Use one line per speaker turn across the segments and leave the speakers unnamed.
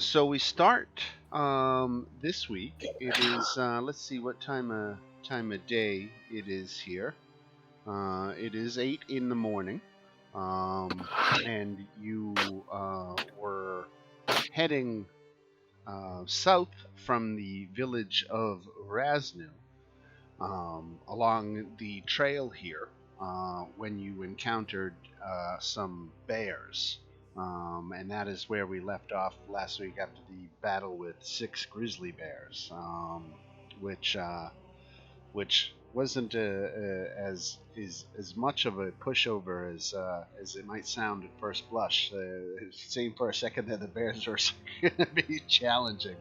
So we start this week. It is let's see what time of day it is here. It is 8 in the morning, and you were heading south from the village of Raznu along the trail here when you encountered some bears. And that is where we left off last week after the battle with 6 grizzly bears, which wasn't as much of a pushover as it might sound at first blush. It seemed for a second that the bears were going to be challenging,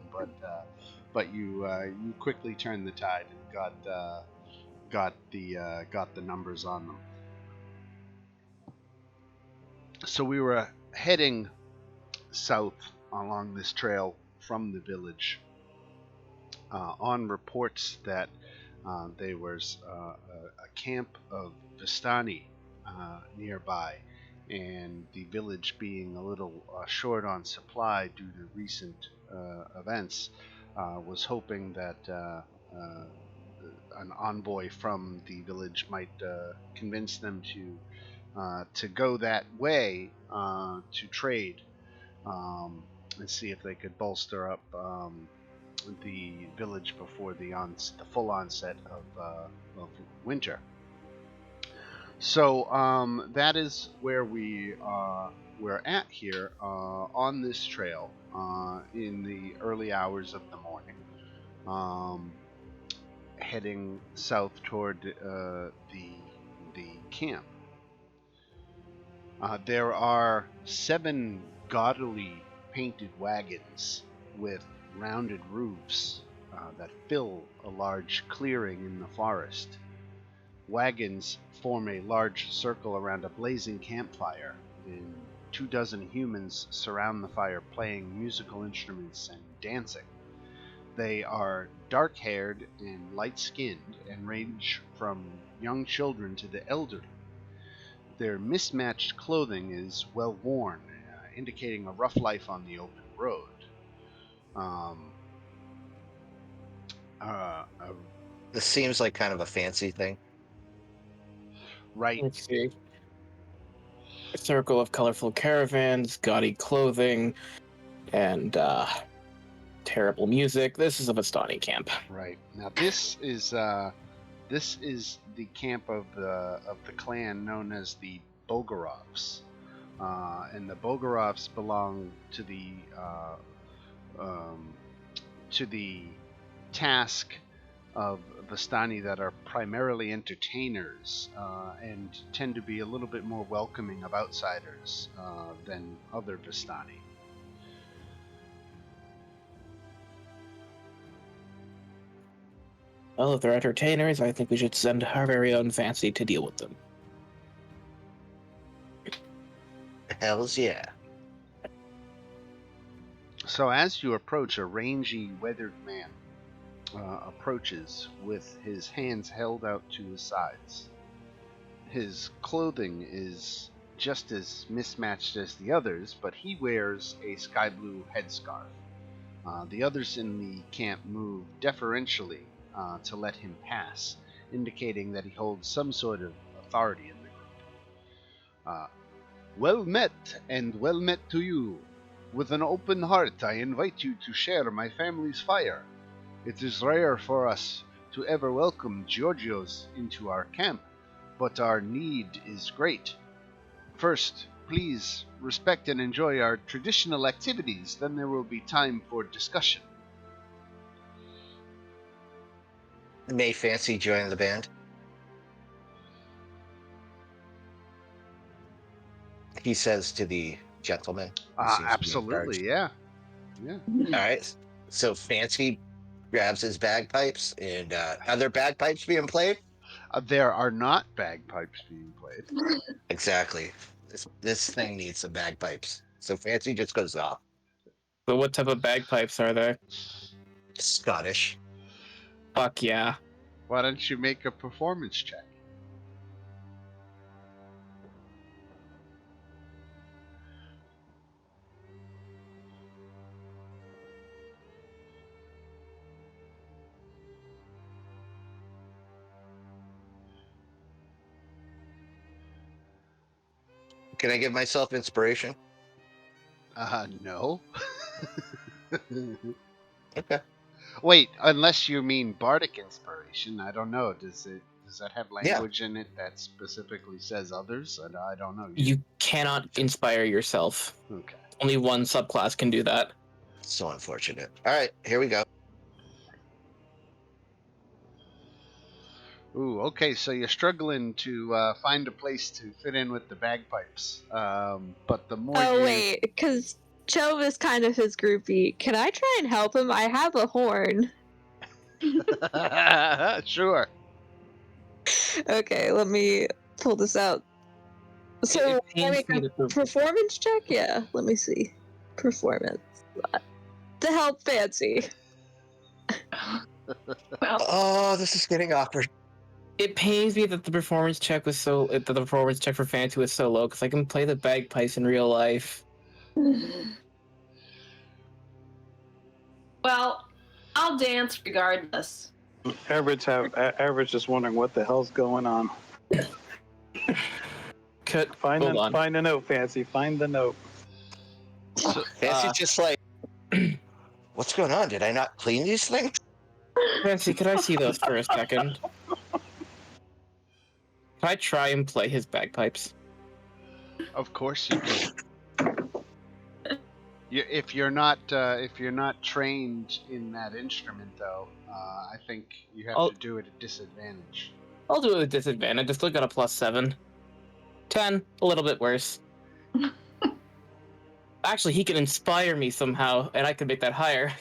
but you quickly turned the tide and got the numbers on them. So we were heading south along this trail from the village on reports that there was a camp of Vistani nearby, and the village being a little short on supply due to recent events, was hoping that an envoy from the village might convince them to go that way to trade, and see if they could bolster up the village before the full onset of winter. So that is where we're at here on this trail in the early hours of the morning, heading south toward the camp. There are 7 gaudily painted wagons with rounded roofs that fill a large clearing in the forest. Wagons form a large circle around a blazing campfire, and 24 humans surround the fire playing musical instruments and dancing. They are dark-haired and light-skinned and range from young children to the elderly. Their mismatched clothing is well worn, indicating a rough life on the open road.
This seems like kind of a fancy thing.
Right.
Let's see. A circle of colorful caravans, gaudy clothing, and terrible music. This is a Vistani camp.
Right. Now this is the camp of the clan known as the Bogorovs, and the Bogorovs belong to the task of Vistani that are primarily entertainers and tend to be a little bit more welcoming of outsiders than other Vistani.
Well, if they're entertainers, I think we should send our very own Fancy to deal with them.
Hells yeah.
So as you approach, a rangy, weathered man approaches with his hands held out to his sides. His clothing is just as mismatched as the others, but he wears a sky blue headscarf. The others in the camp move deferentially to let him pass, indicating that he holds some sort of authority in the group. Well met, and well met to you. With an open heart, I invite you to share my family's fire. It is rare for us to ever welcome Giorgios into our camp, but our need is great. First, please respect and enjoy our traditional activities, then there will be time for discussion.
May Fancy join the band? He says to the gentleman.
Absolutely, yeah.
All right. So Fancy grabs his bagpipes, and are there bagpipes being played?
There are not bagpipes being played.
Exactly. This thing needs some bagpipes. So Fancy just goes off.
So what type of bagpipes are there?
Scottish.
Fuck yeah.
Why don't you make a performance check?
Can I give myself inspiration?
No.
Okay.
Wait, unless you mean bardic inspiration, I don't know. Does that have
Yeah.
language in it that specifically says others? I don't know.
You cannot inspire yourself.
Okay.
Only one subclass can do that.
So unfortunate. All right, here we go.
Ooh, okay. So you're struggling to find a place to fit in with the bagpipes. But the more
Oh
you
wait, because Chove is kind of his groupie. Can I try and help him? I have a horn.
sure.
Okay, let me pull this out. So
It
can I
pains
make
me
a
that the
performance check? Yeah, let me see. Performance. To help Fancy.
Well,
Oh, this is getting awkward.
It pains me that the performance check was that the performance check for Fancy was so low because I can play the bagpipes in real life.
well, I'll dance regardless.
Average is wondering what the hell's going on.
Hold
Find
on.
the note, Fancy. Find the note.
Fancy's just like, what's going on? Did I not clean these things?
Fancy, could I see those for a second? Can I try and play his bagpipes?
Of course you can. If you're not trained in that instrument, though, I think you have to do it at disadvantage.
I'll do it with disadvantage. I still got a +7. 10, a little bit worse. Actually, he can inspire me somehow, and I can make that higher.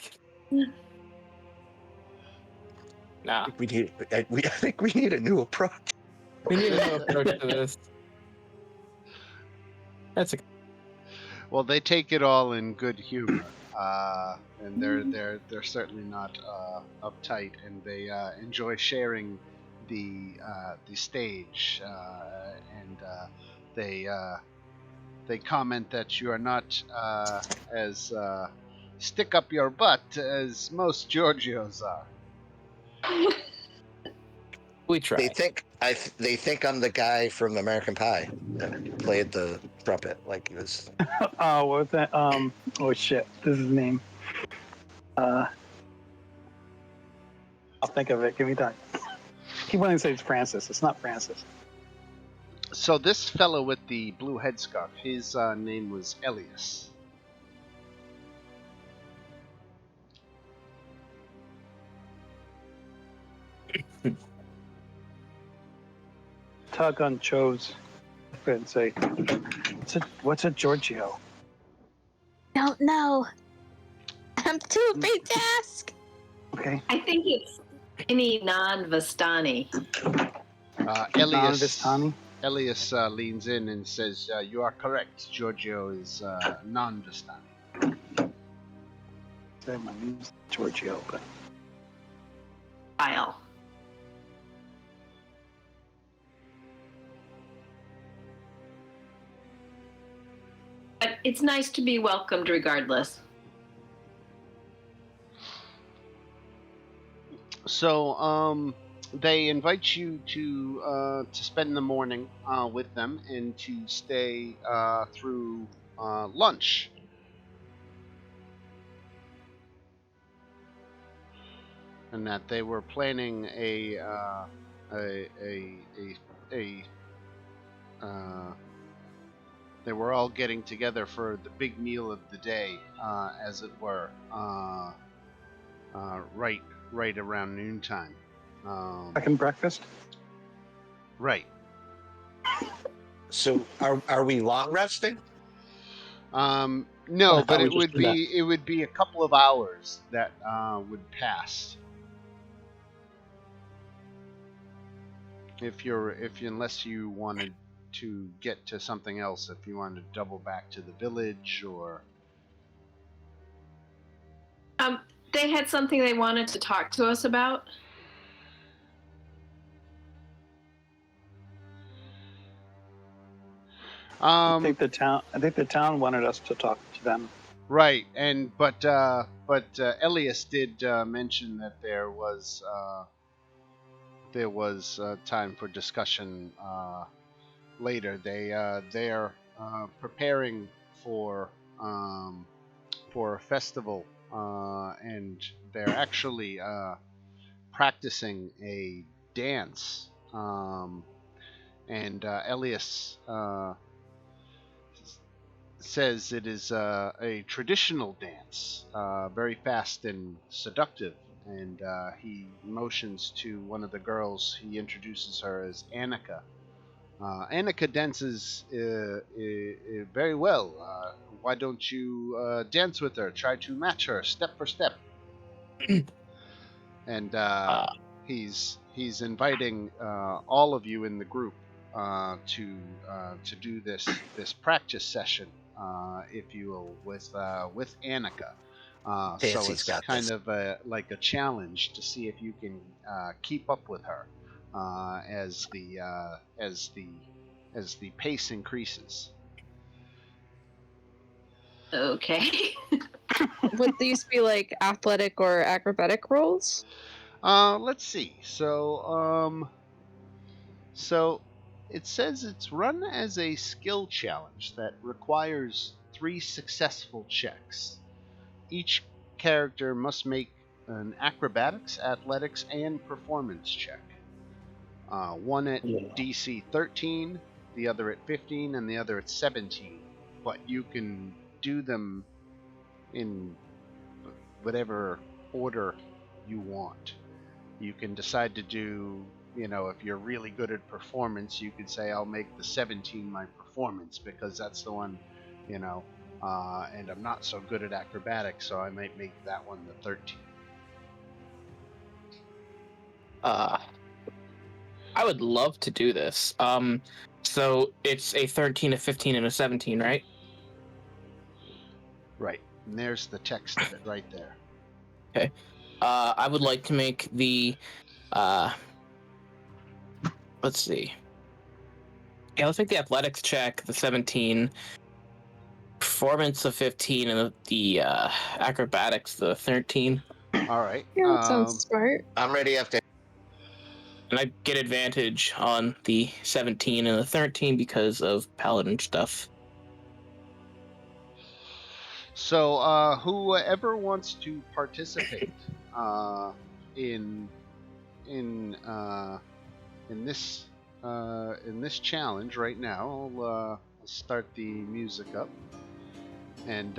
Nah,
I think we need a new approach.
we need a new approach to this. That's a
Well, they take it all in good humor, and they're certainly not uptight, and they enjoy sharing the stage, and they comment that you are not as stick up your butt as most Giorgios are.
we try.
They think I'm the guy from American Pie that played the trumpet like he was.
Oh, what was that? Oh shit, this is his name. I'll think of it. Give me time. Keep wanting to say it's Francis. It's not Francis.
So this fellow with the blue headscarf, his name was Elias.
Tug on Cho's and say, "What's a Giorgio?"
Don't know. I'm too big to ask.
Okay.
I think it's any non-Vistani.
Elias
Non-Vistani?
Elias leans in and says, "You are correct. Giorgio is non-Vistani."
Say my name's Giorgio, but
File. But it's nice to be welcomed regardless.
So, they invite you to spend the morning with them and to stay through lunch. And that they were planning they were all getting together for the big meal of the day, as it were, right around noontime.
second breakfast.
Right.
So are we long resting?
No,
I
but
thought we
it
just
would
did that.
be a couple of hours that would pass. Unless you wanted to get to something else, if you wanted to double back to the village or
They had something they wanted to talk to us about.
I think the town wanted us to talk to them.
right, but Elias did mention that there was time for discussion later. Their preparing for a festival, and they're actually practicing a dance. And Elias says it is a traditional dance, very fast and seductive. And he motions to one of the girls. He introduces her as Annika. Annika dances very well. Why don't you dance with her? Try to match her step for step. And he's inviting all of you in the group to do this practice session, if you will, with Annika. So
Fancy's
it's
got
kind
this.
of like a challenge to see if you can keep up with her as the pace increases.
Okay.
Would these be like athletic or acrobatic rolls?
Let's see. So it says it's run as a skill challenge that requires 3 successful checks. Each character must make an acrobatics, athletics, and performance check. One at DC 13, the other at 15, and the other at 17. But you can do them in whatever order you want. You can decide to do, if you're really good at performance, you could say, I'll make the 17 my performance because that's the one, and I'm not so good at acrobatics, so I might make that one the 13.
I would love to do this. So it's a 13, a 15, and a 17, right?
Right. And there's the text of it right there.
Okay. I would like to make the, let's see. Yeah, let's make the athletics check, the 17, performance of 15, and the acrobatics, the 13.
All right.
Yeah, that sounds smart.
I'm ready after.
And I get advantage on the 17 and the 13 because of paladin stuff.
So, whoever wants to participate in this challenge right now, I'll start the music up, and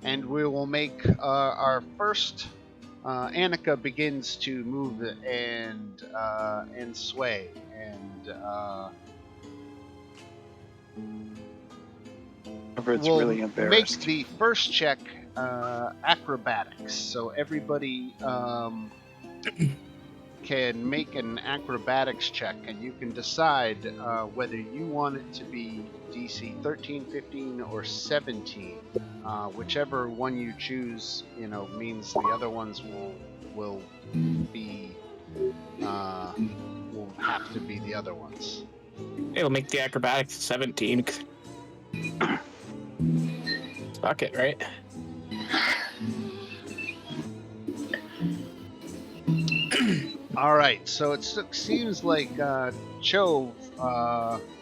we will make our first. Annika begins to move and sway, and
It's
we'll
really
make
embarrassed.
the first check acrobatics. So everybody can make an acrobatics check, and you can decide whether you want it to be DC 13, 15, or 17. Whichever one you choose, means the other ones will be will have to be the other ones.
It'll make the acrobatics 17. Fuck it, right?
All right, so it seems like Chove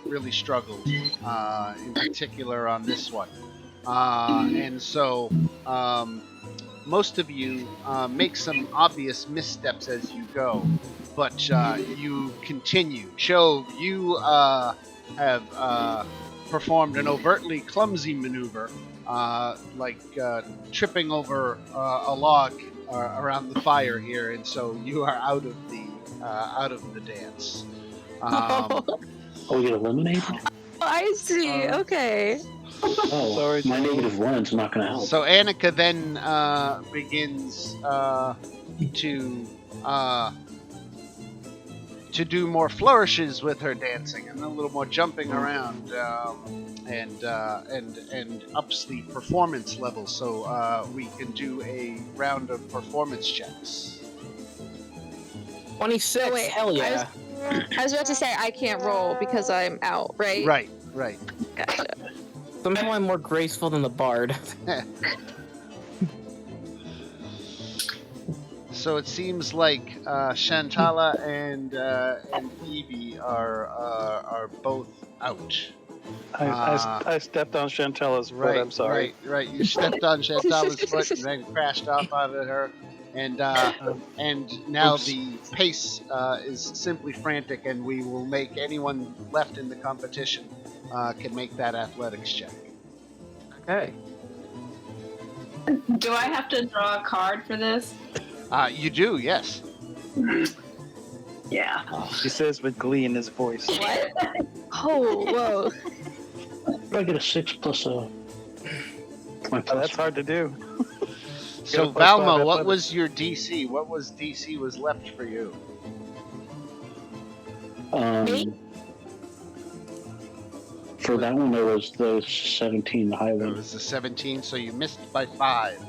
really struggled, in particular on this one. And so most of you make some obvious missteps as you go, but you continue. Chove, you have performed an overtly clumsy maneuver, like tripping over a log around the fire here, and so you are out of the dance.
Oh, we get eliminated?
I see. Okay.
Oh,
Sorry,
my
Joe.
-1's not going to help.
So Annika then begins to do more flourishes with her dancing and a little more jumping around, and ups the performance level. So we can do a round of performance checks.
26.
Oh, wait,
Hell yeah.
I was about to say I can't roll because I'm out, right?
Right.
Gotcha.
Somehow I'm more graceful than the bard.
So it seems like Shantala and Evie are both out.
I stepped on Chantella's foot. I'm sorry.
Right. You stepped on Shantala's foot and then crashed off out of her, and now
Oops.
the pace is simply frantic, and we will make anyone left in the competition can make that athletics check.
Okay.
Do I have to draw a card for this?
You do, yes.
Yeah.
He says with glee in his voice.
What?
Oh, whoa.
Do I get a 6 plus a... My
Oh,
plus
that's hard to do.
So
Get a +5
Valmo, what
athletics.
was your DC? What was DC was left for you?
Me?
For that one, there was the 17, the high
It
one.
was a 17, so you missed by 5.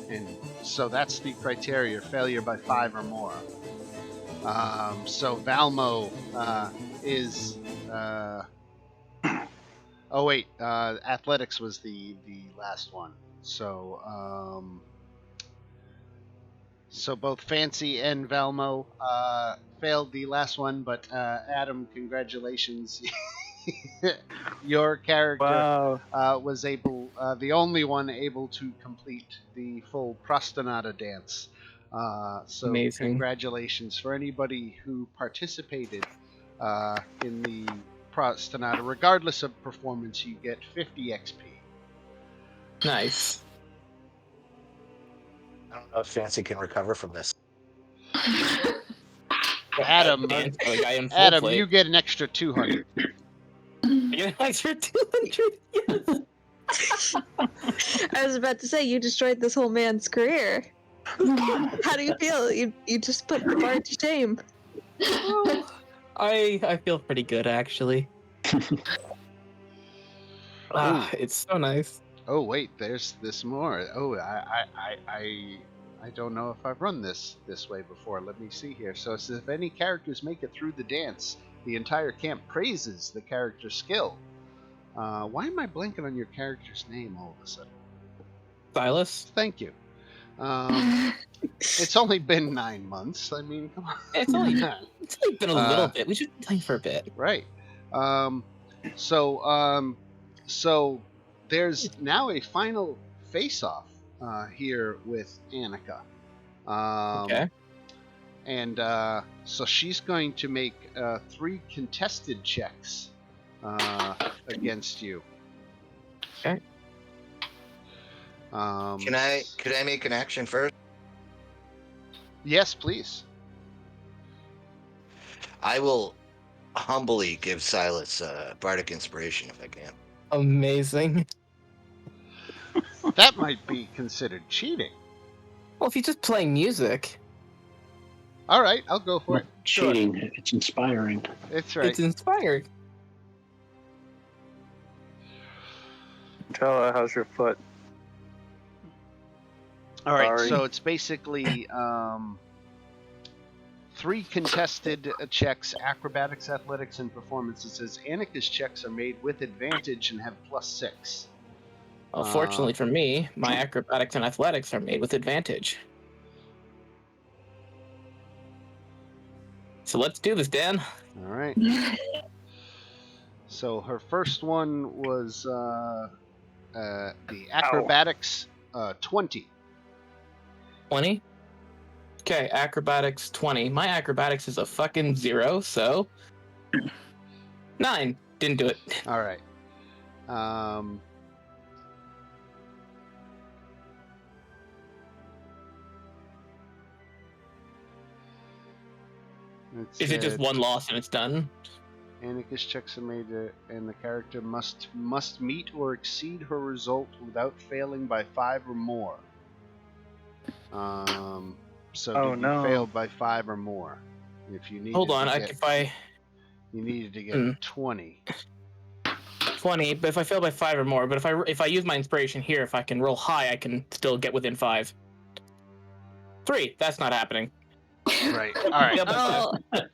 And so that's the criteria, failure by 5 or more. So Valmo is... oh wait, athletics was the last one. So so both Fancy and Valmo failed the last one, but Adam, congratulations. Your character
Wow.
was able, the only one able to complete the full Prastanada dance. So
Amazing.
congratulations for anybody who participated in the Prastanada. Regardless of performance, you get 50 XP.
Nice.
I don't know if Fancy can recover from this.
Adam,
Dance for the guy in full
Adam,
plate.
you get an extra 200.
You get an extra 200. Yes.
I was about to say, you destroyed this whole man's career. How do you feel? You just put the bar to shame.
I feel pretty good actually. It's so nice.
Oh wait, there's this more. Oh, I don't know if I've run this way before. Let me see here. So it says if any characters make it through the dance, the entire camp praises the character's skill. Why am I blanking on your character's name all of a sudden?
Silas.
Thank you. It's only been 9 months. I mean, come on.
It's only been a little bit. We should be playing for a bit.
Right. So there's now a final face-off here with Annika.
Okay.
And so she's going to make 3 contested checks against you.
Okay.
Could I make an action first?
Yes, please.
I will humbly give Silas bardic inspiration if I can.
Amazing.
That might be considered cheating.
Well, if he's just playing music,
All right, I'll go for
Not
it.
cheating, it's inspiring.
It's right.
it's inspired.
Chantella, how's your foot?
All right,
Sorry.
so it's basically 3 contested checks: acrobatics, athletics, and performance. It says Annika's checks are made with advantage and have +6.
Well, fortunately for me, my acrobatics and athletics are made with advantage. So let's do this, Dan.
All right. So her first one was the acrobatics 20.
20? Okay, acrobatics 20. My acrobatics is a fucking 0, so 9. Didn't do it.
All right.
Is it just one loss and it's done?
Annika's checks are made, and the character must meet or exceed her result without failing by 5 or more. So
Oh,
did you
no.
fail by 5 or more? If you needed
Hold on,
to get, you needed to get 20.
20, but if I fail by 5 or more, but if I use my inspiration here, if I can roll high, I can still get within 5. 3, that's not happening.
Right. All right.
Fail by 5.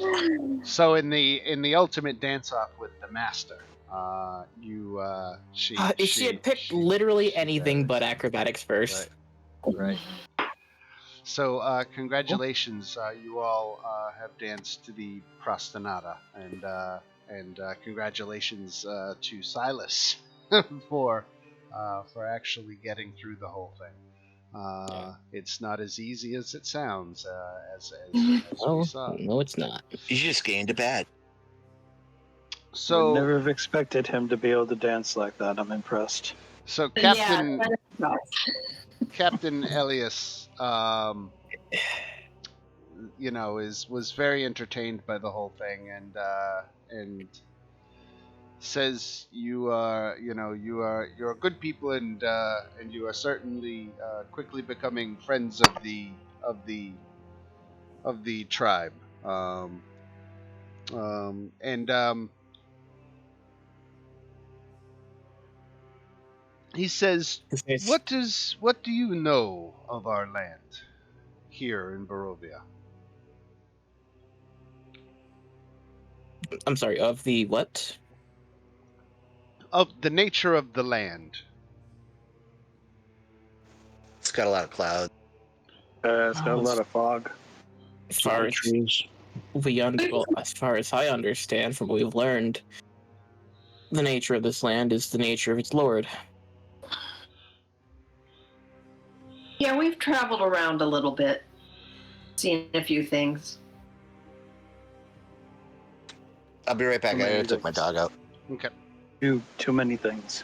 Oh,
So in the ultimate dance-off with the master,
If she had picked literally anything but acrobatics first.
Right. So, congratulations, you all have danced to the Prastanata, and congratulations to Silas for actually getting through the whole thing. It's not as easy as it sounds, as we
Oh,
saw.
no, it's not.
You just gained a bad.
Would
So,
never have expected him to be able to dance like that. I'm impressed.
so
Yeah,
Captain Elias, was very entertained by the whole thing, and says you're good people, and you are certainly quickly becoming friends of the tribe. And he says,
It's-
what do you know of our land here in Barovia?
I'm sorry, of the what?
Of the nature of the land.
It's got a lot of clouds.
It's got a lot of fog.
As far as
trees.
as far as I understand from what we've learned, the nature of this land is the nature of its lord.
Yeah, we've traveled around a little bit, seen a few things.
I'll be right back. I
Too many
gotta take my
things.
dog out.
Okay.
Too many things.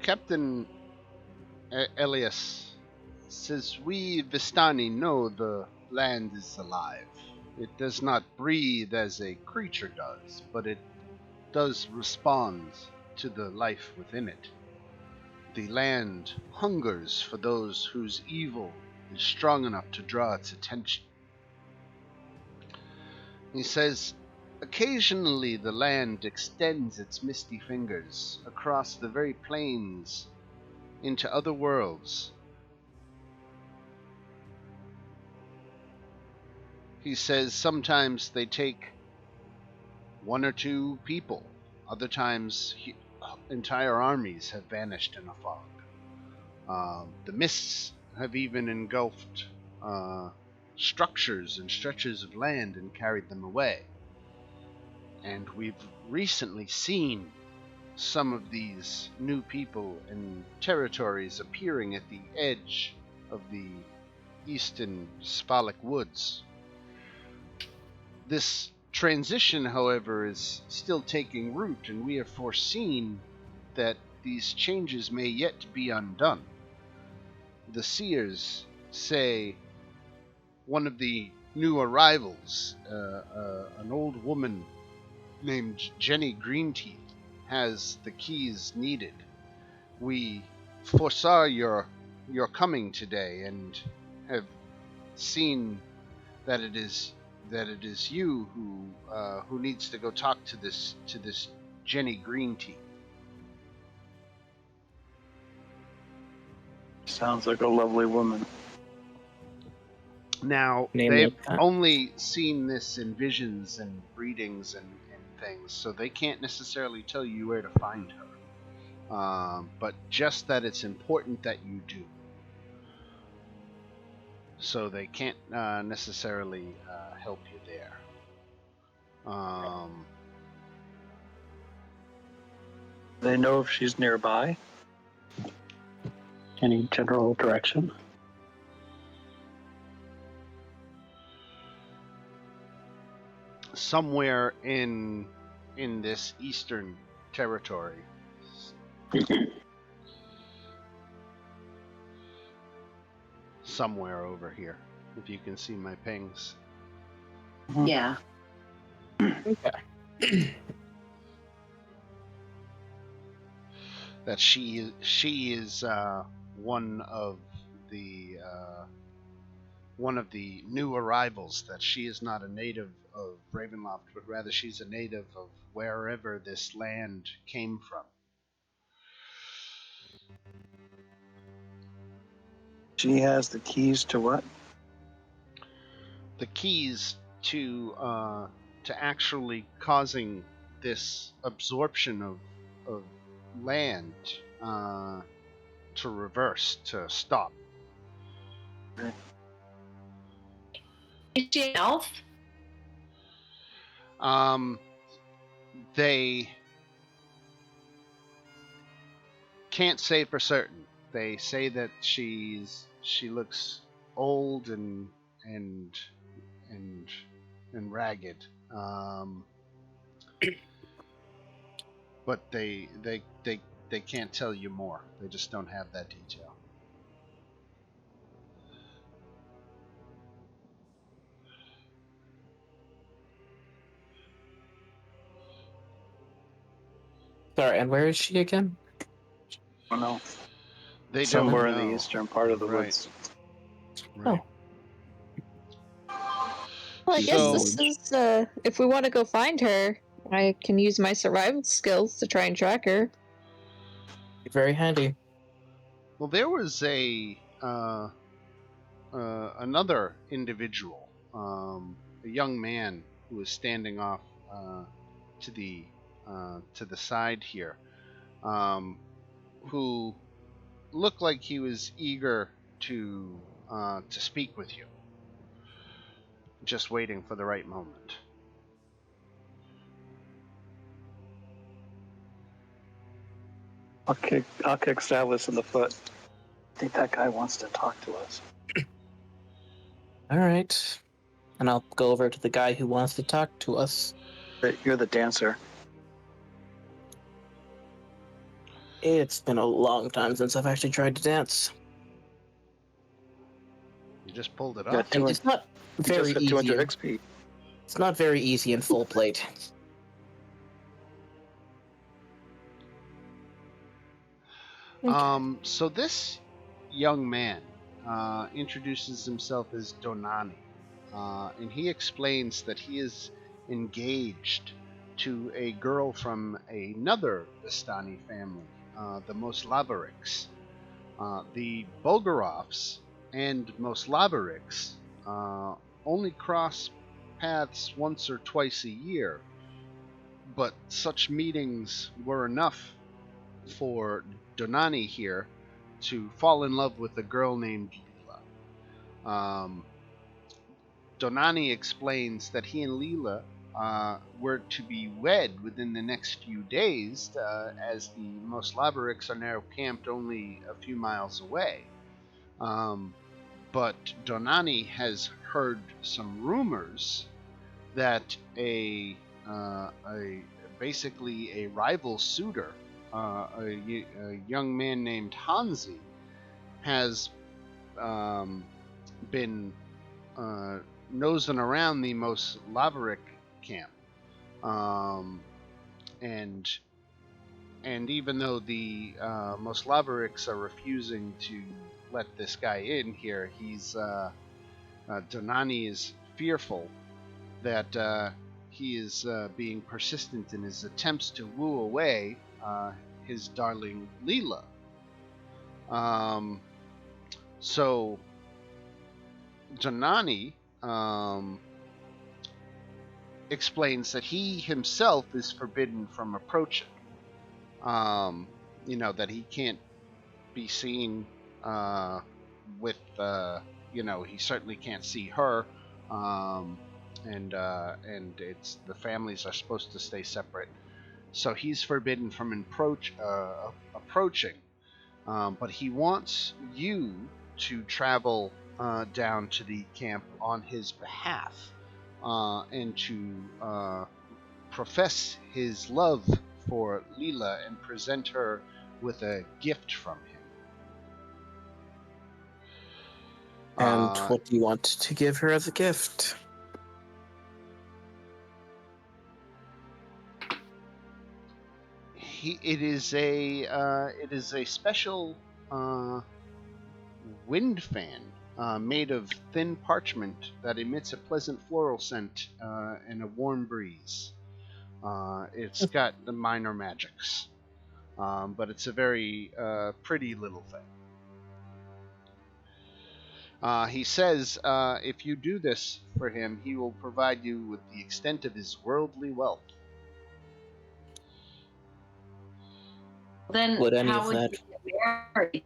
Captain Elias says, we Vistani know the land is alive. It does not breathe as a creature does, but it does respond to the life within it. The land hungers for those whose evil is strong enough to draw its attention. He says, occasionally the land extends its misty fingers across the very plains into other worlds. He says sometimes they take one or two people. Other times entire armies have vanished in a fog. The mists have even engulfed structures and stretches of land and carried them away. And we've recently seen some of these new people and territories appearing at the edge of the eastern Sphalic woods. This transition, however, is still taking root, and we have foreseen that these changes may yet be undone. The seers say one of the new arrivals, an old woman named Jenny Greenteeth, has the keys needed. We foresaw your coming today, and have seen that it is you who needs to go talk to this Jenny Greenteeth.
Sounds like a lovely woman.
Now,
Name
they've
like that.
only seen this in visions and readings and things, so they can't necessarily tell you where to find her. But just that it's important that you do. So they can't necessarily help you there.
They know if she's nearby.
Any general direction?
Somewhere in this eastern territory. Somewhere over here, if you can see my pings.
Yeah.
Okay.
That she is one of the new arrivals. That she is not a native of Ravenloft, but rather she's a native of wherever this land came from.
She has the keys to what?
The keys to actually causing this absorption of land to reverse, to stop.
Is she an elf?
They can't say for certain. They say that she looks old and and ragged. But they can't tell you more. They just don't have that detail.
Sorry, and where is she again?
I don't know.
They
Somewhere
don't
in
know.
the eastern part of the
Right.
woods.
Right.
Well, I guess
So-
this is, if we want to go find her, I can use my survival skills to try and track her.
Very handy.
Well, there was another individual, a young man who was standing off to the side here, who looked like he was eager to speak with you, just waiting for the right moment.
I'll kick Silas in the foot. I think that guy wants to talk to us.
All right. And I'll go over to the guy who wants to talk to us.
You're the dancer.
It's been a long time since I've actually tried to dance.
You just pulled it
Yeah,
off.
And it's not
You
very
just got
easy.
200 XP.
It's not very easy in full plate.
So this young man introduces himself as Donani, and he explains that he is engaged to a girl from another Vistani family, the Moslavariks. The Bulgarovs and Moslavariks only cross paths once or twice a year, but such meetings were enough for Donani here to fall in love with a girl named Leela. Donani explains that he and Leela were to be wed within the next few days, as the Moslavariks are now camped only a few miles away. But Donani has heard some rumors that basically a rival suitor, a young man named Hansi, has been nosing around the Moslavarik camp, and even though the Moslavariks are refusing to let this guy in here, Donani is fearful that he is being persistent in his attempts to woo away his darling Leela. So Donani explains that he himself is forbidden from approaching. That he can't be seen with, he certainly can't see her. And it's the families are supposed to stay separate, so he's forbidden from approaching. But he wants you to travel down to the camp on his behalf, and to profess his love for Leela and present her with a gift from him.
And what do you want to give her as a gift?
It is a special wind fan made of thin parchment that emits a pleasant floral scent and a warm breeze. It's got the minor magics, but it's a very pretty little thing. He says if you do this for him, he will provide you with the extent of his worldly wealth.
Then
Would any
how
of
would
that-
you get married?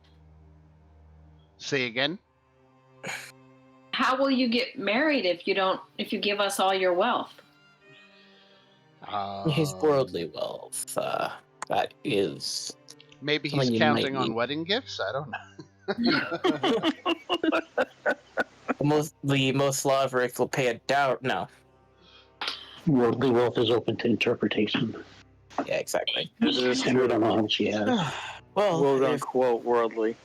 Say again?
How will you get married if you give us all your wealth?
His worldly wealth. That is
Maybe he's
something you might
counting on
need.
wedding gifts. I don't know.
The most Laverick will pay a dowry. No.
Worldly wealth is open to interpretation.
Yeah, exactly.
This is
And we don't
true.
know how much he has.
Well,
Quote
if,
unquote worldly.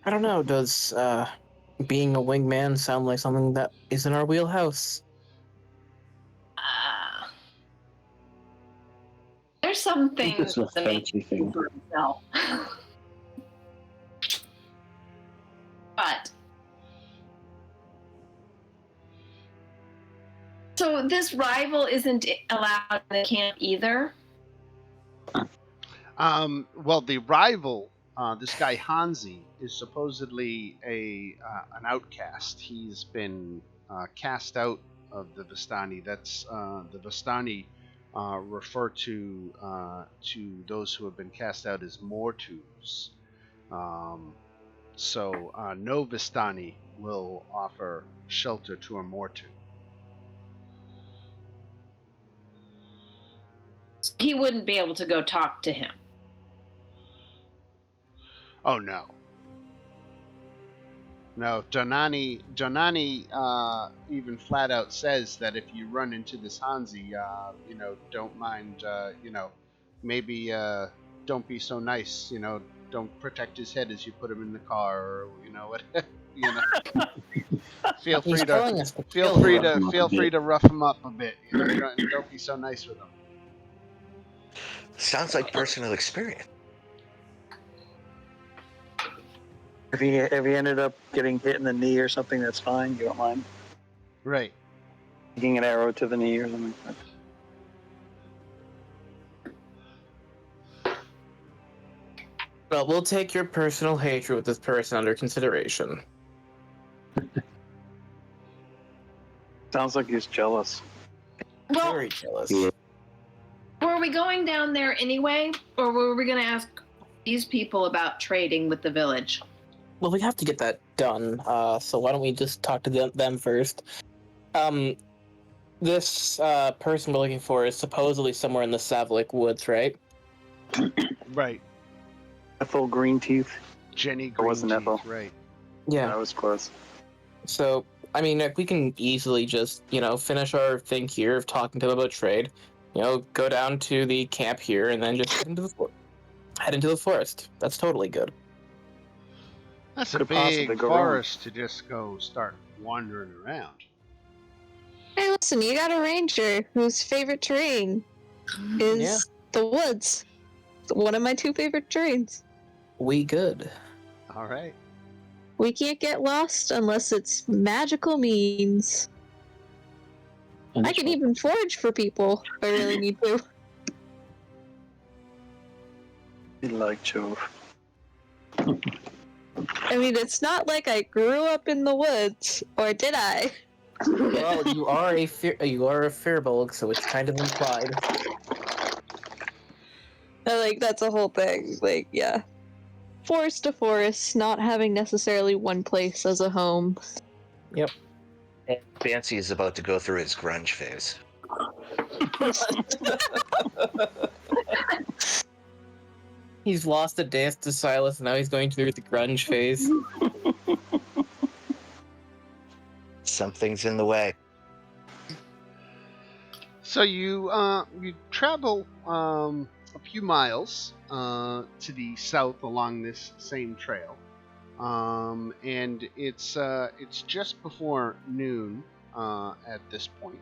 I don't know. Does being a wingman sound like something that is in our wheelhouse?
There's some
I think
things
it's a
that make
fancy thing.
for himself. But so this rival isn't allowed in the camp either.
Well, the rival, this guy Hansi, is supposedly an outcast. He's been cast out of the Vistani. That's the Vistani refer to those who have been cast out as Mortus. So no Vistani will offer shelter to a Mortu.
He wouldn't be able to go talk to him.
Oh no. No, Jonani even flat out says that if you run into this Hansi, don't mind, maybe don't be so nice, don't protect his head as you put him in the car, or what, feel free
He's telling
to
us to
feel
kill
free
him.
to feel free to rough him up a bit. Don't be so nice with him.
Sounds like personal experience.
If he ended up getting hit in the knee or something, that's fine. You don't mind
Right.
taking an arrow to the knee or something.
Well, we'll take your personal hatred with this person under consideration.
Sounds like he's jealous.
Well,
Very jealous.
Yeah.
were we going down there anyway, or were we going to ask these people about trading with the village?
Well, we have to get that done. So why don't we just talk to them first? This person we're looking for is supposedly somewhere in the Savlik woods, right?
Right.
Ethel Green Teeth.
Jenny
Or wasn't
Greenteeth,
Ethel?
right.
That was close.
So, I mean, we can easily just, finish our thing here of talking to them about trade. Go down to the camp here and then just head into the forest. That's totally good.
That's a
Could possibly
big
go wrong.
forest to just go start wandering around.
Hey, listen, you got a ranger whose favorite terrain is the woods. One of my two favorite terrains.
We good.
All right.
We can't get lost unless it's magical means.
And
I can even forage for people if I really need to.
You like Jove.
I mean, it's not like I grew up in the woods, or did I?
Well, you are a Firbolg, so it's kind of implied.
That's a whole thing. Yeah. Forest to forest, not having necessarily one place as a home.
Yep.
And Fancy is about to go through his grunge phase.
He's lost a dance to Silas, and now he's going through the grunge phase.
Something's in the way.
So you travel a few miles to the south along this same trail, and it's just before noon at this point.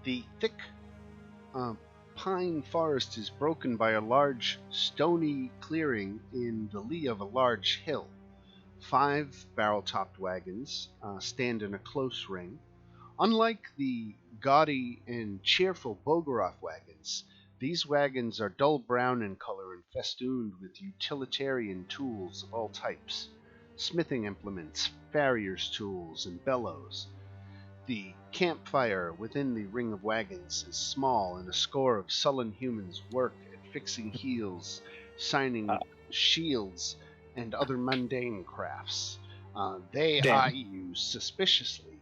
The thick pine forest is broken by a large stony clearing in the lee of a large hill. 5 barrel-topped wagons stand in a close ring. Unlike the gaudy and cheerful Bogorov wagons, these wagons are dull brown in color and festooned with utilitarian tools of all types: smithing implements, farrier's tools, and bellows. The campfire within the ring of wagons is small, and a score of sullen humans work at fixing heels, shining shields, and other mundane crafts. They
Damn.
eye you suspiciously,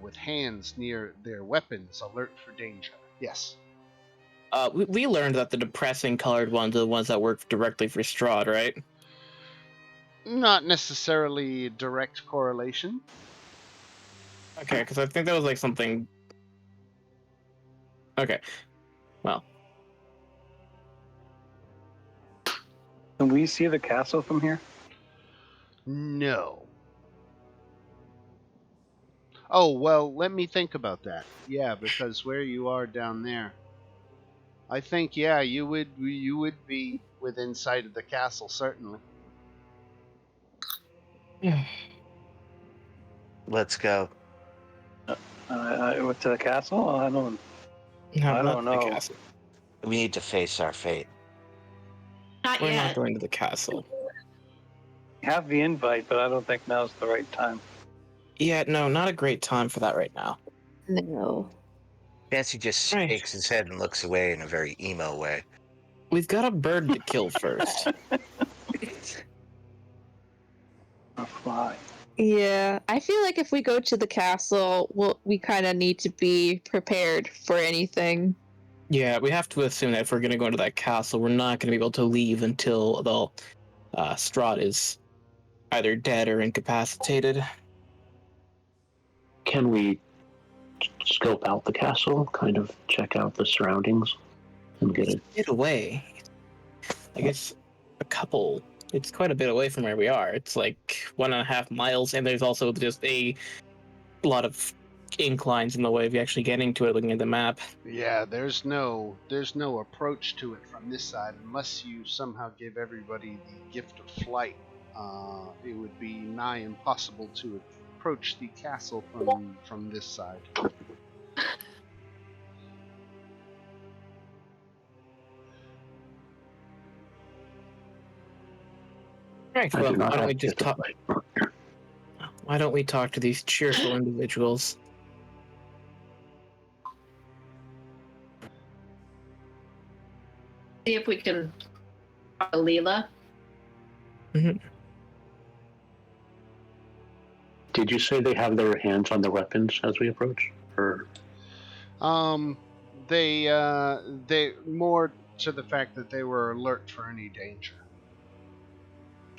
with hands near their weapons, alert for danger. Yes.
We learned that the depressing colored ones are the ones that work directly for Strahd, right?
Not necessarily direct correlation.
Okay, because I think that was like something. Okay, well,
Can we see the castle from here?
No. Oh, well, let me think about that. Yeah, because where you are down there, I think, yeah, you would be within sight of the castle, certainly.
Let's go.
To the castle? I don't
not
don't
the
know.
castle.
We need to face our fate.
Not
We're
yet.
not going to the castle.
Have the invite, but I don't think now's the right time.
Yeah, no, not a great time for that right now.
No.
Fancy just
Right.
shakes his head and looks away in a very emo way.
We've got a bird to kill first.
A fly.
Yeah, I feel like if we go to the castle, we kind of need to be prepared for anything.
Yeah, we have to assume that if we're going to go into that castle, we're not going to be able to leave until the Strahd is either dead or incapacitated.
Can we scope out the castle, kind of check out the surroundings, and get it?
Get away. I guess it's quite a bit away from where we are. It's like 1.5 miles, and there's also just a lot of inclines in the way of actually getting to it looking at the map.
Yeah, there's no approach to it from this side unless you somehow give everybody the gift of flight. It would be nigh impossible to approach the castle from this side.
Right,
I
well,
do not
why don't
have
we
to
just
get
talk?
the fight.
Why don't we talk to these cheerful individuals?
See if we can talk to Leela.
Did you say they have their hands on their weapons as we approach? Or
They more to the fact that they were alert for any danger.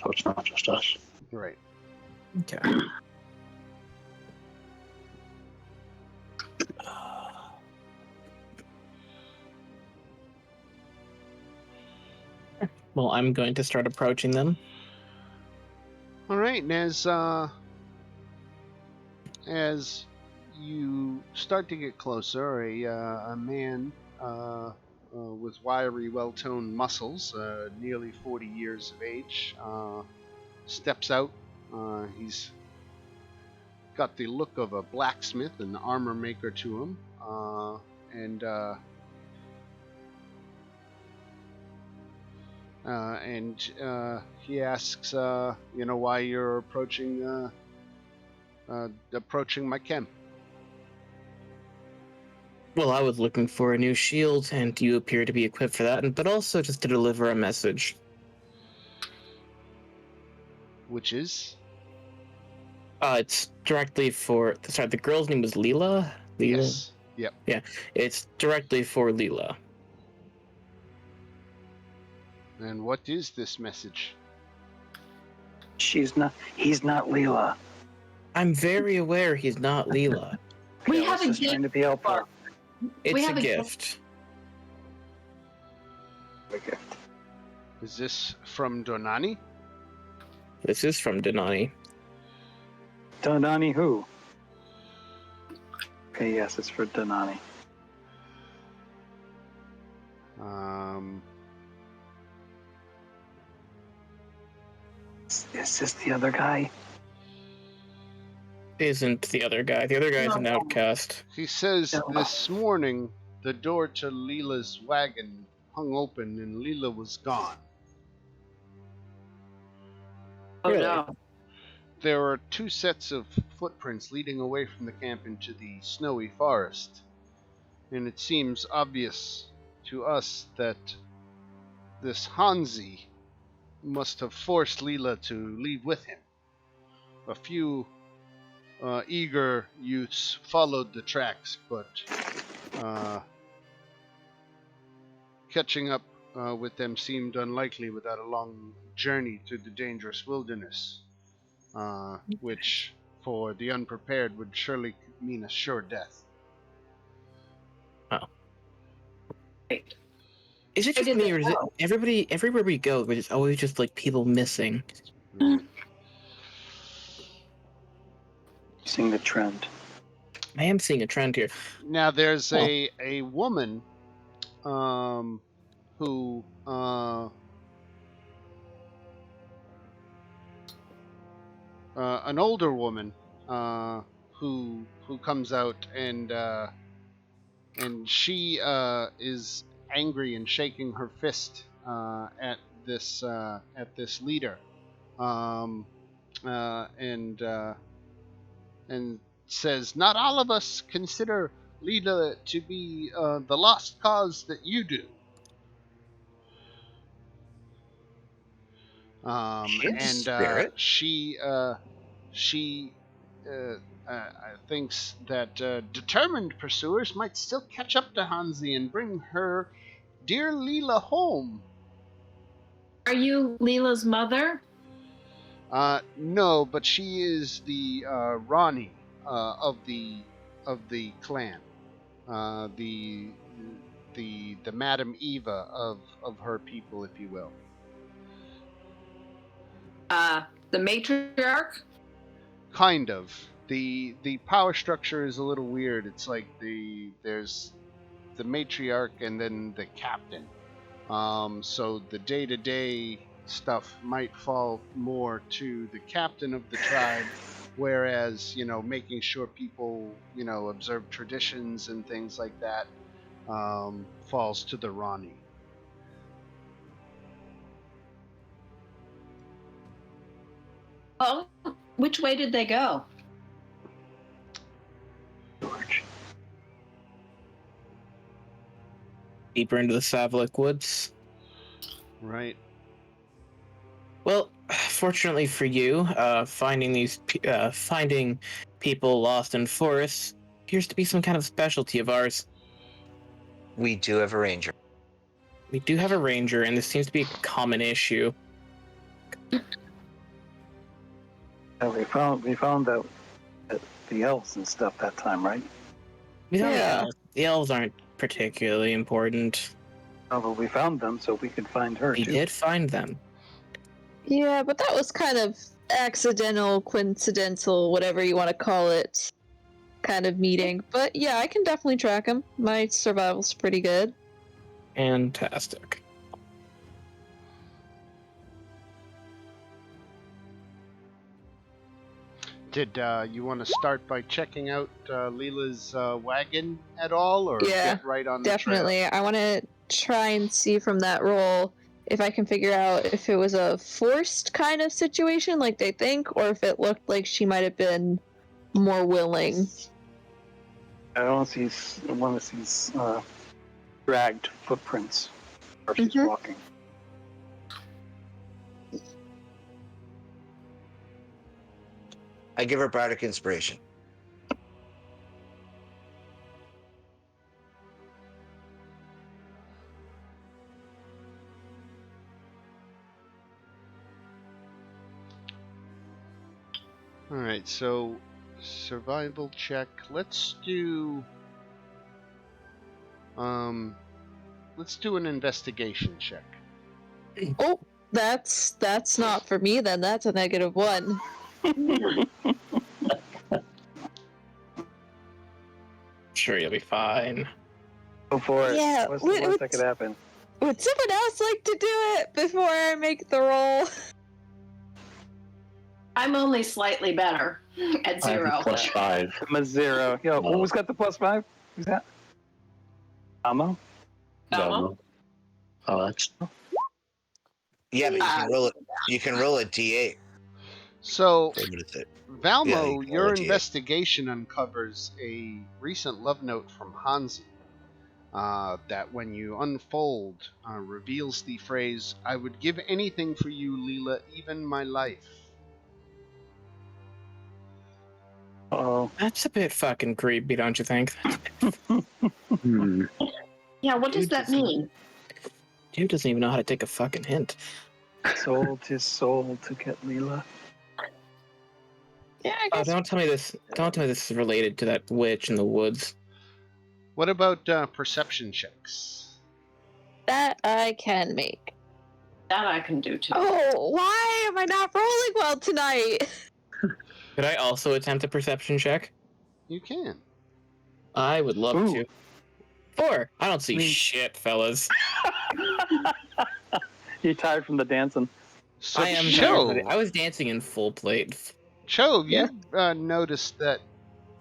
so it's not just us?
Right.
Okay. Well, I'm going to start approaching them.
All right, and as you start to get closer, a man with wiry, well-toned muscles, nearly 40 years of age, steps out. He's got the look of a blacksmith and armor maker to him, and he asks, why you're approaching my camp.
Well, I was looking for a new shield, and you appear to be equipped for that, but also just to deliver a message.
Which is?
It's directly for... Sorry, the girl's name was Leela?
Yes. Yep.
Yeah, it's directly for Leela.
And what is this message?
He's not Leela.
I'm very aware he's not Leela.
We
Okay,
have
let's
a
just trying to
gift.
be helpful.
It's
have
a
a
gift.
Okay.
Is this from Donani?
This is from Denani.
Donani who? Okay, yes, it's for Donani. Is this the other guy?
Isn't the other guy. The other guy's an outcast.
He says
No.
this morning the door to Leela's wagon hung open and Leela was gone.
Oh
Really?
no.
There are two sets of footprints leading away from the camp into the snowy forest, and it seems obvious to us that this Hansi must have forced Leela to leave with him. A few eager youths followed the tracks, but catching up with them seemed unlikely without a long journey through the dangerous wilderness, which, for the unprepared, would surely mean a sure death.
Oh.
Right.
Is it
I
just
did
me,
that
or is it
well.
everywhere we go, there's always just like people missing?
Right.
Seeing the trend.
I am seeing a trend here.
Now there's
Oh.
a woman who an older woman who comes out and she is angry and shaking her fist at this leader, um, and says, "Not all of us consider Lita to be the lost cause that you do."
She's a
And
spirit.
she thinks that determined pursuers might still catch up to Hansi and bring her dear Leela home.
Are you Leela's mother?
No, but she is the Rani of the clan, the Madam Eva of her people, if you will.
The matriarch?
Kind of. The power structure is a little weird. It's like there's the matriarch and then the captain. So the day-to-day stuff might fall more to the captain of the tribe, whereas, making sure people, observe traditions and things like that, falls to the Rani.
Oh, which way did they go?
George.
Deeper into the Savlik woods.
Right.
Well, fortunately for you, finding people lost in forests appears to be some kind of specialty of ours.
We do have a ranger.
We do have a ranger, and this seems to be a common issue.
We found out the elves and stuff that time, right?
Yeah.
The elves aren't particularly important.
Oh, but we found them, so we could find her
We
too.
did find them.
Yeah, but that was kind of accidental, coincidental, whatever you want to call it, kind of meeting. But yeah, I can definitely track him. My survival's pretty good.
Fantastic.
Did you want to start by checking out Leela's wagon at all, or
Yeah,
get right on the
Definitely. I want to try and see from that roll if I can figure out if it was a forced kind of situation, like they think, or if it looked like she might have been more willing.
I want to see dragged footprints, or if she's
Mhm.
walking.
I give her bardic inspiration.
All right, so survival check. Let's do an investigation check.
Oh, that's not for me then. That's a -1.
Sure, you'll be fine.
Go for it.
Yeah,
What's the worst that could happen?
Would someone else like to do it before I make the roll?
I'm only slightly better at
I have a
0.
+5.
I'm a 0. Yo,
No.
who's got the +5? Who's that? Amo?
Elmo?
Oh, that's
Yeah, but you can roll a d8.
So,
What is it?
Valmo,
Yeah, you can
your
roll a d8.
investigation uncovers a recent love note from Hansi. that when you unfold reveals the phrase, "I would give anything for you, Leela, even my life."
Oh,
That's a bit fucking creepy, don't you think?
Hmm.
Yeah, what does
Dude
that
doesn't-
mean?
Dude doesn't even know how to take a fucking hint.
sold his soul to get Leela.
Yeah, I
Oh,
guess
don't tell me this. Don't tell me this is related to that witch in the woods.
What about perception checks?
that I can make.
That I can do too.
Oh, why am I not rolling well tonight?
Could I also attempt a perception check?
You can.
I would love
Ooh.
to. 4. I don't see
I mean-
shit, fellas.
You tired from the dancing.
So
I am
Cho,
tired. I was dancing in full plate.
Cho,
Yeah.
you noticed that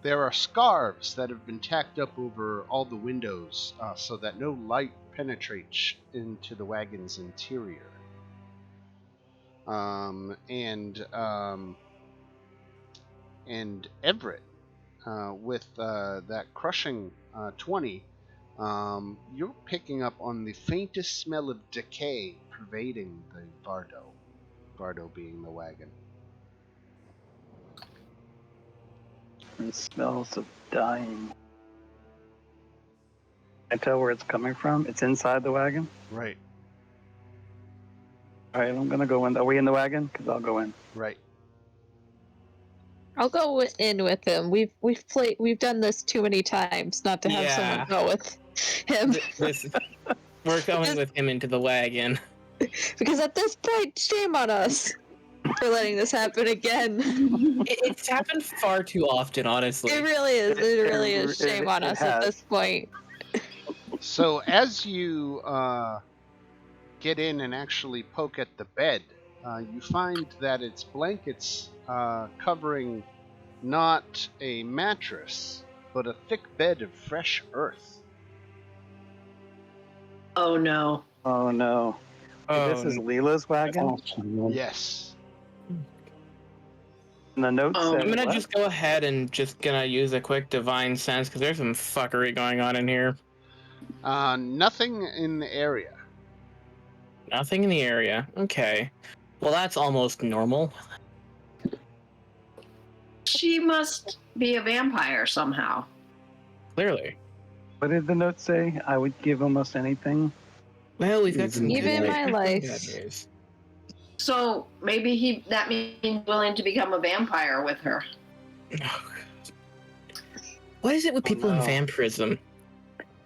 there are scarves that have been tacked up over all the windows so that no light penetrates into the wagon's interior. And Everett, with that crushing 20, you're picking up on the faintest smell of decay pervading the Vardo. Vardo being the wagon.
It smells of dying. I tell where it's coming from. It's inside the wagon.
Right,
All right, I'm gonna go in. Are we in the wagon? Because I'll go in.
right.
I'll go in with him. We've done this too many times not to have
Yeah.
someone go with him.
We're going with him into the wagon.
Because at this point, shame on us for letting this happen again.
It's happened far too often, honestly.
It really is. It really is shame on
it
us at
has.
this point.
So as you get in and actually poke at the bed, you find that it's blankets covering not a mattress, but a thick bed of fresh earth.
Oh no.
Oh no! This is Leela's wagon.
Awesome.
Yes.
And the note
Oh,
said,
I'm gonna
what?
just go ahead and just gonna use a quick divine sense because there's some fuckery going on in here.
Nothing in the area.
Nothing in the area. Okay. Well, that's almost normal.
She must be a vampire somehow.
Clearly.
What did the note say? I would give almost anything.
Well, we've got some
Even
good
my
news,
life.
bad news.
So maybe that means willing to become a vampire with her.
Oh, what is it with people in
no.
vampirism?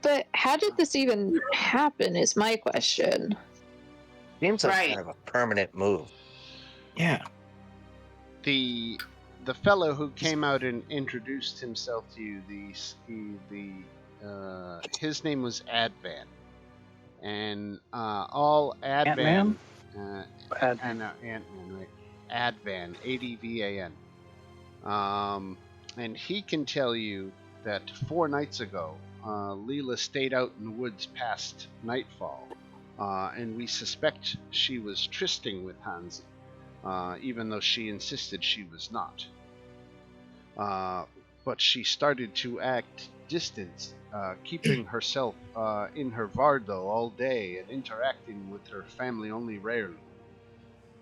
But how did this even happen is my question.
Seems like
Right.
kind of a permanent move.
Yeah.
The fellow who came out and introduced himself to you, his name was Advan, and all Advan,
Ant-Man? Ad-
Ant-Man, right? Advan, Advan. And he can tell you that 4 nights ago, Leela stayed out in the woods past nightfall, and we suspect she was trysting with Hansi, even though she insisted she was not. But she started to act distant, keeping herself in her Vardo all day and interacting with her family only rarely.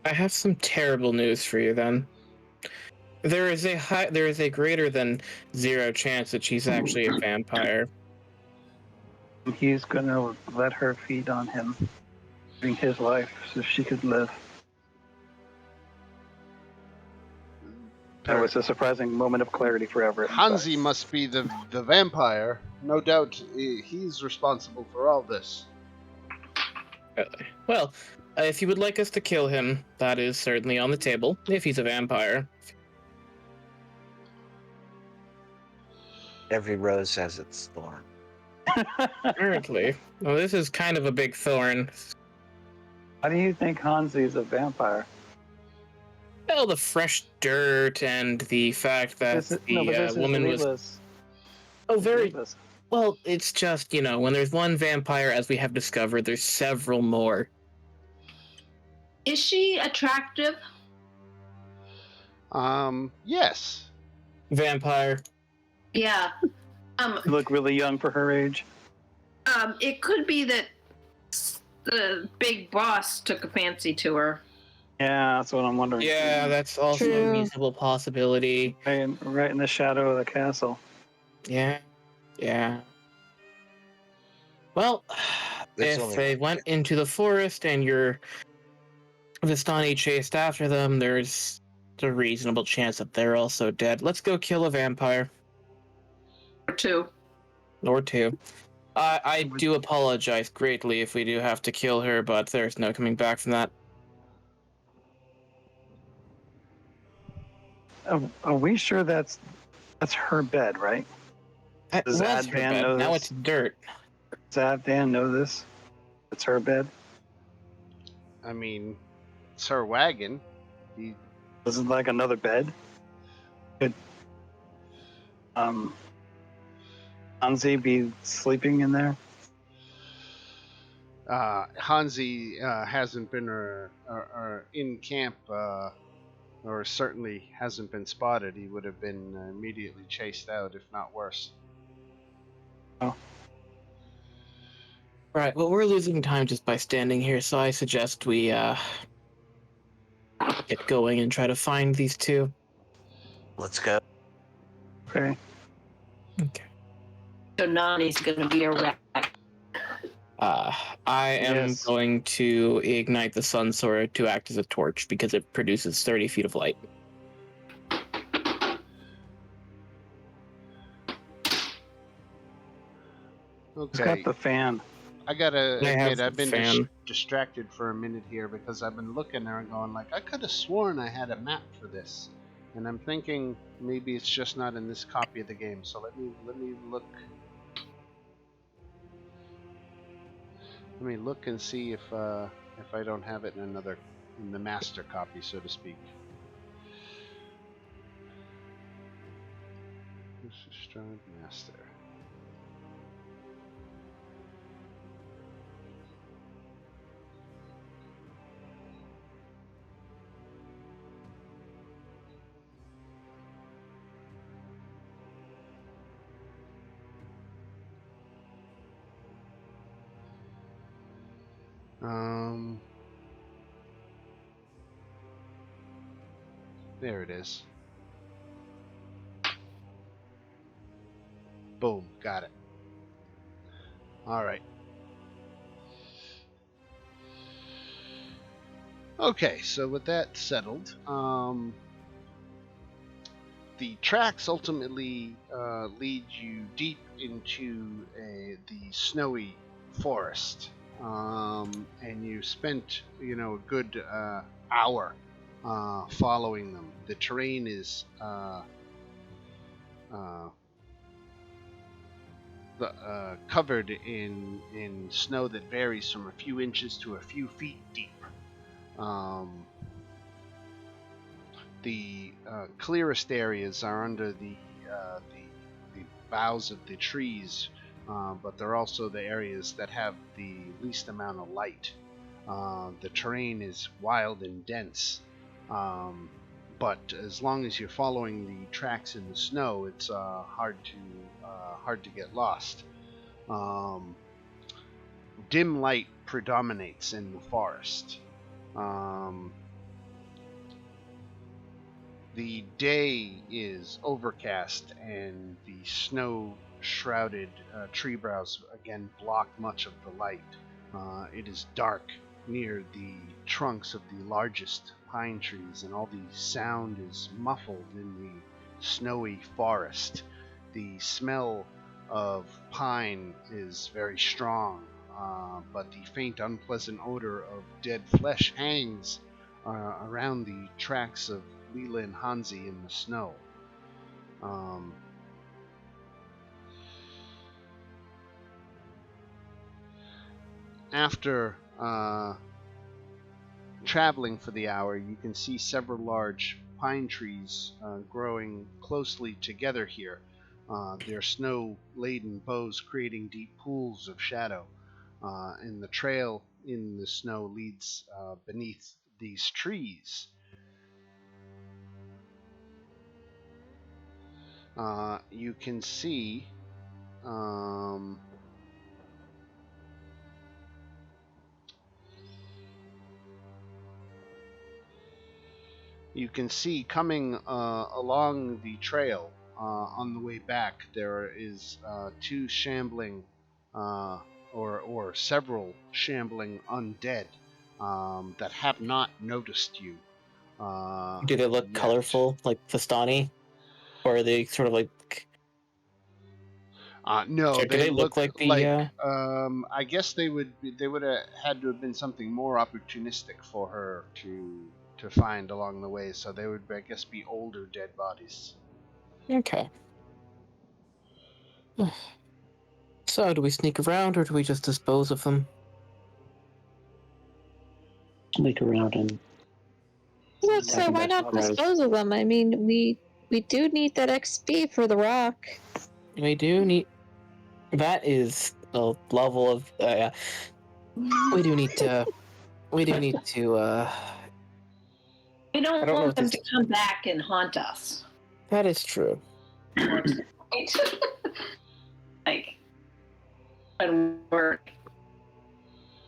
I have some terrible news for you then. There is a greater than 0 chance that she's actually a vampire.
He's gonna let her feed on him, living his life so she could live. That was a surprising moment of clarity for Everett.
Hansi must be the vampire. No doubt he's responsible for all this.
Well, if you would like us to kill him, that is certainly on the table, if he's a vampire.
Every rose has its thorn.
Apparently. Well, this is kind of a big thorn.
How do you think Hansi's a vampire?
Well, the fresh dirt and the fact that the woman was... Oh, very... Well, it's just, when there's one vampire, as we have discovered, there's several more.
Is she attractive?
Yes.
Vampire.
Yeah.
You look really young for her age.
It could be that the big boss took a fancy to her.
Yeah, that's what I'm wondering.
Yeah, that's also a
True.
reasonable possibility.
Right in the shadow of the castle.
Yeah. Well,
That's
if
only
they
one
went
thing.
into the forest and your Vistani chased after them, there's a reasonable chance that they're also dead. Let's go kill a vampire.
Or two.
Or two. I do apologize greatly if we do have to kill her, but there's no coming back from that.
Are we sure that's her bed, right?
That
Does
was her
Advan
bed.
know
Now
this?
it's dirt.
Does Advan know this? It's her bed?
I mean, it's her wagon. He,
This is like another bed? Could Hansi be sleeping in there?
Hansi hasn't been in camp, or certainly hasn't been spotted. He would have been immediately chased out, if not worse.
Right, well, we're losing time just by standing here, so I suggest we get going and try to find these two.
Let's go.
Okay.
Okay.
So Nani's gonna be a rat.
I am
Yes.
going to ignite the sun sword to act as a torch because it produces 30 feet of light.
Who's
Okay.
got the fan?
I gotta
I
admit,
have
I've been
fan.
distracted for a minute here because I've been looking there and going like, I could have sworn I had a map for this, and I'm thinking maybe it's just not in this copy of the game. So let me look. Let me look and see if I don't have it in the master copy, so to speak. This is Strahd Master. There it is. Boom, got it. All right. Okay, so with that settled, the tracks ultimately lead you deep into the snowy forest, and you spent a good hour following them. The terrain is covered in snow that varies from a few inches to a few feet deep. The clearest areas are under the boughs of the trees, but they're also the areas that have the least amount of light. The terrain is wild and dense, but as long as you're following the tracks in the snow, it's hard to get lost. Dim light predominates in the forest. The day is overcast, and the snow-shrouded tree boughs again block much of the light. It is dark near the trunks of the largest pine trees, and all the sound is muffled in the snowy forest. The smell of pine is very strong, but the faint, unpleasant odor of dead flesh hangs around the tracks of Leela and Hansi in the snow. After traveling for the hour, you can see several large pine trees growing closely together here, their snow-laden boughs creating deep pools of shadow. And the trail in the snow leads beneath these trees. You can see You can see coming along the trail on the way back, there is two shambling, or several shambling undead that have not noticed you.
Do they look
yet.
colorful, like Vistani? Or are they sort of like...
No,
So do they look like the...
I guess they would have had to have been something more opportunistic for her to find along the way. So they would, I guess, be older dead bodies.
Okay. So, do we sneak around, or do we just dispose of them?
Sneak around and
Let's say, why not dispose of them? I mean, we do need that XP for the rock.
We do need... That is the level of... we do need to... We do need to...
We don't
know
want
if
them
this-
to come back and haunt us.
That is true.
Like, when we're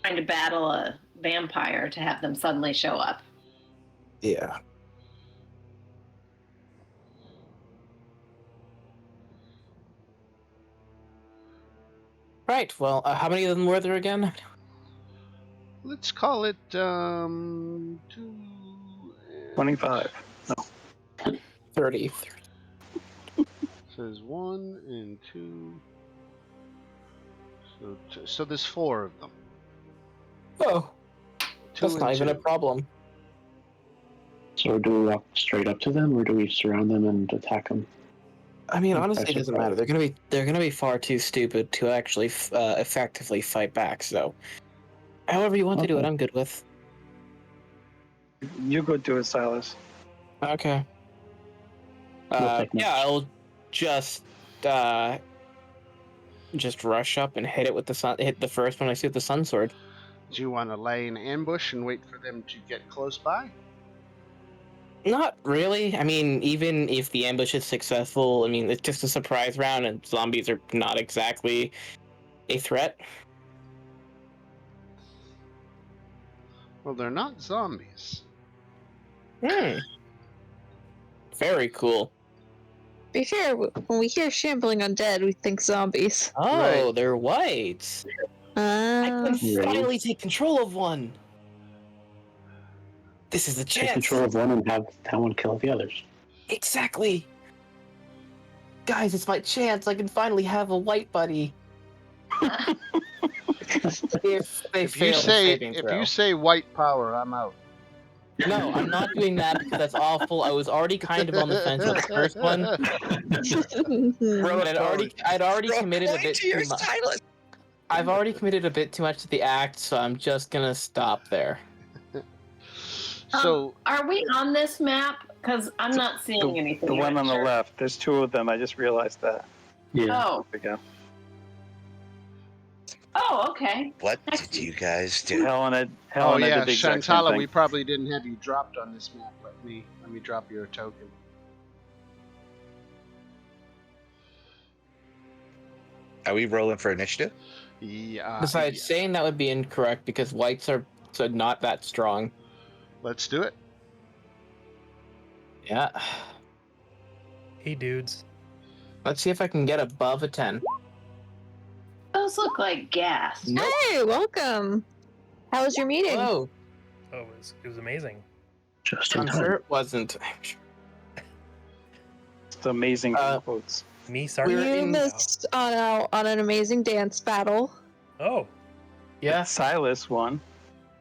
trying to battle a vampire, to have them suddenly show up.
Yeah. Right, well, how many of them were there again?
Let's call it
25.
30.
Says 1 and 2. So there's 4 of them.
Oh,
2
that's
and
not even a
2.
problem.
So do we walk straight up to them, or do we surround them and attack them?
I mean,
By
honestly, it doesn't matter.
surprise.
They're gonna be far too stupid to actually effectively fight back. So, however you want to do it,
Okay.
I'm good with.
You go do it, Silas.
Okay.
We'll take
Yeah,
notes.
I'll just rush up and hit it with the sun. Hit the first one I see with the sun sword.
Do you want to lay an ambush and wait for them to get close by?
Not really. I mean, even if the ambush is successful, I mean, it's just a surprise round, and zombies are not exactly a threat.
Well, they're not zombies.
Very cool.
Be fair, when we hear shambling undead, we think zombies.
Oh,
Right.
they're whites. I can
Yeah.
finally take control of one. This is a
Take
chance.
control of one and have that one kill the others.
Exactly. Guys, it's my chance. I can finally have a white buddy. If they
If you
fail the
say
saving throw.
white power, I'm out.
No, I'm not doing that because that's awful. I was already kind of on the fence with the first one. Bro, I'd already committed a bit too much. I've already committed a bit too much to the act, so I'm just gonna stop there.
So
Are we on this map? Because I'm not seeing anything.
The one on the
Richard.
left. There's 2 of them. I just realized that.
Yeah.
Oh.
There we go.
Oh, okay.
What did you guys do?
Helen
oh
did
yeah,
the exact same
Shantala,
thing.
we probably didn't have you dropped on this map. Let me drop you a token.
Are we rolling for initiative?
Yeah.
Besides, saying that would be incorrect because whites are not that strong.
Let's do it.
Yeah.
Hey, dudes.
Let's see if I can get above a 10.
Those look like gas.
Nope.
Hey, welcome. How was your meeting?
Whoa.
Oh, it was amazing.
Just in
I'm
time.
sure it wasn't.
It's amazing quotes.
Me, sorry.
We were
You
in-
missed on an amazing dance battle.
Oh,
Yeah.
Silas won.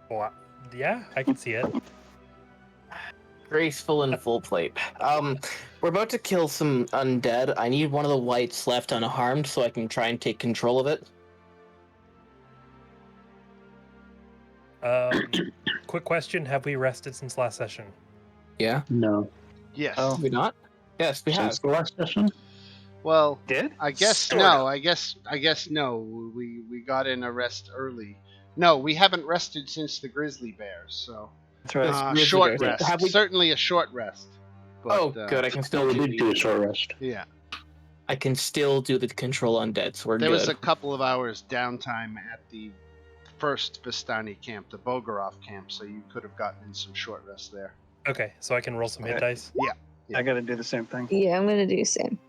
well, yeah, I can see it.
Graceful and full plate. We're about to kill some undead. I need one of the whites left unharmed so I can try and take control of it.
Quick question: have we rested since last session?
Yeah.
No.
Yes.
Oh.
Did we not? Yes, we have.
Since the last session?
Well,
Did?
I guess
Sort
no.
of.
I guess no. We got in a rest early. No, we haven't rested since the grizzly bears. So
That's right.
Grizzly
short
bears.
rest.
Have we-
Certainly a short rest. But,
Oh, good. I can
No,
still
we
do
did do a
the,
short rest.
Yeah.
I can still do the control undead, so we're
There
good.
was a couple of hours downtime at the first Vistani camp, the Bogorov camp, so you could have gotten in some short rest there.
Okay, so I can roll some hit
Okay.
dice.
Yeah.
I gotta do the same thing.
Yeah, I'm gonna do the same.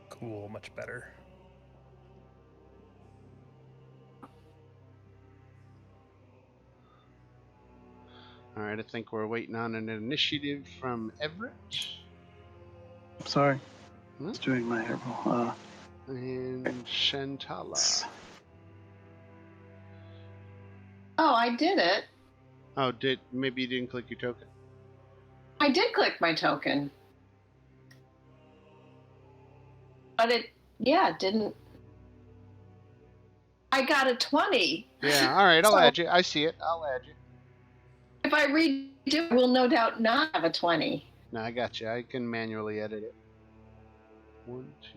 Cool, much better.
All right, I think we're waiting on an initiative from Everett
I'm sorry.
Hmm?
It's doing my hairball.
and Shantala.
Oh, I did it.
Oh, maybe you didn't click your token?
I did click my token. But it didn't. I got a 20.
Yeah, all right, I'll
So-
add you. I see it. I'll add you.
If I redo it, we'll no doubt not have a 20.
No, I got you. I can manually edit it. 1, 2,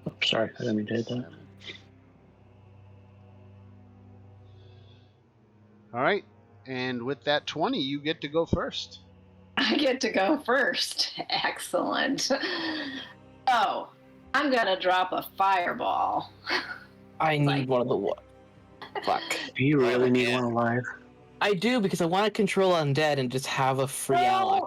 3,
Oops, sorry, I didn't mean to hit that.
7. All right, and with that 20, you get to go first.
I get to go first. Excellent. Oh, I'm going to drop a fireball.
I need one of the what? Fuck.
Do you really need
man.
one alive?
I do because I want to control undead and just have a free ally.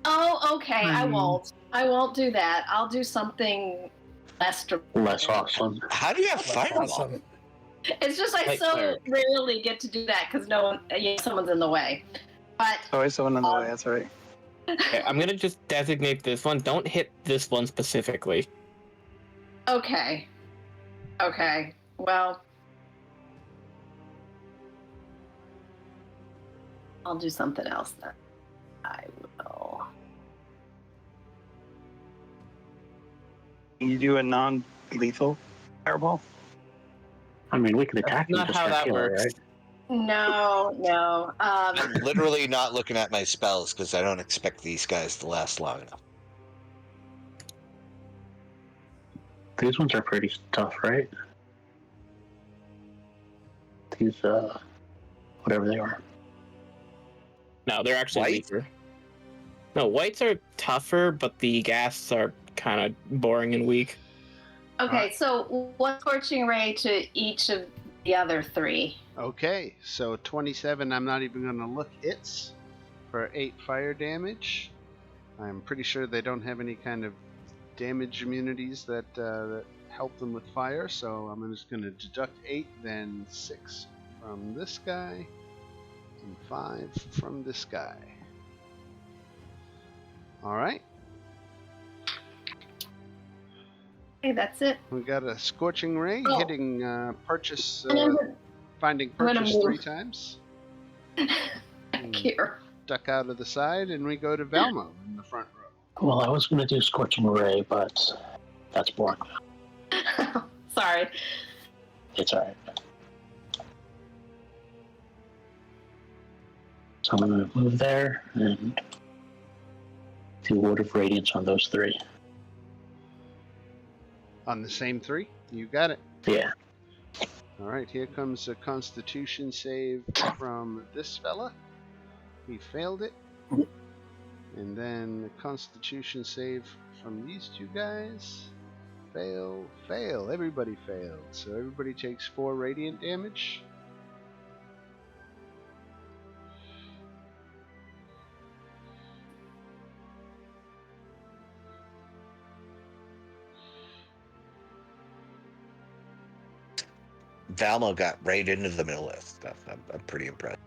Oh, okay. I
Hmm.
won't. I won't do that. I'll do something less
Less awesome.
How do you have
That's
fireball?
awesome.
It's just I
Like
so
cleric.
rarely get to do that because no one, someone's in the way. But
Always someone in the way. That's right.
Okay, I'm gonna just designate this one. Don't hit this one specifically.
okay, well, I'll do something else then. I will.
You do a non-lethal fireball.
I mean, we could attack
That's
them
not
just
how
to
that
kill it,
works.
right?
No.
I'm literally not looking at my spells because I don't expect these guys to last long enough.
These ones are pretty tough, right? These, whatever they are.
No, they're actually
White?
weaker. No, whites are tougher, but the ghasts are kind of boring and weak.
Okay, so one scorching ray to each of the other 3.
Okay, so 27, I'm not even going to look. Hits for 8 fire damage. I'm pretty sure they don't have any kind of damage immunities that help them with fire, so I'm just going to deduct 8, then 6 from this guy, and 5 from this guy. Alright,
Okay, that's it.
we got a Scorching Ray
Oh.
hitting purchase,
And then
finding
I'm gonna
purchase
move.
3 times.
back here.
Duck out of the side, and we go to Valmo in the front row.
Well, I was going to do Scorching Ray, but that's boring.
Sorry.
It's alright. So I'm going to move there and do Word of Radiance on those 3.
On the same 3, you got it.
Yeah.
Alright, here comes a Constitution save from this fella. He failed it. And then the Constitution save from these 2 guys. Fail. Everybody failed. So everybody takes 4 radiant damage.
Valmo got right into the middle of stuff. I'm pretty impressed.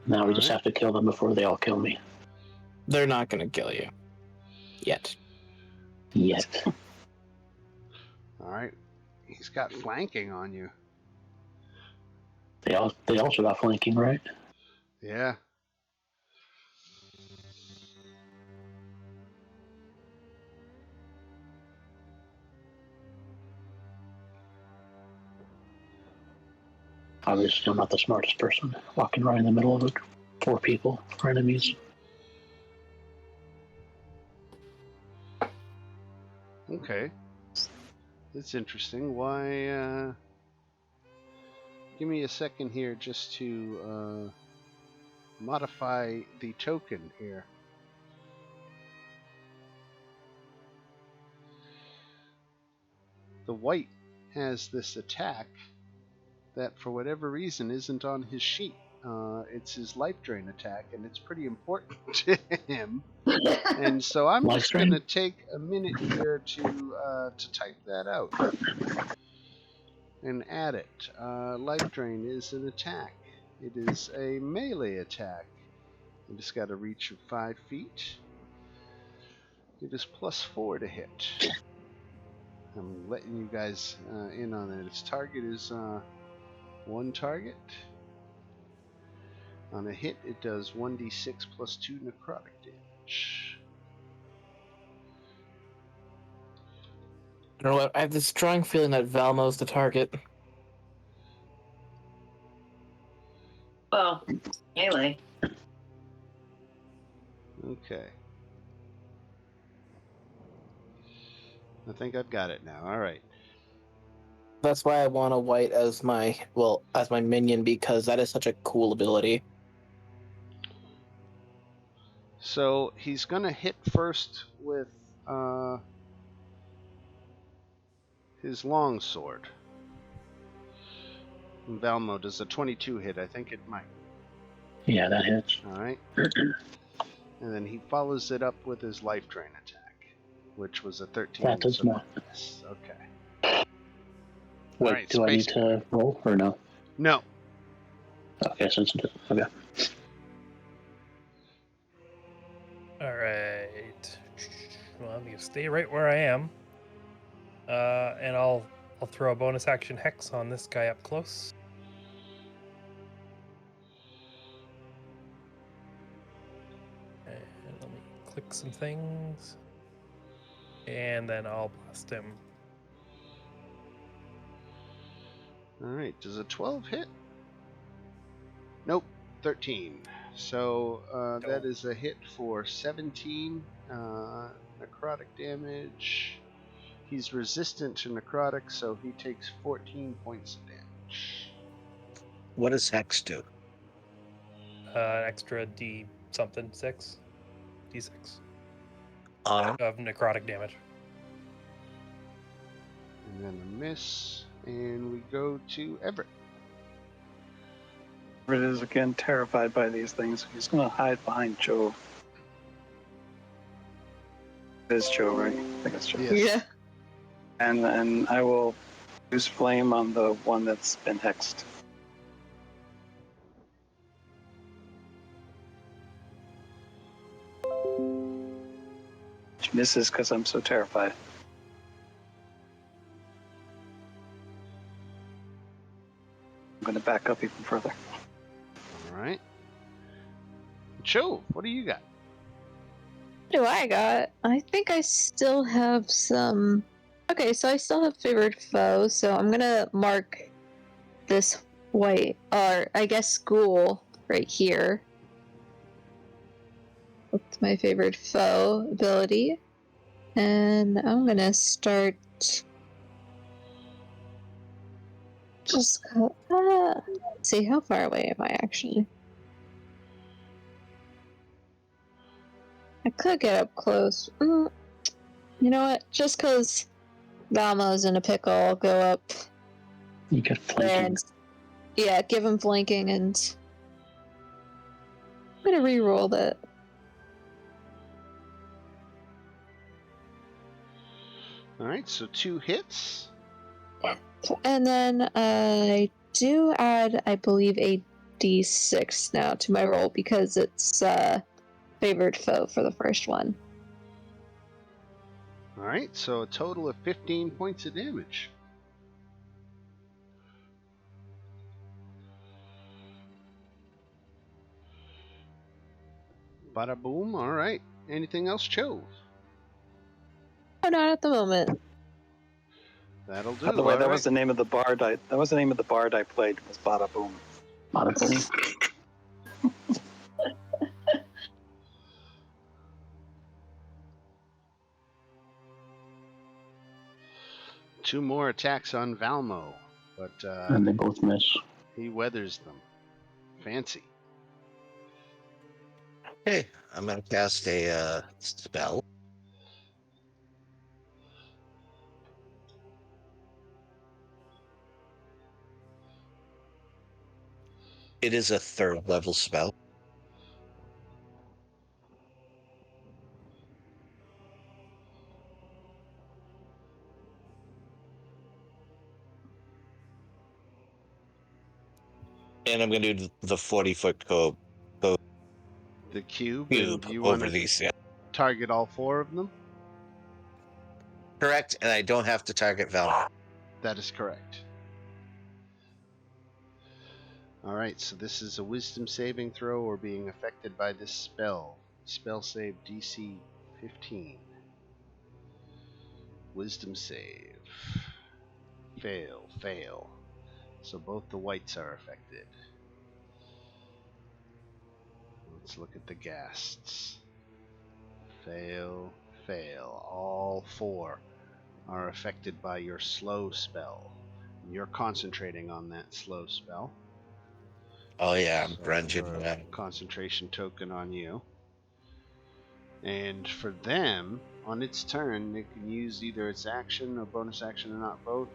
Now we just
Alright.
have to kill them before they all kill me.
They're not gonna kill you. Yet.
Yet.
Alright. He's got flanking on you.
They also got flanking, right?
Yeah.
Obviously, I'm not the smartest person walking right in the middle of 4 people for enemies.
Okay. That's interesting. Why, give me a second here just to, modify the token here. The white has this attack that, for whatever reason, isn't on his sheet. It's his life drain attack, and it's pretty important to him. And so I'm
Life
just
drain?
going to take a minute here to type that out and add it. Life drain is an attack. It is a melee attack. It has got a reach of 5 feet. It is +4 to hit. I'm letting you guys in on it. Its target is one target. On a hit, it does 1d6 +2 necrotic damage.
I don't know what. I have this strong feeling that Valmo's the target.
Well, melee.
Okay. I think I've got it now. All right.
That's why I want a white as my minion, because that is such a cool ability.
So he's going to hit first with his longsword. And Valmo, does a 22 hit? I think it might.
Yeah, that hits.
All right. And then he follows it up with his life drain attack, which was a 13.
That does not.
Yes. Okay.
Wait,
Alright,
do I need
Space-
to roll or no?
No.
Okay, since it okay.
All right. Well, I'm gonna stay right where I am. And I'll throw a bonus action hex on this guy up close. And let me click some things. And then I'll blast him.
All right. Does a 12 hit? Nope. 13. So that is a hit for 17 necrotic damage. He's resistant to necrotic, so he takes 14 points of damage.
What does Hex do?
Extra D something 6. D6
On
of necrotic damage.
And then a miss. And we go to Everett.
Everett is again terrified by these things. He's going to hide behind Jove. It is Jove, right? I think it's Jove.
Yes.
Yeah.
And I will use flame on the one that's been hexed. Which misses because I'm so terrified. I'm going to back up even further.
All right. Joe, what do you got?
What do I got? I think I still have some. Okay, so I still have favored foe, so I'm gonna mark this white, or I guess ghoul, right here. That's my favorite foe ability. And I'm gonna start. Just. Let's see, how far away am I actually? I could get up close. You know what? Just because Valmo's in a pickle, I'll go up
You get flanking.
and yeah, give him flanking, and I'm gonna re-roll that.
All right, so 2 hits.
And then I do add, I believe, a d6 now to my roll because it's favored foe for the first one.
All right, so a total of 15 points of damage. Bada boom. All right. Anything else, Chove?
Oh, not at the moment.
That'll do.
By the way,
all
that
right.
was the name of the bard. That was the name of the bard I played. Was Bada Boom.
Bada boom.
2 more attacks on Valmo, but
And they both miss.
he weathers them. Fancy.
Okay, I'm gonna cast a spell. It is a 3rd level spell. And I'm going to do the 40-foot
The cube.
cube
You want
over
to
these. Yeah.
target all 4 of them?
Correct, and I don't have to target Val.
That is correct. Alright, so this is a wisdom saving throw or being affected by this spell. Spell save DC 15. Wisdom save. Fail, fail. So both the whites are affected. Let's look at the ghasts. Fail, fail. All 4 are affected by your slow spell. You're concentrating on that slow spell.
Oh yeah, I'm
So
grunging
for a
that.
concentration token on you. And for them, on its turn, it can use either its action or bonus action, or not both.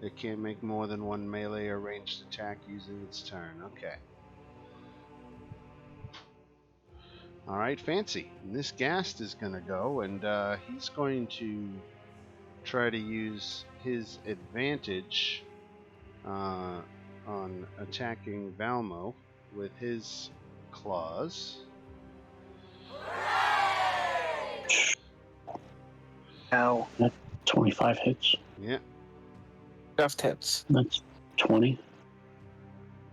It can't make more than 1 melee or ranged attack using its turn. Okay. Alright, Fancy. And this Ghast is going to go, and he's going to try to use his advantage on attacking Valmo with his claws.
Ow.
25 hits.
Yeah.
Just hits.
That's 20.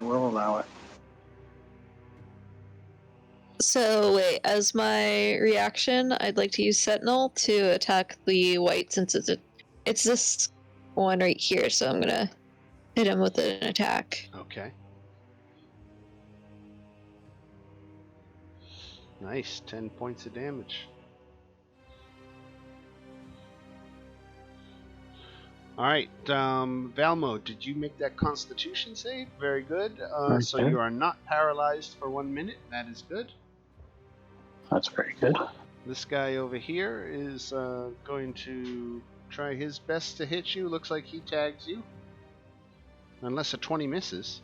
We'll allow it.
So wait, as my reaction, I'd like to use Sentinel to attack the white since it's this one right here. So I'm gonna hit him with an attack.
Okay. Nice. 10 points of damage. Alright, Valmo, did you make that Constitution save? Very good. So
Okay.
you are not paralyzed for 1 minute. That is good.
That's very good.
This guy over here is going to try his best to hit you. Looks like he tags you. Unless a 20 misses.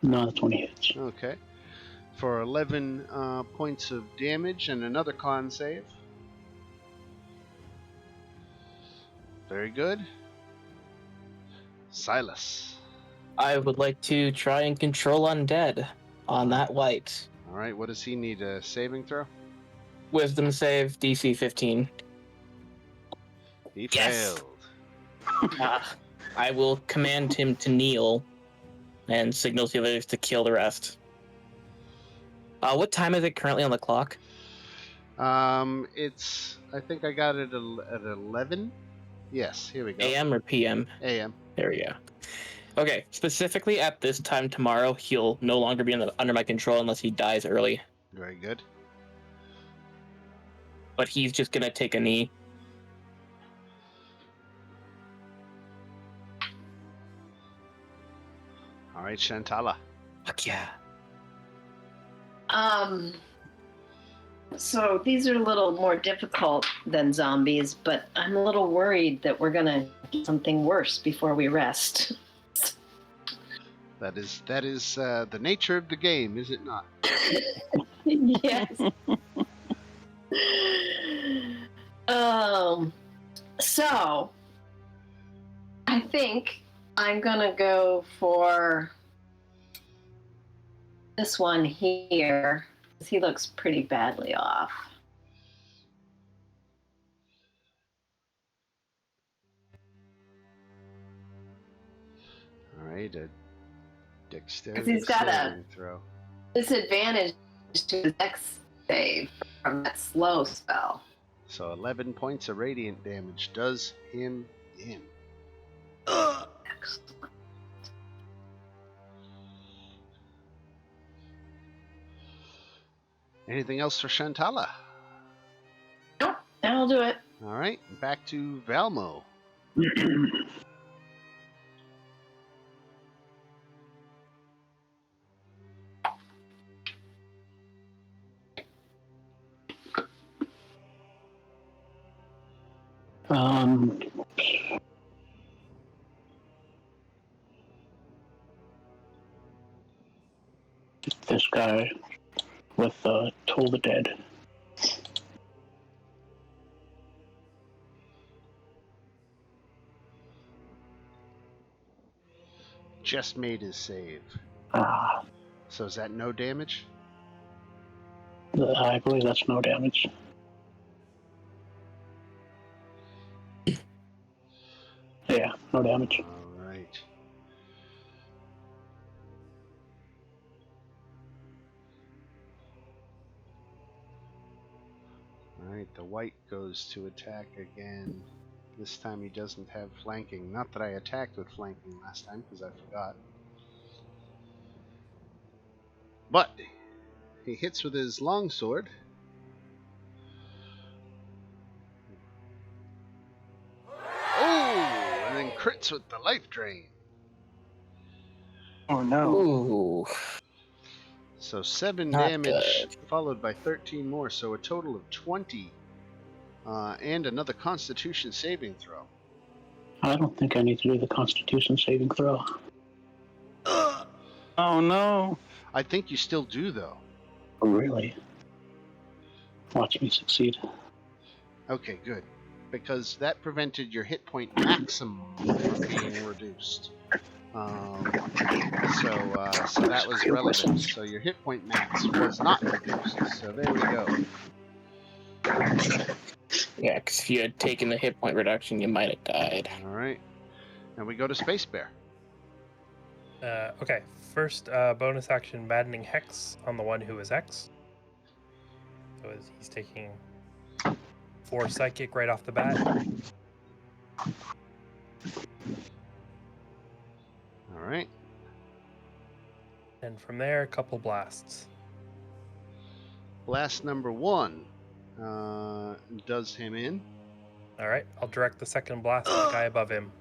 No, 20 hits.
Okay. For 11 points of damage and another con save. Very good. Silas.
I would like to try and control undead on that white.
Alright, what does he need? A saving throw?
Wisdom save, DC 15.
He
Yes!
failed.
I will command him to kneel and signal to the others to kill the rest. What time is it currently on the clock?
It's, I think I got it at 11. Yes, here we go.
AM or PM?
AM.
There we go. Okay, specifically at this time tomorrow, he'll no longer be under my control unless he dies early.
Very good.
But he's just gonna take a knee.
Alright, Shantala.
Fuck yeah.
So these are a little more difficult than zombies, but I'm a little worried that we're gonna get something worse before we rest.
That is the nature of the game, is it not?
Yes. So I think I'm gonna go for this one here. He looks pretty badly off.
Alright, a dexterity
He's got a
saving throw.
disadvantage to his Dex save from that slow spell.
So 11 points of radiant damage does him in.
Excellent.
Anything else for Shantala?
Nope, that'll do it.
All right, back to Valmo.
This guy with Toll the Dead.
Just made his save.
Ah,
So is that no damage?
I believe that's no damage. Yeah, no damage.
All right. All right, the white goes to attack again. This time he doesn't have flanking. Not that I attacked with flanking last time, because I forgot. But he hits with his longsword. Oh, and then crits with the life drain.
Oh no.
Ooh.
So 7
Not
damage,
good.
followed by 13 more, so a total of 20. And another Constitution saving throw.
I don't think I need to do the Constitution saving throw.
Oh no.
I think you still do, though.
Oh, really? Watch me succeed.
Okay, good. Because that prevented your hit point maximum from being reduced. So that was relevant. So your hit point max was not reduced. So there we go.
Yeah, because if you had taken the hit point reduction, you might have died.
All right. And we go to Space Bear.
Okay, first bonus action Maddening Hex on the one who is X. So he's taking 4 psychic right off the bat.
All right.
And from there, a couple blasts.
Blast number 1 does him in.
All right, I'll direct the second blast at the guy above him.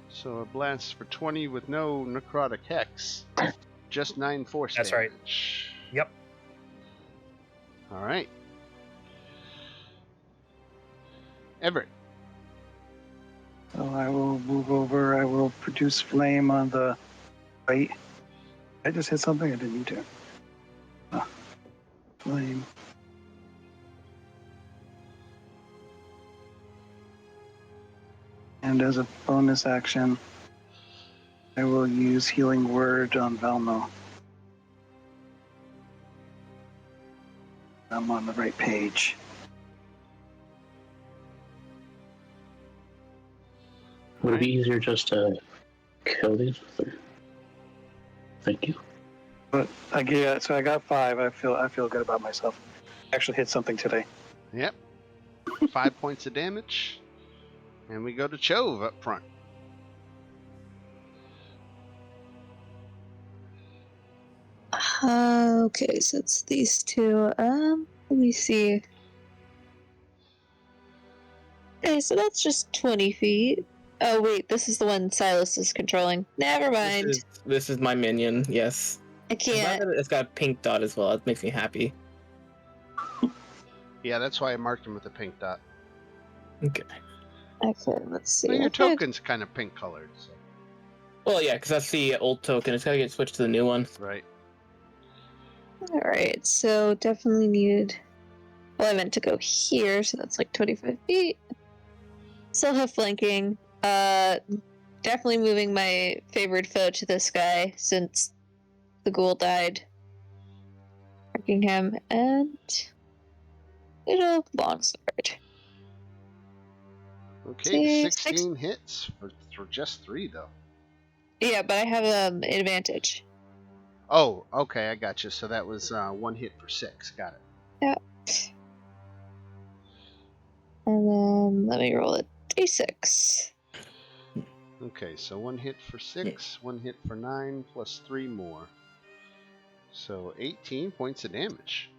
So a blast for 20 with no necrotic hex. Just 9 force
That's right.
damage.
Yep.
All right. Everett.
So I will move over. I will produce flame on the right. I just hit something I didn't need to. Flame. And as a bonus action, I will use Healing Word on Valmo. I'm on the right page.
Would it be easier just to kill these? Thank you.
But so I got 5. I feel good about myself. Actually hit something today.
Yep. 5 points of damage. And we go to Chove up front.
Okay, so it's these two. Let me see. Okay, so that's just 20 feet. Oh wait, this is the one Silas is controlling. Never mind.
This is my minion, yes.
I
I'm glad
can't.
that it's got a pink dot as well. That makes me happy.
Yeah, that's why I marked him with a pink dot.
Okay.
Okay, let's see.
Well, your
Okay.
token's kind of pink colored. So.
Well, yeah, because that's the old token. It's got to get switched to the new one.
Right.
Alright, so definitely needed. Well, I meant to go here, so that's like 25 feet. Still have flanking. Definitely moving my favorite foe to this guy since the ghoul died. Marking him and little longsword.
Okay,
Six.
16 hits for just 3 though.
Yeah, but I have advantage.
Oh, okay, I got you. So that was 1 hit for 6. Got it.
Yep. And then let me roll a d6.
Okay, so 1 hit for 6, 1 hit for 9, plus 3 more. So 18 points of damage.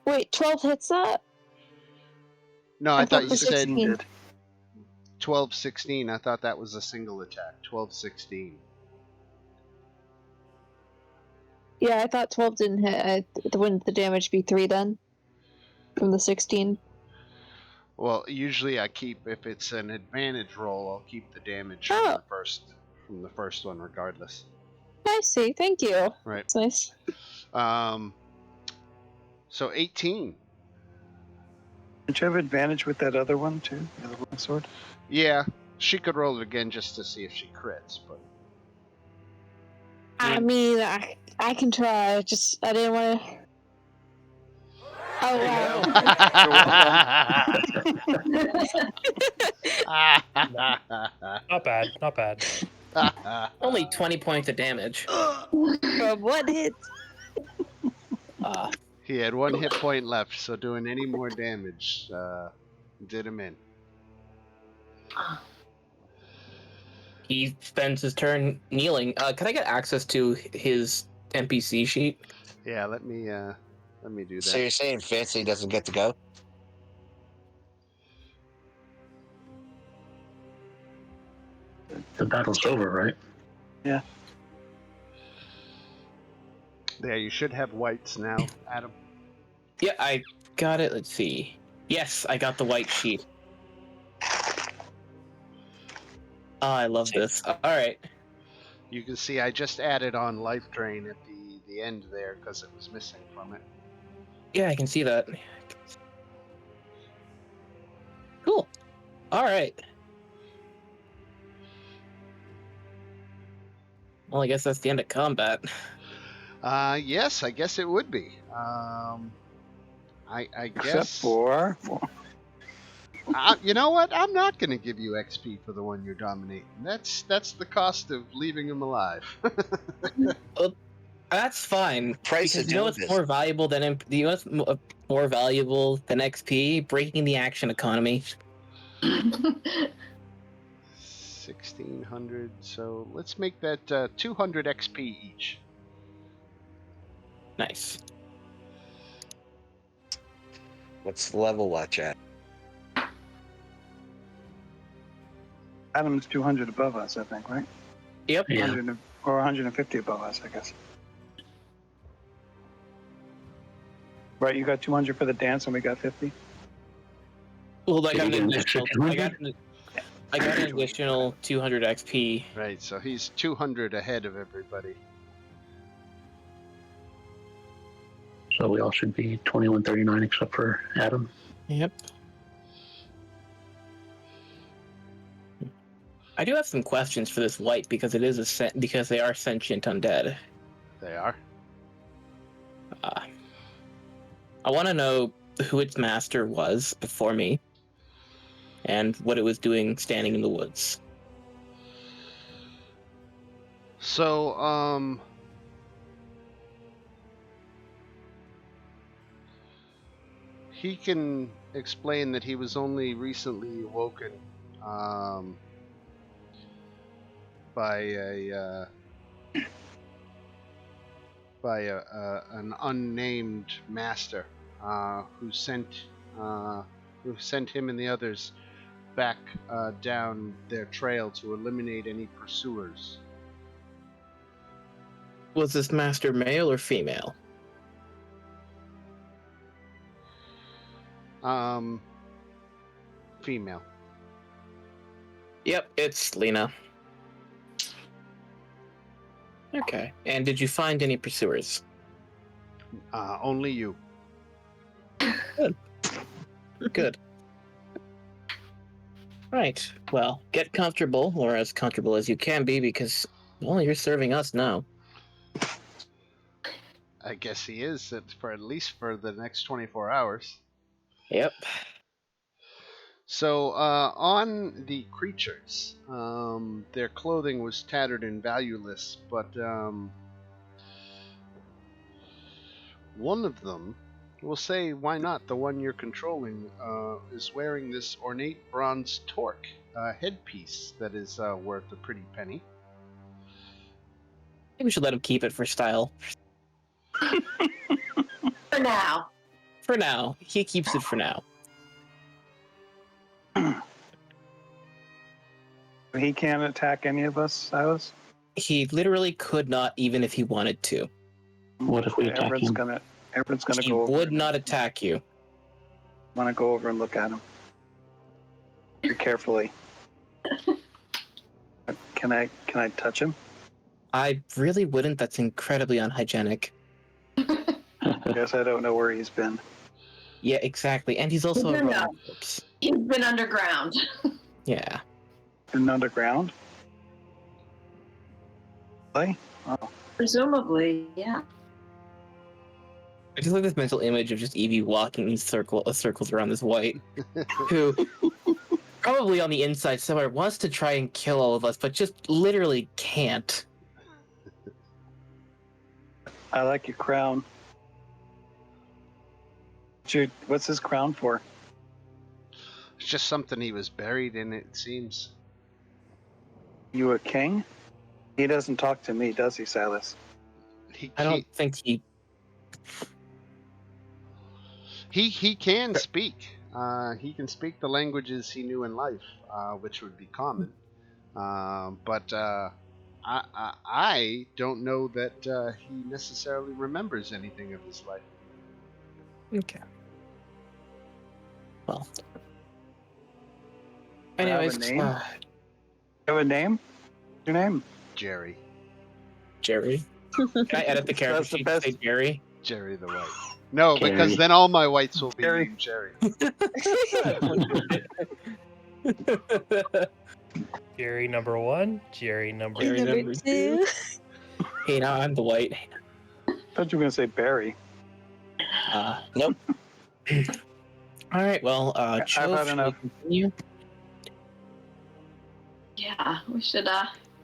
Wait, 12 hits that?
No,
I
I
thought
thought you
the
said
16
did.
12, 16. I thought that was a single attack. 12, 16.
Yeah, I thought 12 didn't hit. Wouldn't the damage be 3 then? From the 16?
Well, usually I keep, if it's an advantage roll, I'll keep the damage
Oh.
from the first one regardless.
I see, thank you.
Right.
That's nice.
So 18.
Don't you have advantage with that other one too? The other long sword?
Yeah, she could roll it again just to see if she crits, but
I mean, I can try. I didn't want to. Oh, wow.
Not bad. Not bad.
Only 20 points of damage.
From what hit?
He had 1 hit point left, so doing any more damage did him in.
He spends his turn kneeling. Can I get access to his NPC sheet?
Yeah, let me do
So
that.
you're saying Fancy doesn't get to go?
The battle's over, right?
Yeah, you should have whites now, Adam.
Yeah, I got it. Let's see. Yes, I got the white sheet. Oh, I love this. All right.
You can see I just added on life drain at the end there because it was missing from it.
Yeah, I can see that. Cool. All right. Well, I guess that's the end of combat.
Yes, I guess it would be. I
Except
guess.
for
You know what? I'm not going to give you XP for the one you're dominating. That's the cost of leaving him alive.
That's fine.
Price
Because
of
you know
doing
what's
business.
more valuable than more valuable than XP? Breaking the action economy.
1600. So let's make that 200 XP each.
Nice.
What's the level watch at?
Adam's 200 above us, I think, right?
Yep.
Yeah.
100 or 150 above us, I guess. Right, you got 200 for the dance and we got 50?
Well, I
Did
got
you
an
get an extra
additional. I got
200?
an additional 200 XP.
Right, so he's 200 ahead of everybody.
So we all should be 2139 except for Adam.
Yep. I do have some questions for this white because it is because they are sentient undead.
They are.
I want to know who its master was before me, and what it was doing standing in the woods.
So, he can explain that he was only recently awoken by an unnamed master who sent him and the others back down their trail to eliminate any pursuers.
Was this master male or female?
Female.
Yep, it's Lena. Okay. And did you find any pursuers?
Only you.
Good. Right. Well, get comfortable, or as comfortable as you can be, because, well, you're serving us now.
I guess he is, for at least for the next 24 hours.
Yep.
So, on the creatures, their clothing was tattered and valueless, but one of them, we'll say, why not? The one you're controlling is wearing this ornate bronze torque headpiece that is worth a pretty penny.
Maybe we should let him keep it for style.
For now.
For now. He keeps it for now.
He can't attack any of us, Silas?
He literally could not, even if he wanted to.
What if we attack
Everyone's
him?
gonna
He
go over.
would not attack you.
Want to go over and look at him. Very carefully. Can I touch him?
I really wouldn't. That's incredibly unhygienic.
I guess I don't know where he's been.
Yeah, exactly. And he's also a
No, no.
Roman corpse.
He's been underground.
Yeah.
Been underground? Really? Oh.
Presumably, yeah.
I just like this mental image of just Evie walking in circles around this white, who probably on the inside somewhere wants to try and kill all of us, but just literally can't.
I like your crown. What's his crown for?
It's just something he was buried in, it seems.
You a king? He doesn't talk to me, does he, Silas?
I don't think he.
He can speak. He can speak the languages he knew in life, which would be common. But I don't know that he necessarily remembers anything of his life.
Okay. Well.
Do I have a
Anyways,
name? You have a name? What's your name?
Jerry.
Jerry. Can I edit the character
That's the
sheet to
best.
say Jerry?
Jerry the White. No,
Jerry.
because then all my whites will be
Jerry.
named Jerry.
Jerry number 1, Jerry number
Jerry
2.
number two. Hey, now I'm the white.
I thought you were going to say Barry.
Nope.
All right. Well,
I've
Joe,
had
should we
enough.
continue?
Yeah, we should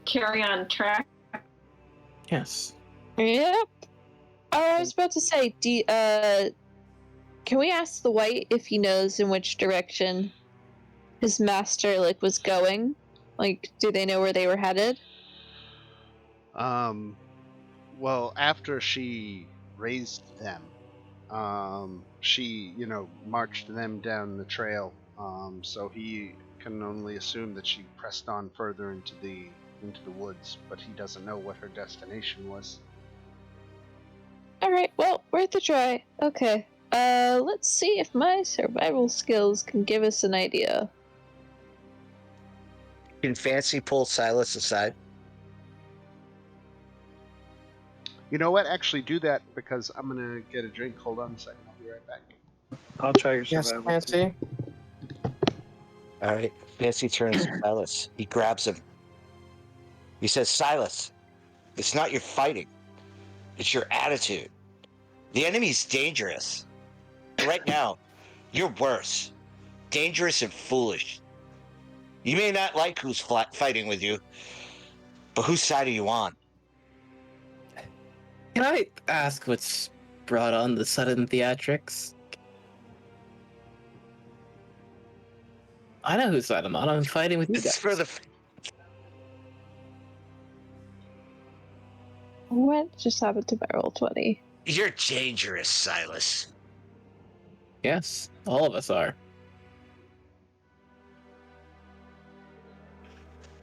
carry on track.
Yes.
Yep. Oh, I was about to say, can we ask the white if he knows in which direction his master was going? Like, do they know where they were headed?
Well, after she raised them, she, marched them down the trail. So he can only assume that she pressed on further into the woods, but he doesn't know what her destination was.
All right. Well, worth a try. Okay. Let's see if my survival skills can give us an idea.
Can Fancy pull Silas aside?
You know what? Actually, do that because I'm gonna get a drink. Hold on a second. I'll be right back.
I'll try your
Yes,
survival.
Fancy.
All right. Fancy turns to Silas. He grabs him. He says, Silas, it's not your fighting. It's your attitude. The enemy's dangerous. And right now, you're worse. Dangerous and foolish. You may not like who's fighting with you, but whose side are you on?
Can I ask what's brought on the sudden theatrics? I know whose side I'm on. I'm fighting with you
This is
guys.
for the...
What just happened to my roll 20?
You're dangerous, Silas.
Yes, all of us are.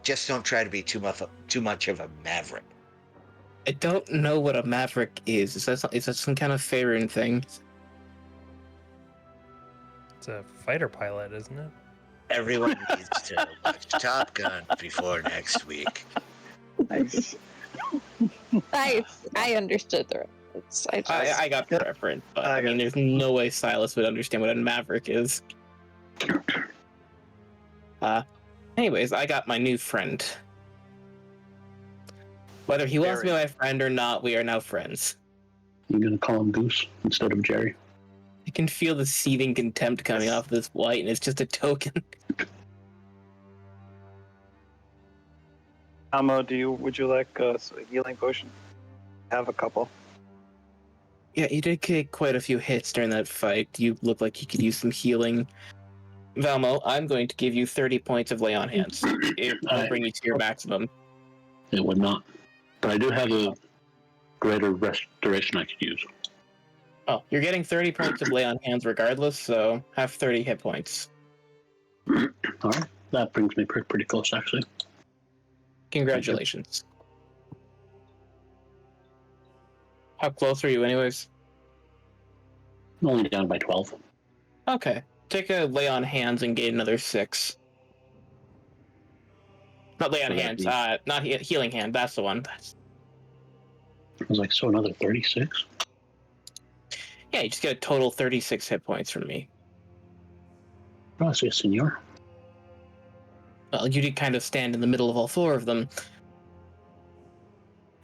Just don't try to be too much of a maverick.
I don't know what a maverick is. Is that some kind of Faerun thing?
It's a fighter pilot, isn't it?
Everyone needs to watch Top Gun before next week.
Nice.
I understood the reference.
I got the reference, but I mean, there's no way Silas would understand what a maverick is. Anyways, I got my new friend. Whether he wants to be my friend or not, we are now friends.
You're gonna call him Goose instead of Jerry?
I can feel the seething contempt coming off this white, and it's just a token.
Amo, would you like a healing potion? I have a couple.
Yeah, you did get quite a few hits during that fight. You look like you could use some healing. Valmo, I'm going to give you 30 points of lay on hands. It will bring you to your maximum.
It would not. But I do have a greater restoration I could use?
Oh, you're getting 30 points of lay on hands regardless, so have 30 hit points.
All right, that brings me pretty close, actually.
Congratulations. How close are you, anyways?
I'm only down by 12.
Okay. Take a lay on hands and gain another 6. Not lay on
So that'd
hands,
be-
not healing hand. That's the one.
I was like, so another 36?
Yeah, you just get a total 36 hit points from me.
Gracias, senor.
Well, you did kind of stand in the middle of all 4 of them.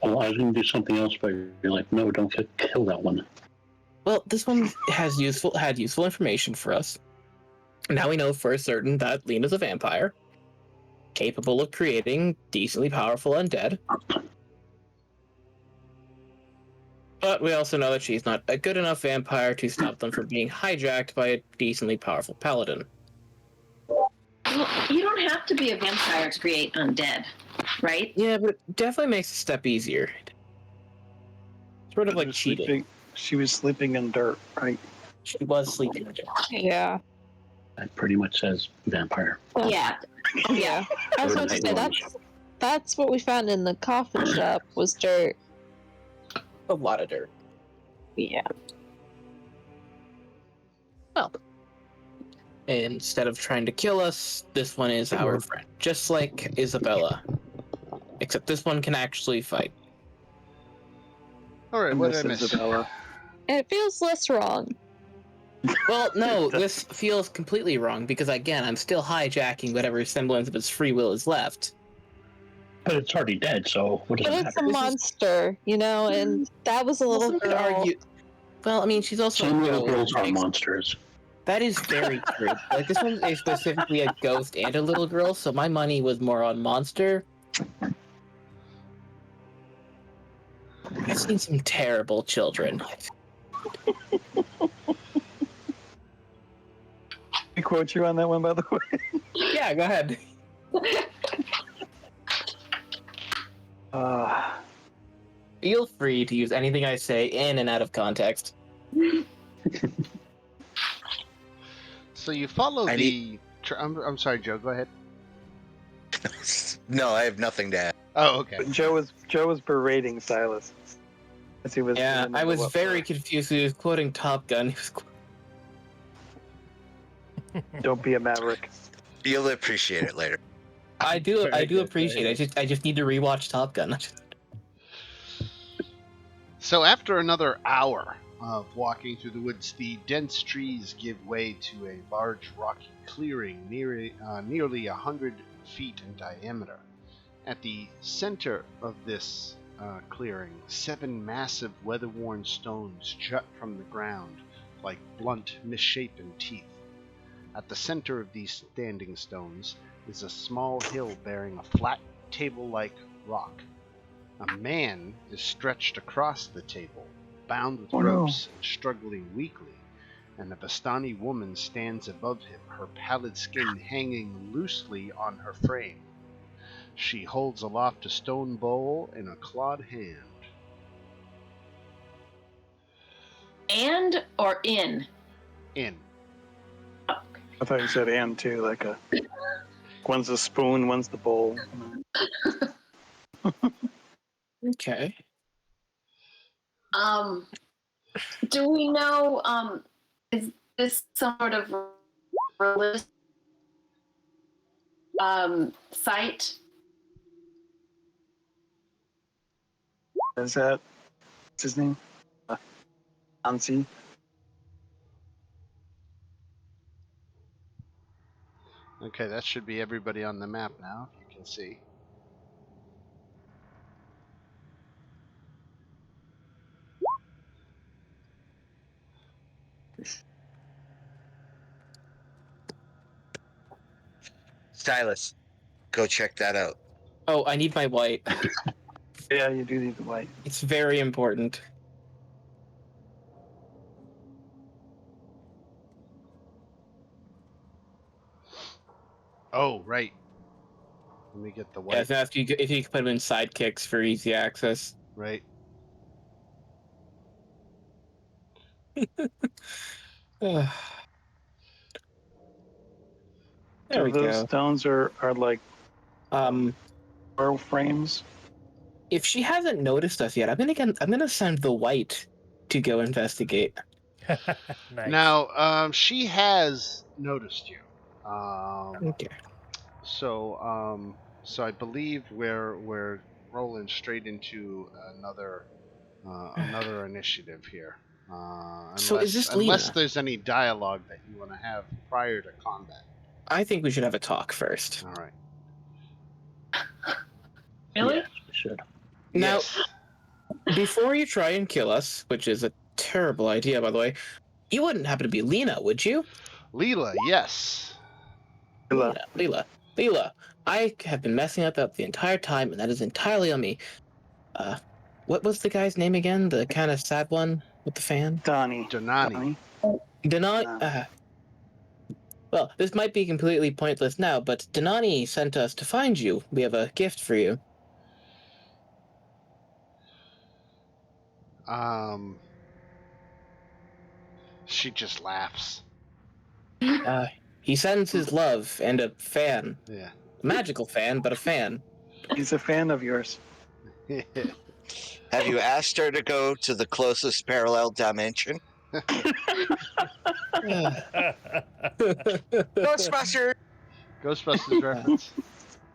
Oh, I was going to do something else, but you're like, no, don't kill that one.
Well, this one had useful information for us. Now we know for certain that Lena's a vampire, capable of creating decently powerful undead. But we also know that she's not a good enough vampire to stop them from being hijacked by a decently powerful paladin.
Well, you don't have to be a vampire to create undead, right?
Yeah, but it definitely makes a step easier. Sort of like cheating.
She was sleeping in dirt, right?
She was sleeping.
Yeah.
That pretty much says vampire.
Yeah.
Yeah. I was
Or
about to
night
say
ones.
that's what we found in the coffin shop was dirt.
A lot of dirt.
Yeah.
Well, instead of trying to kill us, this one is our friend. Just like Isabella. Except this one can actually fight.
All right, what did I miss?
Isabella.
And it feels less wrong.
Well, no, this feels completely wrong because, again, I'm still hijacking whatever semblance of its free will is left.
But it's already dead, so what does
But
it
it's
matter?
a monster, you know, and that was a little
Someone could
girl.
argue. Well, I mean, she's also
Some
a
little
ghost.
girls are monsters.
That is very true. Like, this one is specifically a ghost and a little girl, so my money was more on monster. I've seen some terrible children.
I quote you on that one, by the way.
Yeah, go ahead. Feel free to use anything I say in and out of context.
So you follow I'm sorry, Joe. Go ahead.
No, I have nothing to add.
Oh, okay.
But Joe was berating Silas as he was.
Yeah,
in the
I was
what
very
for.
confused. He was quoting Top Gun. He was
Don't be a maverick.
You'll appreciate it later.
I do
Very good,
appreciate it. I just need to rewatch Top Gun.
So after another hour of walking through the woods, the dense trees give way to a large rocky clearing nearly 100 feet in diameter. At the center of this clearing, 7 massive weather-worn stones jut from the ground like blunt, misshapen teeth. At the center of these standing stones is a small hill bearing a flat table-like rock. A man is stretched across the table, bound with ropes and struggling weakly, and a Vistani woman stands above him, her pallid skin hanging loosely on her frame. She holds aloft a stone bowl in a clawed hand.
And or in?
In.
I thought you said and too, like a one's the spoon, one's the bowl.
Okay.
Do we know, is this some sort of religious site?
Is that what's his name? Ansi.
Okay, that should be everybody on the map now, if you can see.
Silas, go check that out.
Oh, I need my white.
Yeah, you do need the white.
It's very important.
Oh, right. Let me get the
Yeah,
white.
so if you could put them in sidekicks for easy access.
Right.
There
So
we
those
go.
stones are like
Um,
pearl frames.
if she hasn't noticed us yet, I'm gonna send the white to go investigate.
Nice.
Now, she has noticed you.
Okay.
So I believe we're rolling straight into another initiative here.
So is this
Unless
Lena?
there's any dialogue that you want to have prior to combat.
I think we should have a talk first.
All right.
Really?
Yes, we should.
Now,
Yes.
before you try and kill us, which is a terrible idea, by the way, you wouldn't happen to be Lena, would you?
Leela, yes.
Leela. I have been messing up the entire time, and that is entirely on me. What was the guy's name again? The kind of sad one with the fan?
Donnie.
Janani.
Denani. Well, this might be completely pointless now, but Denani sent us to find you. We have a gift for you.
She just laughs.
He sends his love and a fan.
Yeah.
A magical fan, but a fan.
He's a fan of yours.
Have you asked her to go to the closest parallel dimension? Ghostbusters!
Ghostbusters reference.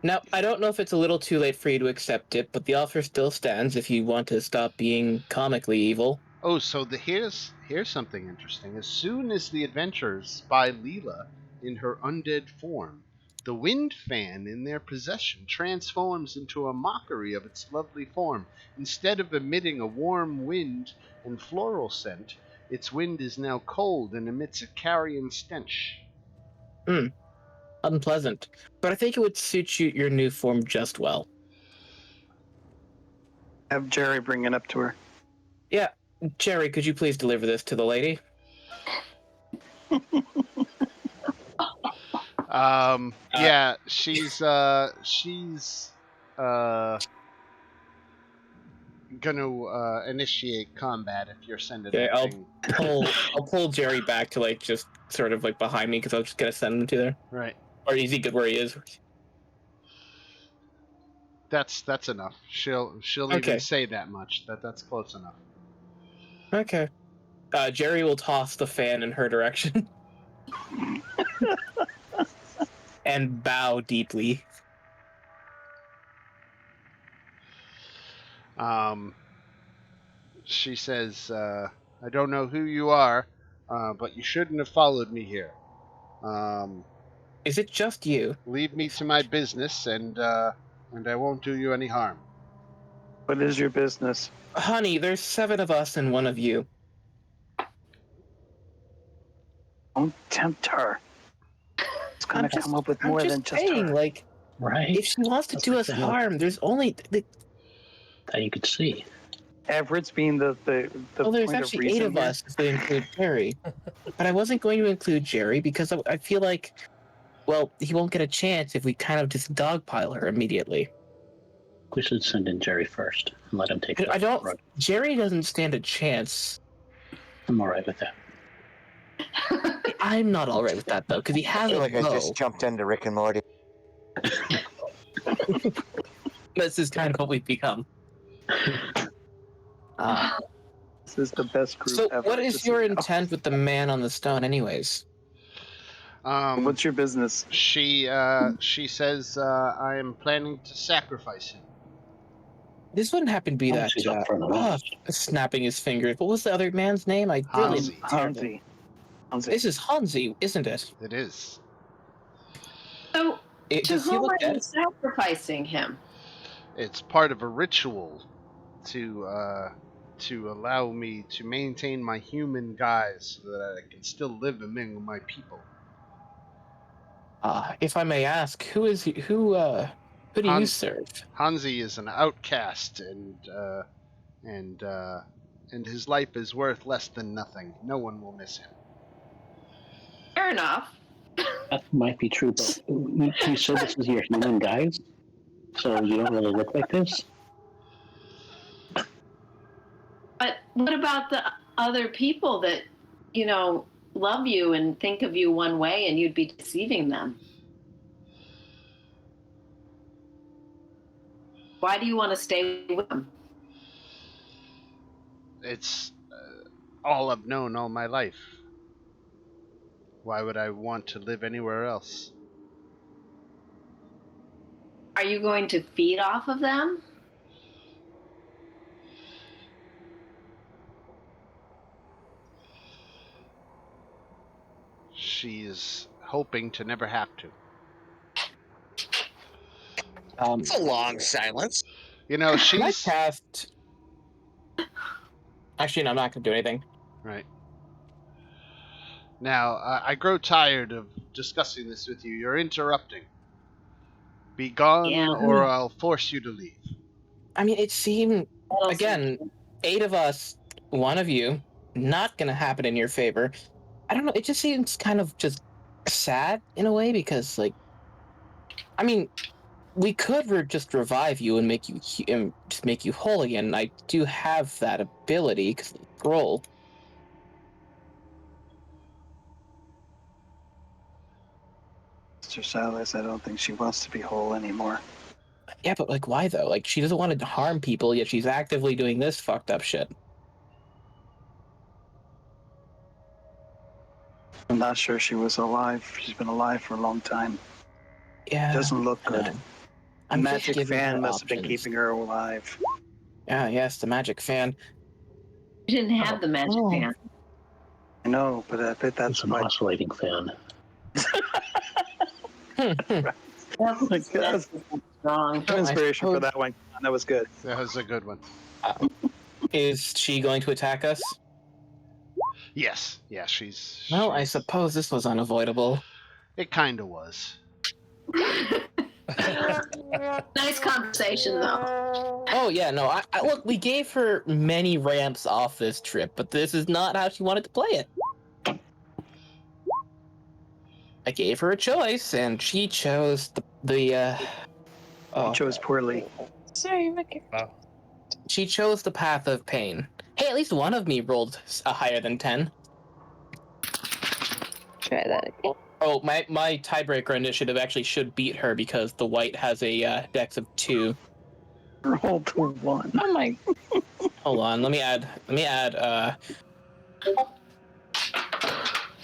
Now, I don't know if it's a little too late for you to accept it, but the offer still stands if you want to stop being comically evil.
Oh, so here's something interesting. As soon as the adventurers spy Leela in her undead form, the wind fan in their possession transforms into a mockery of its lovely form. Instead of emitting a warm wind and floral scent, its wind is now cold and emits a carrion stench.
Unpleasant. But I think it would suit your new form just well.
Have Jerry bring it up to her.
Yeah. Jerry, could you please deliver this to the lady?
Yeah, she's gonna initiate combat if you're sending
Okay,
that thing.
I'll pull Jerry back to just sort of behind me because I was just gonna send him to there.
Right.
Or is he good where he is?
That's enough. She'll
Okay.
even say that much. That's close enough.
Okay. Jerry will toss the fan in her direction. And bow deeply.
She says, I don't know who you are, but you shouldn't have followed me here.
Is it just you?
Leave me to my business, and I won't do you any harm.
What is your business?
Honey, there's 7 of us and 1 of you.
Don't tempt her. It's gonna come up with more than just
saying,
her.
Right?
if she wants to
That's
do us
exactly
harm, there's only...
That you could see.
Average being the
Well, there's
point
actually
of
8
reason
of
here.
us if they include Jerry. But I wasn't going to include Jerry because I feel like, well, he won't get a chance if we kind of just dogpile her immediately.
We should send in Jerry first and let him take it.
I don't... Jerry doesn't stand a chance.
I'm all right with that.
I'm not all right with that, though, because he
I
has
feel
a
like I
bow.
just jumped into Rick and Morty.
This is kind of what we've become.
This is the best group
So,
ever.
what is your intent with the man on the stone, anyways?
What's your business?
She says, I am planning to sacrifice him.
This wouldn't happen to be that.
She's up for an arrest.
Snapping his fingers. What was the other man's name? I really.
Hansi.
Hansi.
This is Hansi, isn't it?
It is.
So, to
Does he
whom
look
are you
dead?
sacrificing him?
It's part of a ritual to allow me to maintain my human guise so that I can still live among my people.
If I may ask, who is he? Who do you serve?
Hansi is an outcast, and his life is worth less than nothing. No one will miss him.
Fair enough.
That might be true, but you said this is your human guys, so you don't really look like this.
But what about the other people that love you and think of you one way, and you'd be deceiving them. Why do you want to stay with them?
It's all I've known all my life. Why would I want to live anywhere else?
Are you going to feed off of them?
She's hoping to never have to.
It's a long silence.
You know,
Can I
she's
cast? Actually, no, I'm not gonna do anything.
right. Now, I grow tired of discussing this with you. You're interrupting. Be gone,
Yeah.
or I'll force you to leave.
I mean, it seemed
What else
again,
would
8 of us, 1 of you, not gonna happen in your favor. I don't know. It just seems kind of just sad in a way because, like, I mean, we could just revive you and make you and just make you whole again. I do have that ability because of the scroll.
Mr. Silas, I don't think she wants to be whole anymore.
Yeah, but like, why though? Like, she doesn't want to harm people, yet she's actively doing this fucked up shit.
I'm not sure she was alive. She's been alive for a long time.
Yeah,
Doesn't look
I
good.
know.
The
I'm just
magic
giving
fan
her
must have been
options.
keeping her alive.
Yeah, yes, the magic fan.
You didn't have the magic
Oh.
fan.
I know, but I bet that's
It's an
why.
oscillating fan.
That's
Wrong.
no inspiration for
suppose-
that one. That was good.
That was a good one.
Is she going to attack us?
Yes, yeah, she's.
Well, I
she's-
suppose this was unavoidable.
It kind of was.
Nice conversation, though.
Oh yeah, no. I look. We gave her many ramps off this trip, but this is not how she wanted to play it. I gave her a choice, and she chose the.
He chose poorly.
Sorry, Ricky.
Wow.
She chose the path of pain. Hey, at least one of me rolled higher than 10.
Try that again.
Oh, my tiebreaker initiative actually should beat her because the white has a dex of 2.
Roll to 1.
Oh my.
Hold on, let me add.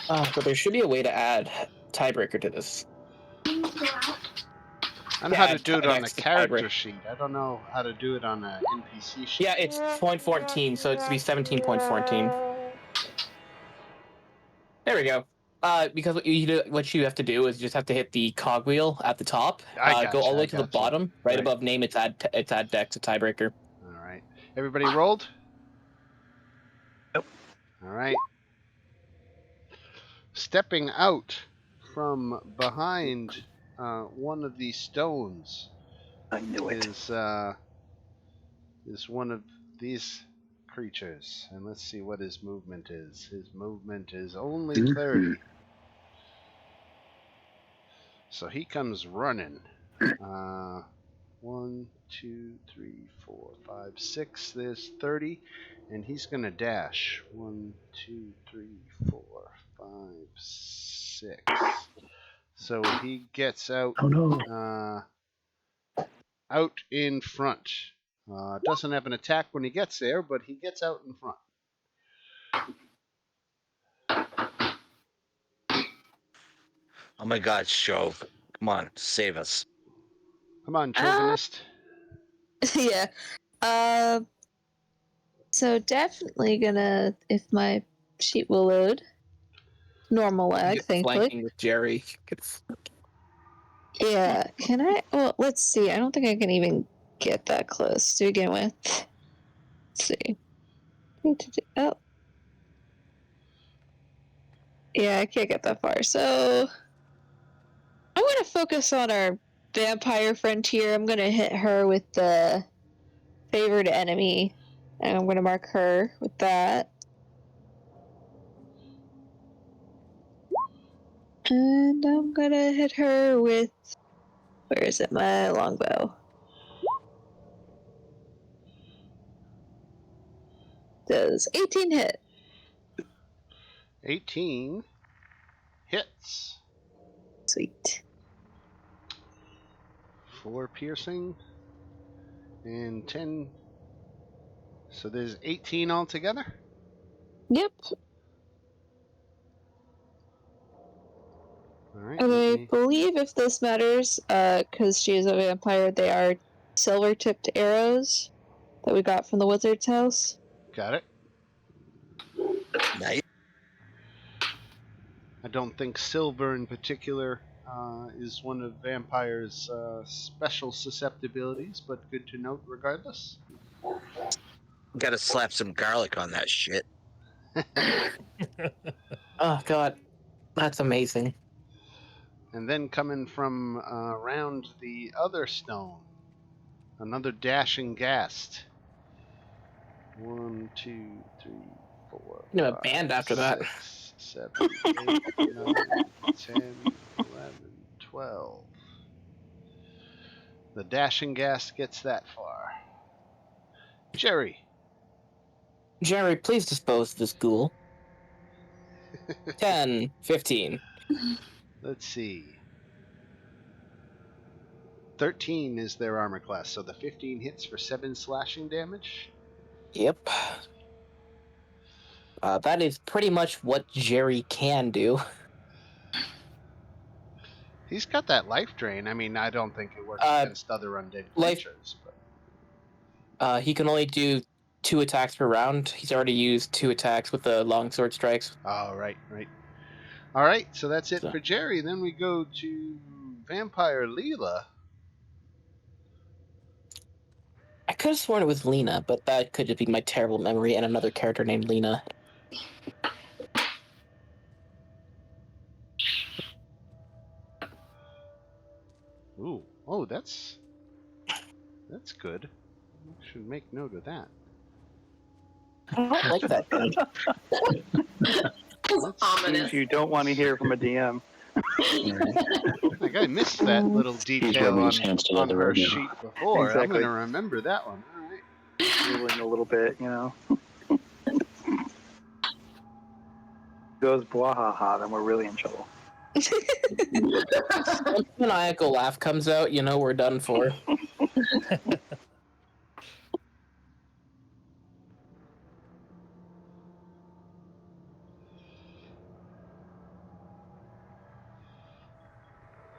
But there should be a way to add tiebreaker to this.
I know how to
Yeah,
do it on a
next to
character
tiebreak.
sheet. I don't know how to do it on an NPC sheet.
Yeah, it's 0.14, so it's to be 17.14. There we go. Because what you have to do is you just have to hit the cogwheel at the top.
I
Go all the way to the
gotcha.
bottom, right
Right.
above name. It's add dex, a tiebreaker.
All right. Everybody rolled?
Yep.
All right. Stepping out from behind one of these stones
I knew it.
is one of these creatures. And let's see what his movement is. His movement is only 30. So he comes running. 1, 2, 3, 4, 5, 6. There's 30. And he's going to dash. 1, 2, 3, 4, 5, 6. So he gets out
Oh no.
out in front. Doesn't have an attack when he gets there, but he gets out in front.
Oh my God, Shove. Come on, save us.
Come on, chauvinist.
Yeah. So definitely gonna, if my sheet will load. Normal
You
lag,
get
thankfully.
flanking with Jerry.
Yeah. Can I? Well, let's see. I don't think I can even get that close to begin with. Let's see. Oh. Yeah, I can't get that far. So I'm gonna focus on our vampire frontier. I'm gonna hit her with the favored enemy, and I'm gonna mark her with that. And I'm gonna hit her with, where is it? My longbow. Does 18 hit?
18 hits.
Sweet.
4 piercing and 10. So there's 18 altogether?
Yep.
All right.
And
let
I
me-
believe if this matters, because she is a vampire, they are silver-tipped arrows that we got from the wizard's house.
Got it.
Nice.
I don't think silver in particular is one of vampire's special susceptibilities, but good to note regardless.
Gotta slap some garlic on that shit.
Oh god, that's amazing.
And then coming from around the other stone, another dashing ghast. 1, 2, 3, 4.
You know, a
5,
band after that.
6, 7, 8, 9, 10, 11, 12. The dashing ghast gets that far. Jerry.
Jerry, please dispose of this ghoul. 10, 15.
Let's see. 13 is their armor class, so the 15 hits for 7 slashing damage.
Yep. That is pretty much what Jerry can do.
He's got that life drain. I mean, I don't think it works against other undead
life-
creatures. But...
He can only do 2 attacks per round. He's already used 2 attacks with the longsword strikes.
Oh, right. All right, so that's it
So-
for Jerry. Then we go to Vampire Leela.
I could have sworn it was Lena, but that could just be my terrible memory and another character named Lena.
Ooh, oh, that's good. Should make note of that.
I don't like that gun.
Let's
Ominous.
You don't want to hear from a DM.
Like I missed that little detail
rubbing
on,
his hands
on
together
her
right now.
sheet before. I'm
Exactly.
going to remember that one. All right.
Drooling a little bit, you know. Goes bwahaha, then we're really in trouble.
Once the maniacal laugh comes out, you know we're done for.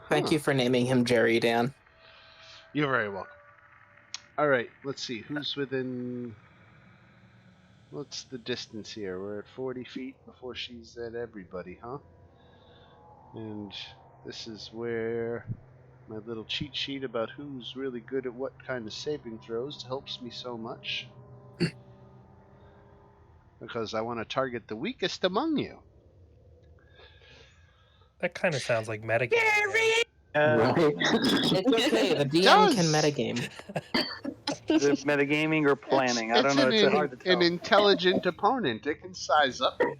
Thank you for naming him Jerry, Dan.
You're very welcome. All right, let's see. Who's within... What's the distance here? We're at 40 feet before she's at everybody, huh? And this is where my little cheat sheet about who's really good at what kind of saving throws helps me so much. Because I want to target the weakest among you.
That kind of sounds like metagame.
Right?
It's okay, the DM
Does.
can metagame.
Is it metagaming or planning? I don't know. It's hard to tell.
an intelligent opponent. It can size up.
Yeah,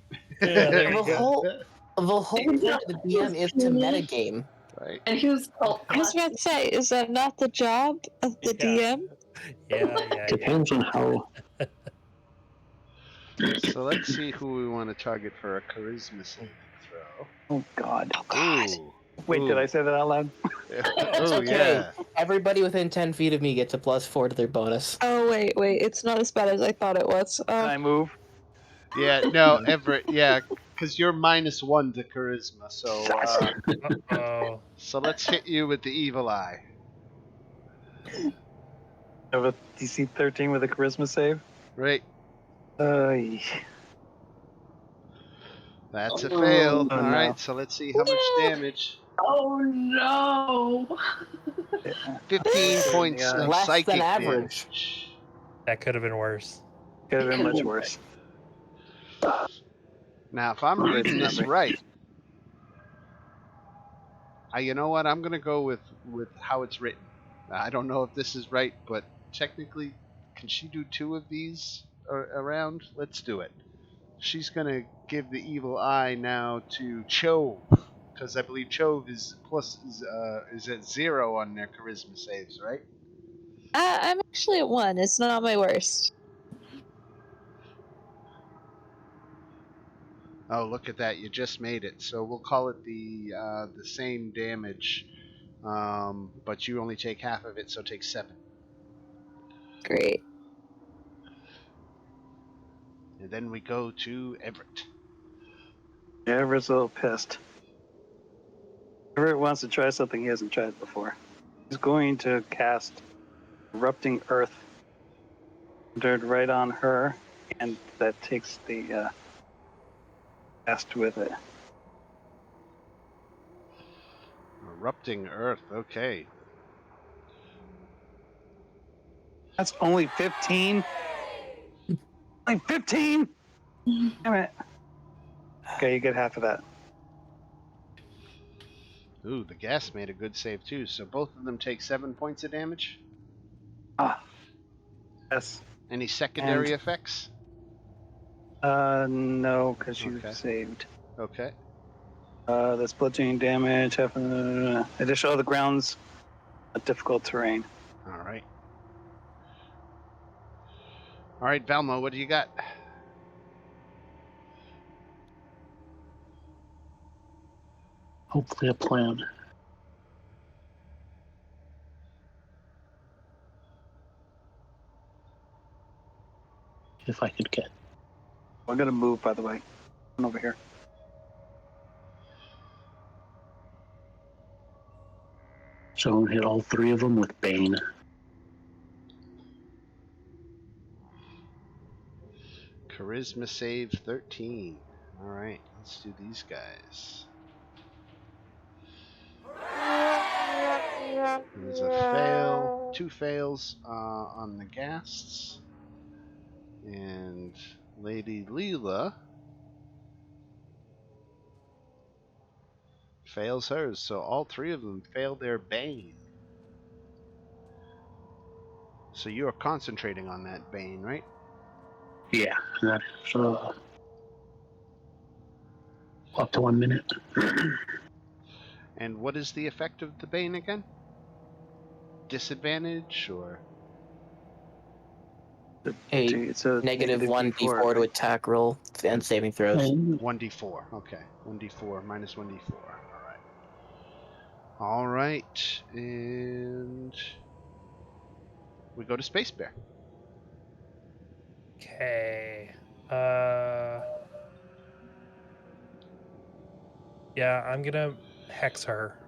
there you
The
go.
whole point of the DM is to metagame.
Right.
And who's cult
I was about to say, is that not the job of the
Yeah.
DM?
Yeah.
Depends on how.
So let's see who we want to target for a charisma saving throw.
Oh, God.
Ooh.
Wait, did I say that out loud?
Oh,
okay.
yeah.
Everybody within 10 feet of me gets a +4 to their bonus.
Oh, wait, it's not as bad as I thought it was.
Can I move?
Yeah, no, Everett, yeah, because you're -1 to charisma, so
Uh-oh.
so let's hit you with the evil eye.
I have a DC 13 with a charisma save.
Right, that's a
Oh,
fail.
no.
All right, so let's see how much damage.
Oh no!
15 points
Yeah.
of
Less
psychic
than average.
damage.
That could have been worse.
Could have been much worse.
Now, if I'm reading this
Number.
right, you know what? I'm gonna go with how it's written. I don't know if this is right, but technically, can she do 2 of these around? Let's do it. She's gonna give the evil eye now to Chove, because I believe Chove is at 0 on their charisma saves, right?
I'm actually at 1. It's not my worst.
Oh, look at that! You just made it. So we'll call it the same damage, but you only take half of it, so take 7.
Great.
And then we go to Everett.
Yeah, Everett's a little pissed. Everett wants to try something he hasn't tried before. He's going to cast Erupting Earth centered right on her, and that takes the cast with it.
Erupting Earth. Okay.
That's only 15? Only 15? Damn it. Okay, you get half of that.
Ooh, the gas made a good save too. So both of them take 7 points of damage.
Ah. Yes.
Any secondary
And-
effects?
No, because you
Okay.
saved.
Okay.
The splitting damage, additional the ground's a difficult terrain.
All right. All right, Valmo, what do you got?
Hopefully a plan. If I could get.
I'm gonna move, by the way. I'm over here.
So I'm gonna hit all 3 of them with Bane.
Charisma save 13. All right, let's do these guys. There's a fail, 2 fails on the ghasts. And Lady Leela fails hers, so all 3 of them fail their Bane. So you are concentrating on that Bane, right?
Yeah, that is up to 1 minute.
And what is the effect of the Bane again? Disadvantage or?
It's a
Negative 1d4 to
right?
attack roll and saving throws.
And
1d4. Okay. 1d4 minus 1d4. All right. And we go to Space Bear.
Okay. Yeah, I'm gonna hex her.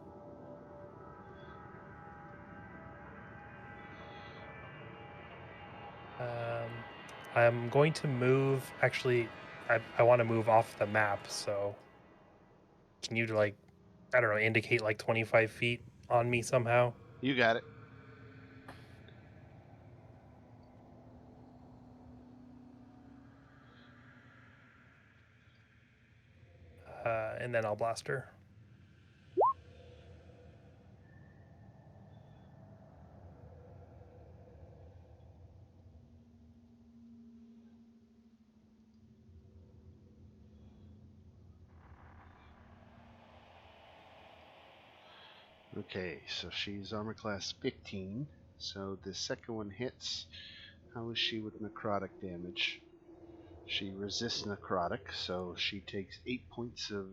I'm going to move. Actually, I want to move off the map. So, can you like, I don't know, indicate like 25 feet on me somehow?
You got it.
And then I'll blast her.
Okay, so she's armor class 15. So the second one hits. How is she with necrotic damage? She resists necrotic, so she takes 8 points of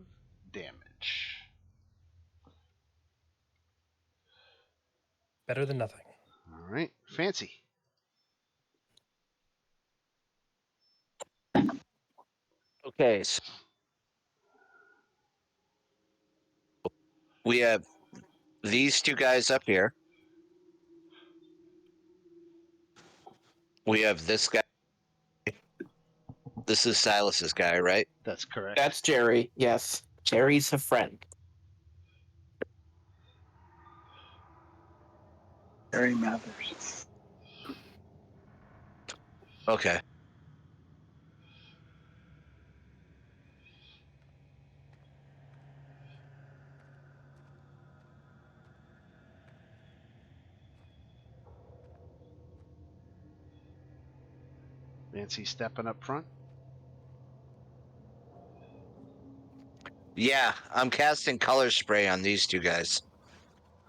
damage.
Better than nothing.
All right, Fancy.
Okay, so we have these 2 guys up here. We have this guy. This is Silas's guy, right?
That's correct.
That's Jerry. Yes, Jerry's a friend.
Harry Mathers.
Okay.
Fancy stepping up front.
Yeah, I'm casting color spray on these 2 guys.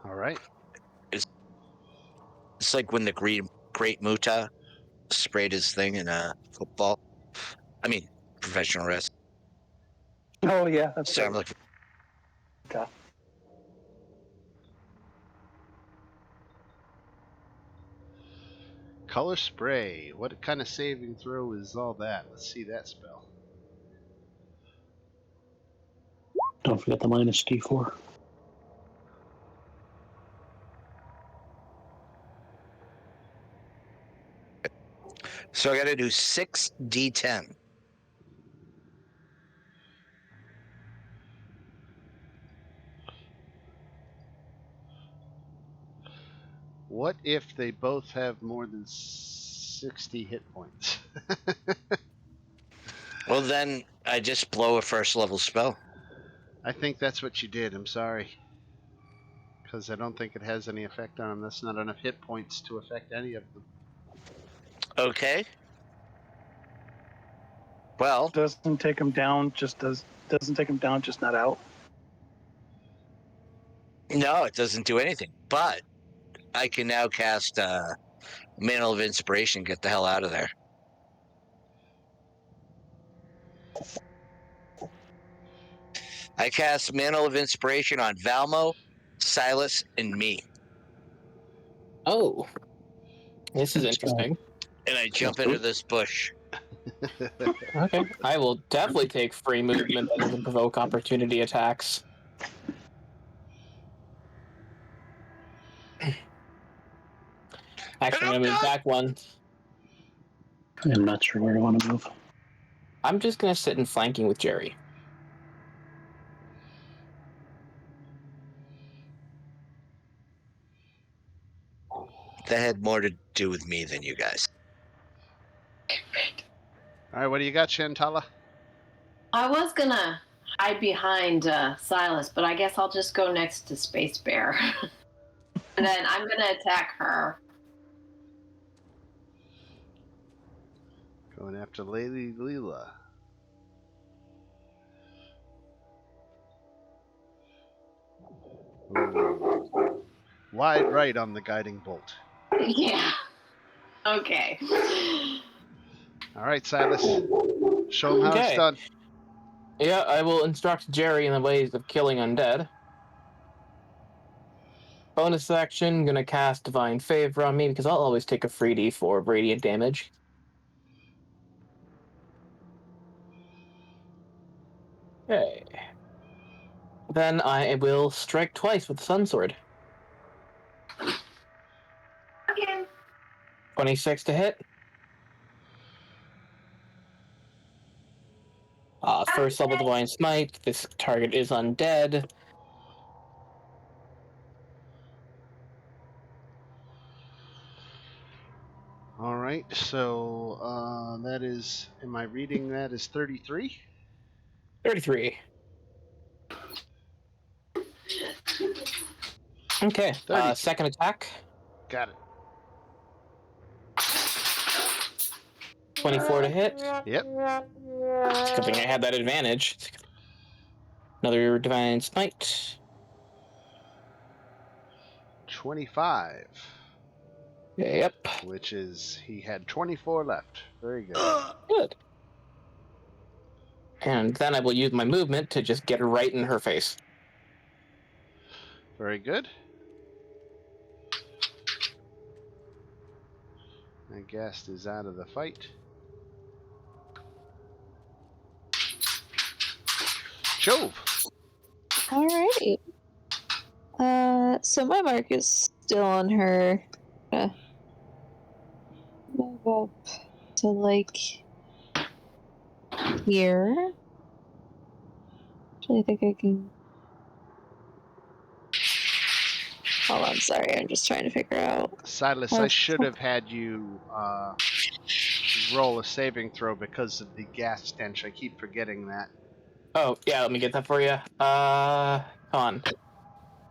All right.
It's like when the Great Muta sprayed his thing in football. I mean, professional wrestling.
Oh yeah, that's
So I'm
right.
looking.
Okay.
Color spray. What kind of saving throw is all that? Let's see that spell.
Don't forget the minus D4.
So I got to do 6d10.
What if they both have more than 60 hit points?
Well, then I just blow a first level spell.
I think that's what you did. I'm sorry. Because I don't think it has any effect on them. That's not enough hit points to affect any of them.
Okay. Well,
Doesn't take him down. Doesn't take him down. Just not out.
no, it doesn't do anything. But I can now cast Mantle of Inspiration. Get the hell out of there. I cast Mantle of Inspiration on Valmo, Silas, and me.
Oh, this is interesting.
And I jump into this bush.
Okay, I will definitely take free movement that doesn't provoke opportunity attacks. Actually, I'm gonna move back one.
I'm not sure where I want to move.
I'm just gonna sit in flanking with Jerry.
That had more to do with me than you guys.
All right, what do you got, Shantala?
I was gonna hide behind Silas, but I guess I'll just go next to Space Bear. And then I'm gonna attack her.
Going after Lady Leela. Ooh. Wide right on the guiding bolt.
Yeah. Okay.
All right, Silas. Show him how it's
Okay.
done.
Yeah, I will instruct Jerry in the ways of killing undead. Bonus action, gonna cast Divine Favor on me because I'll always take a free D4 of radiant damage. Okay. Then I will strike twice with the Sun Sword.
Okay.
26 to hit. First level Divine Smite. This target is undead.
All right, so that is, am I reading that as 33?
33. Okay,
32.
second attack.
Got it.
24 to hit.
Yep.
It's a good thing I had that advantage. Another Divine Smite.
25.
Yep.
Which is, he had 24 left. Very good.
Good. And then I will use my movement to just get right in her face.
Very good. And Gast is out of the fight. Jove.
Alrighty. So my mark is still on her. Move up to like here. Actually, I think I can. Hold on, sorry, I'm just trying to figure out.
Silas, I should have had you roll a saving throw because of the gas stench. I keep forgetting that.
Oh, yeah, let me get that for you. Come on.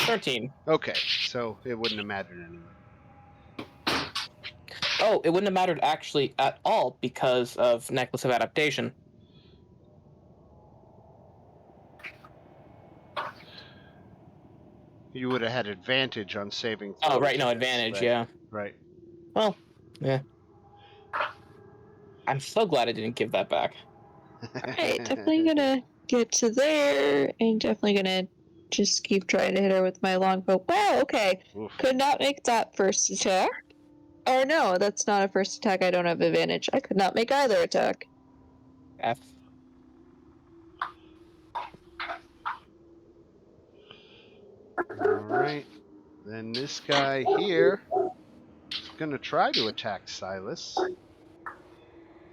13.
Okay, so it wouldn't have mattered anyway.
Oh, it wouldn't have mattered actually at all because of Necklace of Adaptation.
You would have had advantage on saving throws.
Oh, right, no, advantage,
right.
yeah.
Right.
Well, yeah. I'm so glad I didn't give that back.
Alright, definitely gonna get to there, and definitely gonna just keep trying to hit her with my longbow. Wow, okay.
Oof.
Could not make that first attack. Or no, that's not a first attack. I don't have advantage. I could not make either attack.
F.
Alright. Then this guy here is going to try to attack Silas.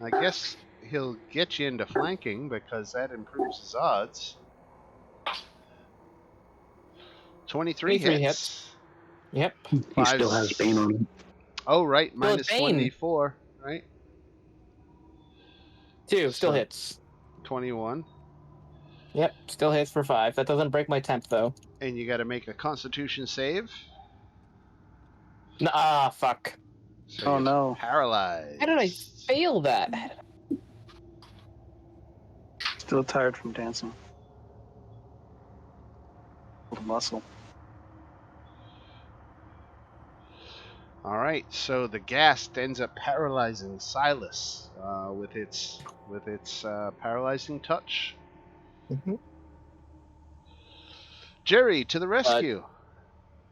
I guess he'll get you into flanking because that improves his odds. 23
23
hits.
hits. Yep.
He still has Bane on him.
Oh, right.
Still
Minus
has Bane.
1d4, right?
2 still
So-
hits.
21.
Yep, still hits for 5. That doesn't break my temp though.
And you got to make a constitution save.
Fuck.
So
Oh,
you're
no.
paralyzed.
How did I fail that?
Still tired from dancing. Little muscle.
All right, so the ghast ends up paralyzing Silas with its paralyzing touch.
Mm-hmm.
Jerry to the rescue.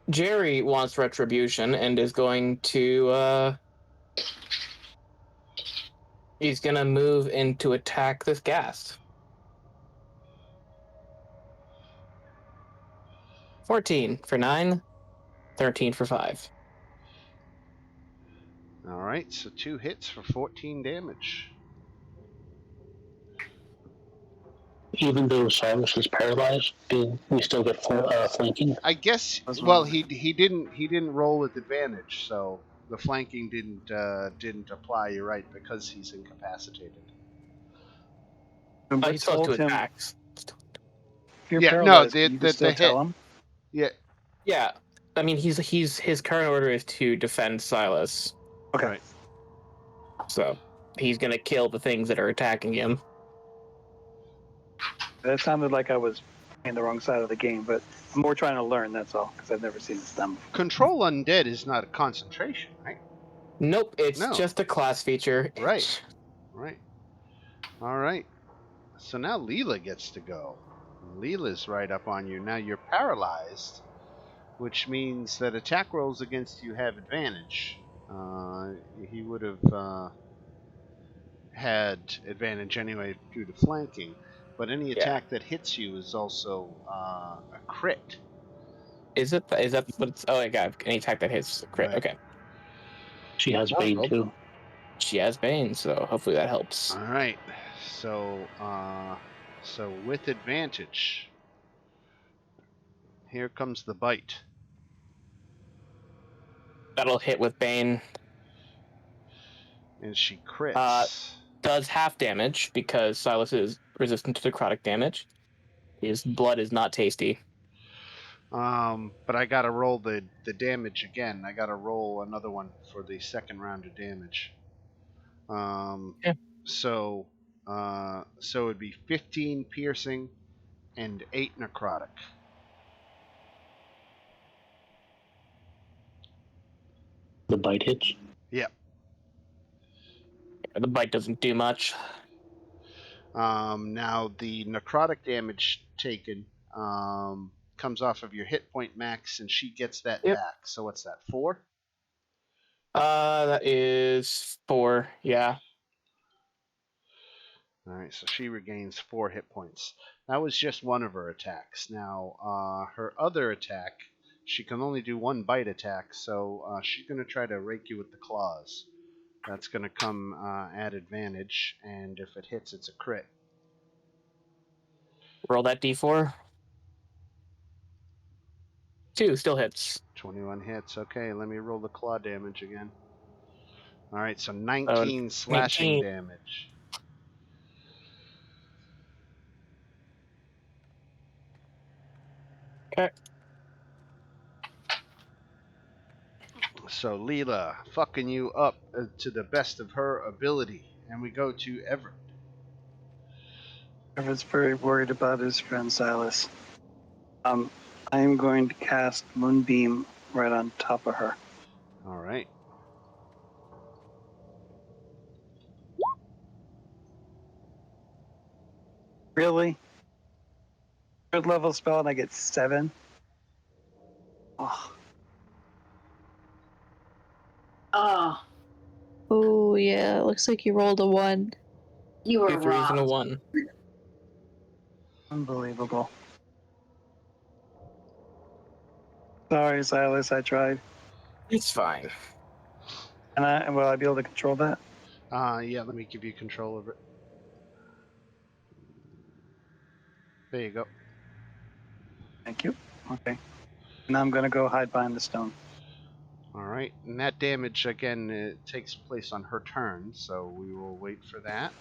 Jerry wants retribution and is going to he's gonna move in to attack this ghast. 14 for 9, 13 for 5.
All right, so 2 hits for 14 damage.
Even though Silas is paralyzed, do we still get flanking?
I guess.
What's
Well,
wrong?
he didn't roll with advantage, so the flanking didn't apply. You're right, because he's incapacitated.
But
He still has
told
2
him,
attacks.
if you're
Yeah, no,
paralyzed,
the-
you
the-
can still
the hit.
tell him.
Yeah.
Yeah, I mean he's his current order is to defend Silas,
Okay.
Right.
so he's gonna kill the things that are attacking him.
That sounded like I was playing the wrong side of the game, but I'm more trying to learn, that's all, because I've never seen this done before.
Control undead is not a concentration, right?
Nope, it's
No.
just a class feature.
Right. Right. All right. So now Leela gets to go. Leela's right up on you. Now you're paralyzed, which means that attack rolls against you have advantage. He would have had advantage anyway due to flanking, but any attack that hits you is also a crit.
Is that what it's? Oh, I got any attack that hits crit.
Right.
Okay.
She has Bane too.
She has Bane, so hopefully that helps.
All right. So with advantage, here comes the bite.
That'll hit with Bane.
And she crits.
Does half damage because Silas is resistant to necrotic damage. His blood is not tasty.
But I gotta roll the damage again. I gotta roll another one for the second round of damage.
Yeah.
So it'd be 15 piercing and 8 necrotic.
The bite hits.
Yep.
The bite doesn't do much.
Now the necrotic damage taken comes off of your hit point max, and she gets that back. So what's that? 4?
That is 4. Yeah.
All right, so she regains 4 hit points. That was just one of her attacks. Now, her other attack, she can only do 1 bite attack, so she's going to try to rake you with the claws. That's going to come at advantage, and if it hits, it's a crit.
Roll that d4. 2 still hits.
21 hits. Okay, let me roll the claw damage again. All right, so 19 slashing
19.
damage.
Okay.
So Leela fucking you up to the best of her ability, and we go to Everett.
Everett's very worried about his friend Silas. I am going to cast Moonbeam right on top of her.
All right.
Really? Third level spell and I get 7. Oh,
Oh,
Oh yeah, it looks like you rolled a 1.
you were
2 3s and a
robbed.
1.
unbelievable. Sorry, Silas, I tried.
It's fine.
And will I be able to control that?
Yeah, let me give you control of it. There you go.
Thank you. Okay. Now I'm going to go hide behind the stone.
All right, and that damage again takes place on her turn, so we will wait for that.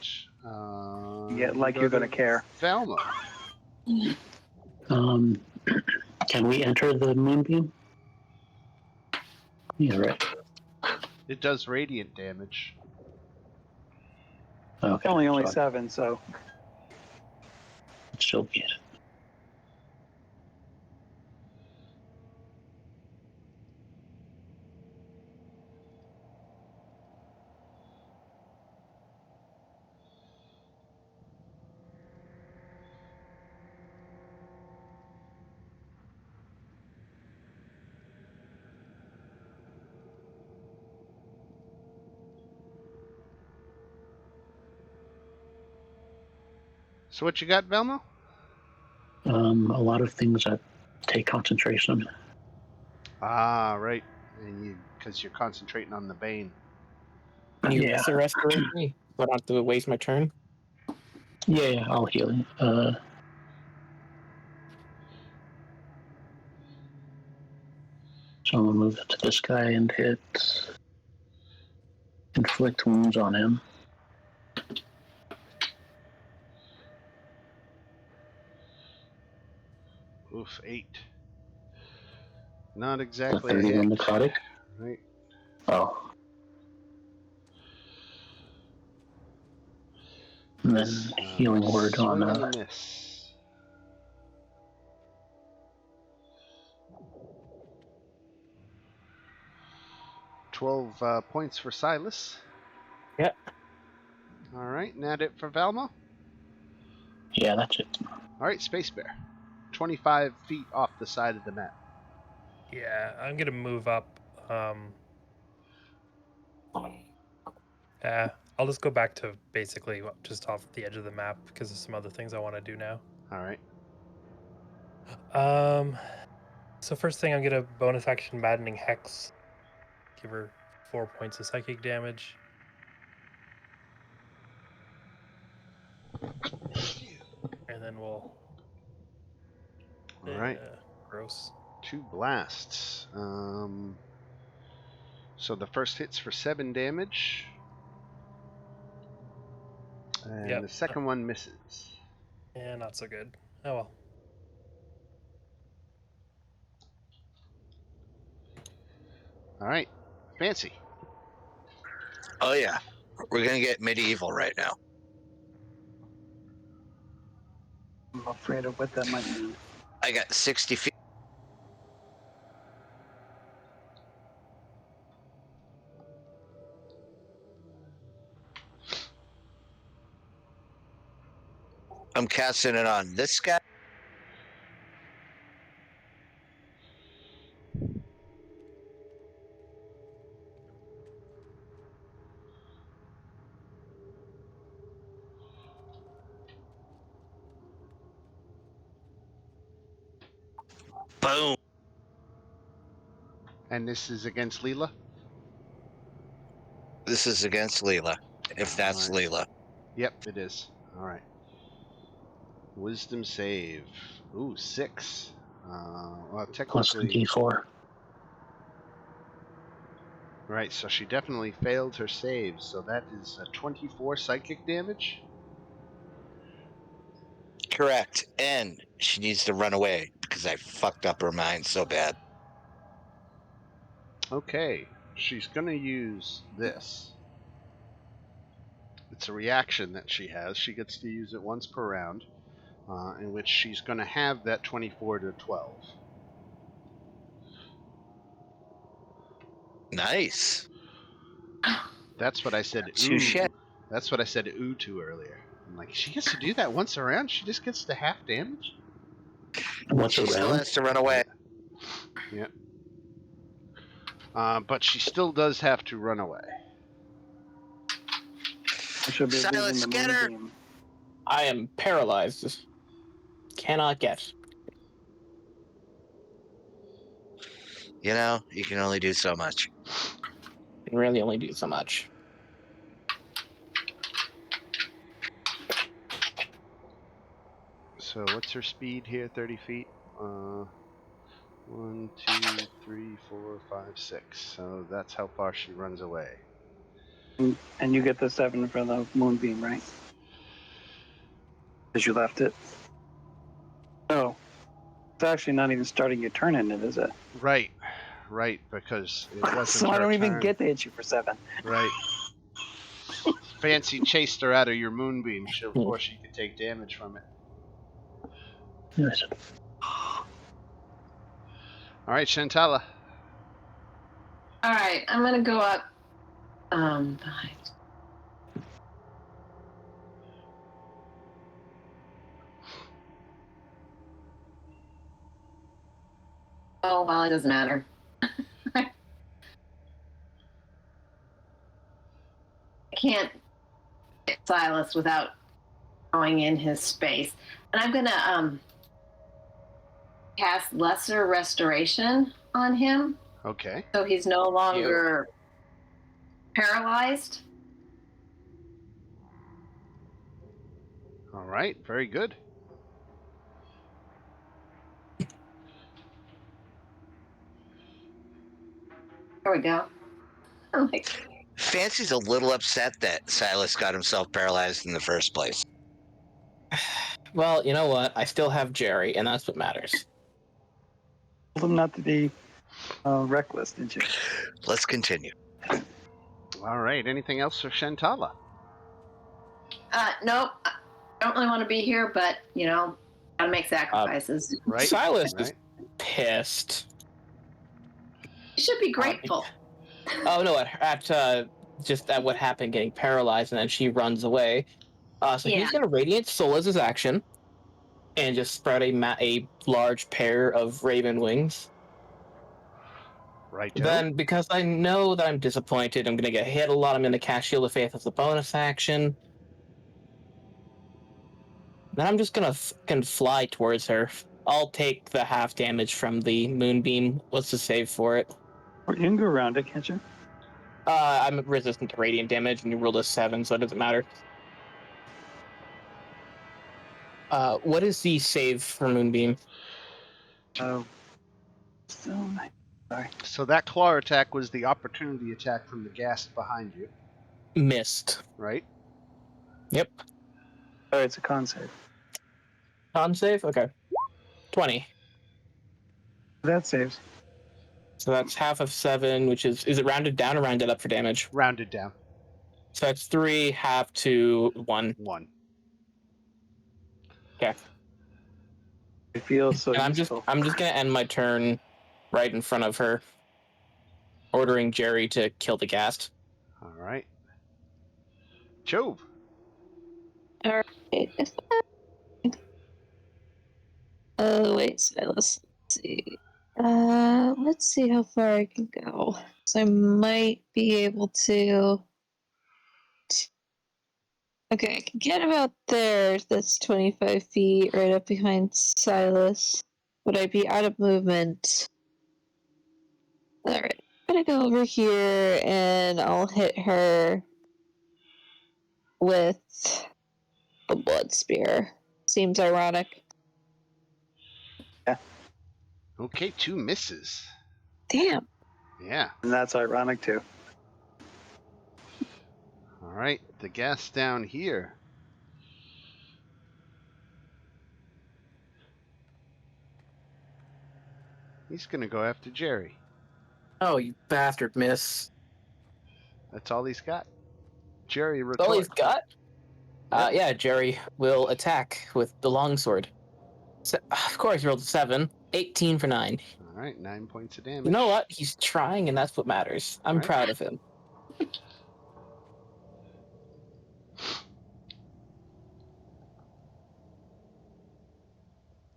Yeah,
We
like
go
you're going to care.
Velma.
Can we enter the moonbeam? Yeah, right.
It does radiant damage.
Okay.
Only
so
7, so
I'll still be it.
So what you got, Velma?
A lot of things that take concentration.
Ah, right. And because you're concentrating on the bane.
Can you
Yeah.
lesser restoration me? So I don't have to waste my turn?
Yeah, I'll heal you. So I'm gonna move to this guy and hit inflict wounds on him.
Oof, 8. Not
The
exactly a
31
hit.
necrotic.
Right.
Oh. And then healing word on
Swing and a miss. 12 points for Silas.
Yeah.
All right, and that it for Velma?
yeah, that's it.
All right, Space Bear. 25 feet off the side of the map.
Yeah, I'm gonna move up. Yeah, I'll just go back to basically just off the edge of the map because of some other things I want to do now.
All right.
So first thing, I'm gonna bonus action Maddening Hex. Give her 4 points of psychic damage. And then we'll.
All right.
Gross.
2 blasts. So the first hit's for 7 damage. And the second one misses.
Yeah, not so good. Oh well.
All right. Fancy.
Oh yeah, we're gonna get medieval right now.
I'm afraid of what that might mean.
I got 60 feet. I'm casting it on this guy. Boom.
And this is against Leela?
This is against Leela, if that's
All right.
Leela.
Yep, it is. All right. Wisdom save. Ooh, 6. Well,
Plus the
technically.
D4.
Right, so she definitely failed her save. So that is 24 psychic damage.
Correct. And she needs to run away because I fucked up her mind so bad.
Okay, she's going to use this. It's a reaction that she has. She gets to use it once per round, in which she's going to have that 24 to 12.
Nice.
That's what I said.
Touche.
Ooh. That's what I said ooh to earlier. I'm like, she gets to do that once a round? She just gets to half damage?
What's
She still
around?
has to run away.
Yeah. But she still does have to run away.
I should be
Silas,
leaving the
get her!
moonbeam.
I am paralyzed. Cannot get.
You know, you can only do so much.
Can really only do so much.
So what's her speed here? 30 feet. 1, 2, 3, 4, 5, 6. So that's how far she runs away.
And you get the 7 for the moonbeam, right? Because you left it. Oh. It's actually not even starting your turn in it, is it?
Right, because it wasn't
So I
her
don't even
turn.
get to hit you for 7.
Right. Fancy chased her out of your moonbeam before she could take damage from it.
Yes.
All right, Shantala.
All right, I'm gonna go up. Behind. Oh well, it doesn't matter. I can't hit Silas without going in his space, and I'm gonna cast Lesser Restoration on him,
Okay.
so he's no longer paralyzed.
All right, very good.
There we go. I'm like,
Fancy's a little upset that Silas got himself paralyzed in the first place.
Well, you know what? I still have Jerry, and that's what matters.
Told him not to be reckless, didn't you?
Let's continue.
All right. Anything else for Shantala?
nope. I don't really want to be here, but gotta make sacrifices.
Right.
Silas is
Right.
pissed.
You should be grateful.
Oh no! Just at what happened, getting paralyzed, and then she runs away. So
Yeah.
he's gonna radiant soul as his action, and just spread a large pair of raven wings.
Right.
Then, because I know that I'm disappointed, I'm gonna get hit a lot. I'm gonna cast Shield of Faith as a bonus action. Then I'm just gonna fucking fly towards her. I'll take the half damage from the moonbeam. What's the save for it?
Or you can go around it, can't you?
I'm resistant to radiant damage, and you rolled a 7, so it doesn't matter. What is the save for moonbeam?
Oh. Sorry.
So that claw attack was the opportunity attack from the ghast behind you,
Missed.
right?
Yep.
Oh, it's a con save.
Con save? Okay. 20.
That saves.
So that's half of 7, which is it rounded down or rounded up for damage?
Rounded down.
So that's 3, half to 1.
1.
Okay.
It feels so
And
useful.
I'm just gonna end my turn right in front of her, ordering Jerry to kill the ghast.
All right. Jove.
All right. Oh wait, Silas. Let's see. Let's see how far I can go. So I might be able to. Okay, I can get about there. That's 25 feet, right up behind Silas. Would I be out of movement? Alright, I'm gonna go over here and I'll hit her with the blood spear. Seems ironic.
Okay, 2 misses.
Damn.
Yeah.
And that's ironic, too.
All right. The ghast down here. He's going to go after Jerry.
Oh, you bastard, miss.
That's all he's got. Jerry
That's all he's
retort.
got?
Yep.
Yeah, Jerry will attack with the longsword. So, of course, he rolled a 7. 18 for 9.
All right, 9 points of damage.
You know what? He's trying, and that's what matters. I'm
Right.
proud of him.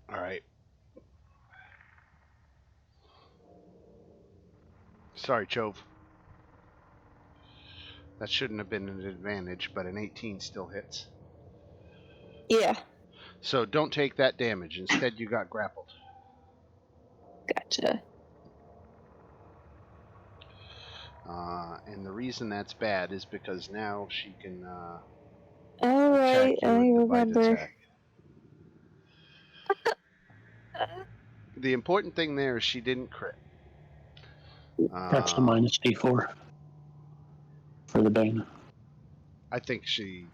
All right. Sorry, Chove. That shouldn't have been an advantage, but an 18 still hits.
Yeah,
So don't take that damage. Instead, you got grappled.
gotcha.
And the reason that's bad is because now she can
All
attack
right,
you
I
with the bite
remember.
attack. The important thing there is she didn't crit.
That's a minus D4 for the Bane.
I think she,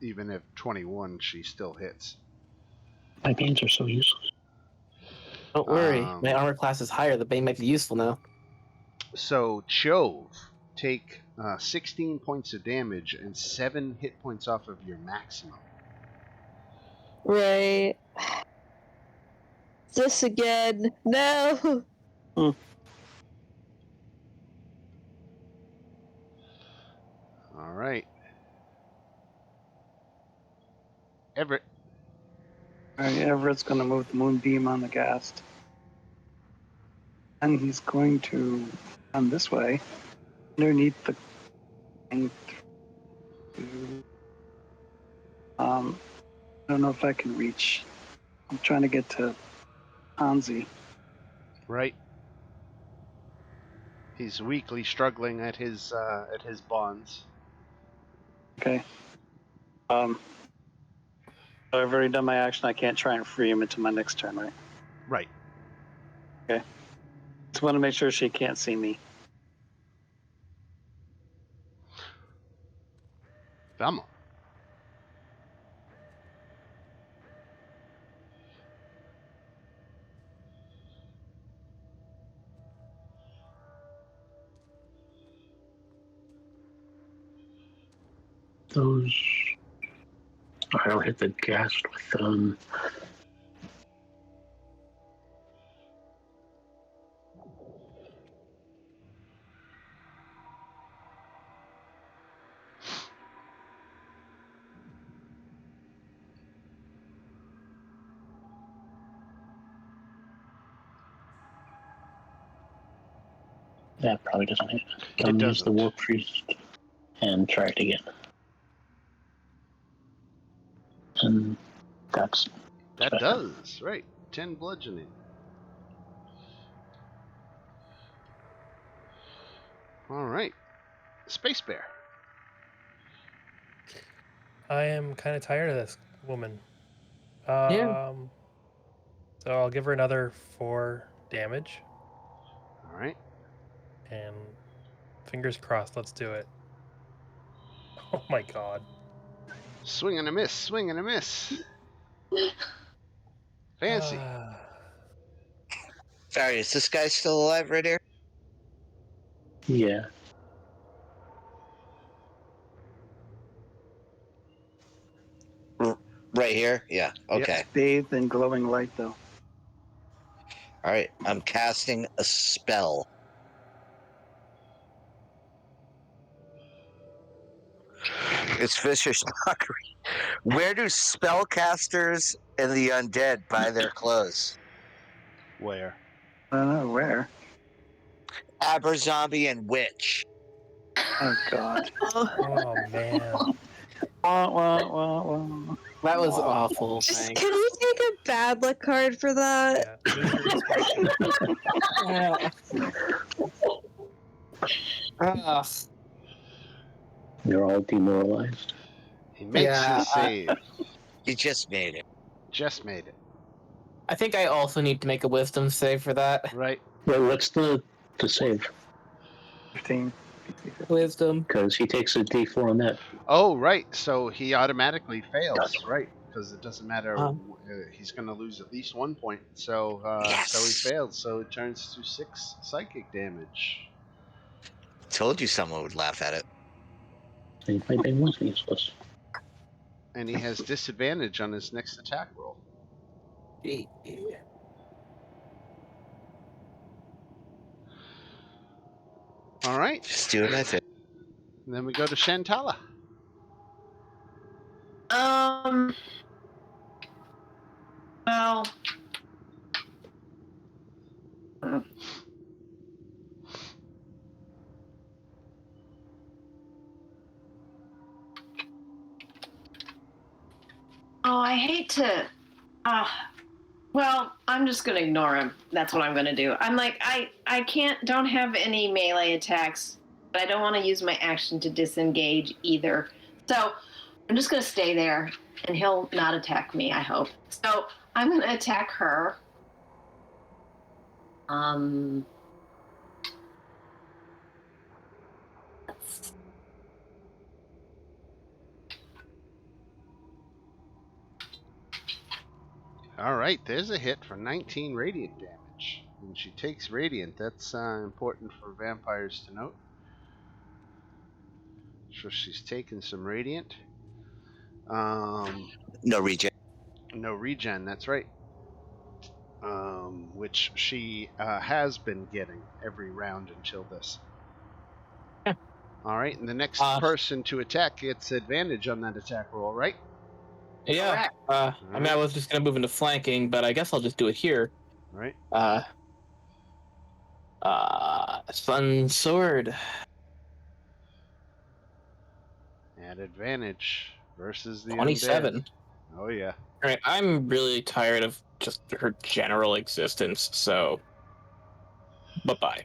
even if 21, she still hits.
My Banes are so useless.
Don't worry,
Um,
my armor class is higher. The bane might be useful now.
So Chove, take 16 points of damage and 7 hit points off of your maximum.
Right. This again. No.
All right. Everett.
Alright, Everett's going to move the moonbeam on the ghast. And he's going to run this way, underneath the thing. I don't know if I can reach. I'm trying to get to Hansi.
Right. He's weakly struggling at his bonds.
Okay. So I've already done my action. I can't try and free him until my next turn, right?
Right.
Just want to make sure she can't see me.
Vamos.
Those. I don't hit the ghast with that probably doesn't hit.
It
Use the
doesn't.
War Priest and try it again. And that's
That
special.
does. Right. 10 bludgeoning. All right. Space Bear.
I am kind of tired of this woman.
Yeah.
So I'll give her another 4 damage,
All right.
and fingers crossed. Let's do it. Oh my god.
Swing and a miss. Swing and a miss. Fancy.
Sorry, is this guy still alive right here?
Yeah.
Right here? Yeah. Okay.
Bathed in glowing light, though.
All right. I'm casting a spell. It's vicious mockery. Where do spellcasters and the undead buy their clothes?
Where?
I don't know where.
Aberzombie and Witch.
Oh, God.
Oh man.
Wah, wah, wah, wah.
That was awful.
Just,
Thanks.
can we take a bad luck card for that?
Yeah. Lose your inspiration.
Ugh.
You're all demoralized.
He makes
Yeah,
his save.
You just made it.
Just made it.
I think I also need to make a wisdom save for that.
Right.
Well, what's the save?
15.
Wisdom.
Because he takes a D4 on that.
Oh, right. So he automatically fails. Right. Because it doesn't matter. He's going to lose at least 1 point. So so he
Yes.
failed. So it turns to 6 psychic damage.
Told you someone would laugh at it.
My Bane was useless.
And he has disadvantage on his next attack roll. All right.
Just doing my thing.
And then we go to Shantala.
Well. I hate to. Well, I'm just gonna ignore him. That's what I'm gonna do. I'm like, I don't have any melee attacks, but I don't want to use my action to disengage either. So I'm just gonna stay there, and he'll not attack me, I hope. So I'm gonna attack her.
All right, there's a hit for 19 radiant damage. When she takes radiant, that's important for vampires to note. So she's taken some radiant.
No regen.
No regen, that's right. Which she has been getting every round until this. All right, and the next person to attack gets advantage on that attack roll, right?
Yeah. I mean, I was just gonna move into flanking, but I guess I'll just do it here.
Right.
Sun sword.
At advantage versus the
27.
undead. Oh yeah.
All right, I'm really tired of just her general existence, so bye-bye.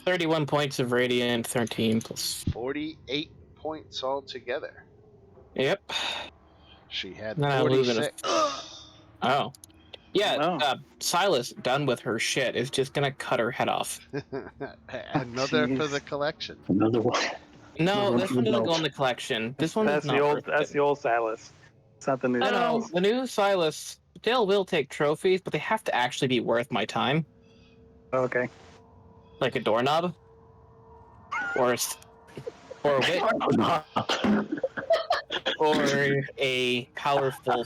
31 points of radiant, 13 plus.
48 points altogether.
Yep.
She had
Then I'll move in
46.
Oh. Yeah,
Oh.
Silas, done with her shit, is just gonna cut her head off.
Another for
Jeez.
the collection.
Another one.
No,
No,
this one doesn't go
no.
in the collection. This one is
That's
not
the old.
worth
That's
it.
the old Silas. It's not the new.
No,
Silas.
the new Silas, Dale will take trophies, but they have to actually be worth my time.
Okay.
Like a doorknob. Or a wit. Or a powerful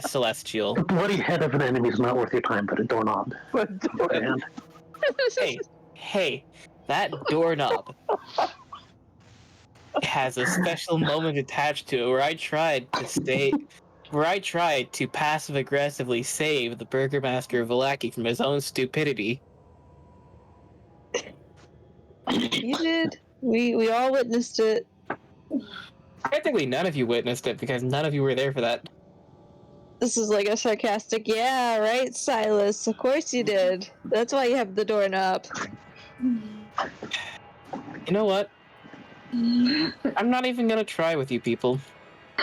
celestial.
The bloody head of an enemy is not worth your time, but a doorknob. And
Hey, that doorknob has a special moment attached to it where I tried to passive aggressively save the Burgermaster of Vallaki from his own stupidity.
You did. We all witnessed it.
Technically, none of you witnessed it because none of you were there for that.
This is like a sarcastic, yeah, right, Silas? Of course you did. That's why you have the doorknob.
You know what? I'm not even gonna try with you people.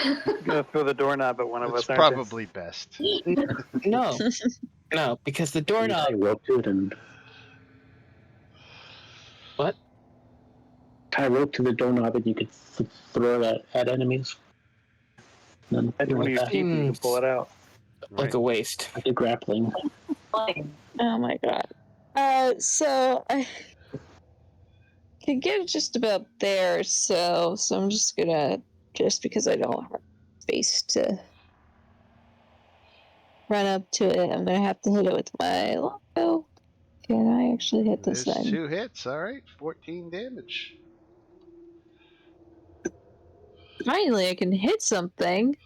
You're gonna throw the doorknob at one of
It's
us, aren't you?
probably best.
No. No, because the
I
doorknob...
rope to it and
What?
tie rope to the doorknob and you could throw that at enemies. And then
At one of your teeth, you can pull it out.
Like a waste.
like a grappling.
Oh my god. So I can get just about there, so I'm just gonna, just because I don't have space to run up to it, I'm gonna have to hit it with my longbow. Can I actually hit this
There's
thing?
2 hits, alright. 14 damage.
Finally, I can hit something.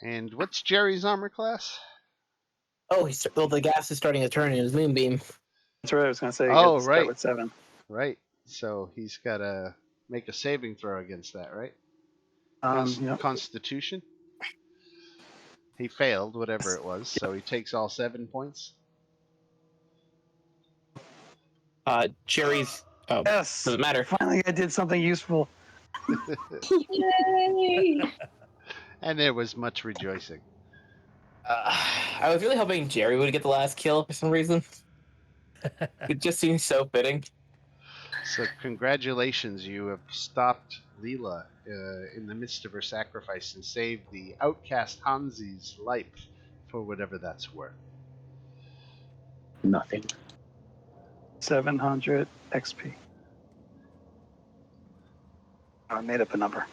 And what's Jerry's armor class?
Oh, the gas is starting to turn in his moonbeam.
That's what I was gonna say.
Oh,
Start
right.
with 7.
Right. So he's got to make a saving throw against that, right?
Yep.
Constitution? He failed, whatever it was, so he takes all 7 points.
Jerry's... Oh,
Yes.
doesn't matter.
Finally, I did something useful.
Yay!
And there was much rejoicing.
I was really hoping Jerry would get the last kill for some reason. It just seems so fitting.
So congratulations, you have stopped Leela in the midst of her sacrifice and saved the outcast Hansi's life for whatever that's worth.
Nothing.
700 XP. I made up a number.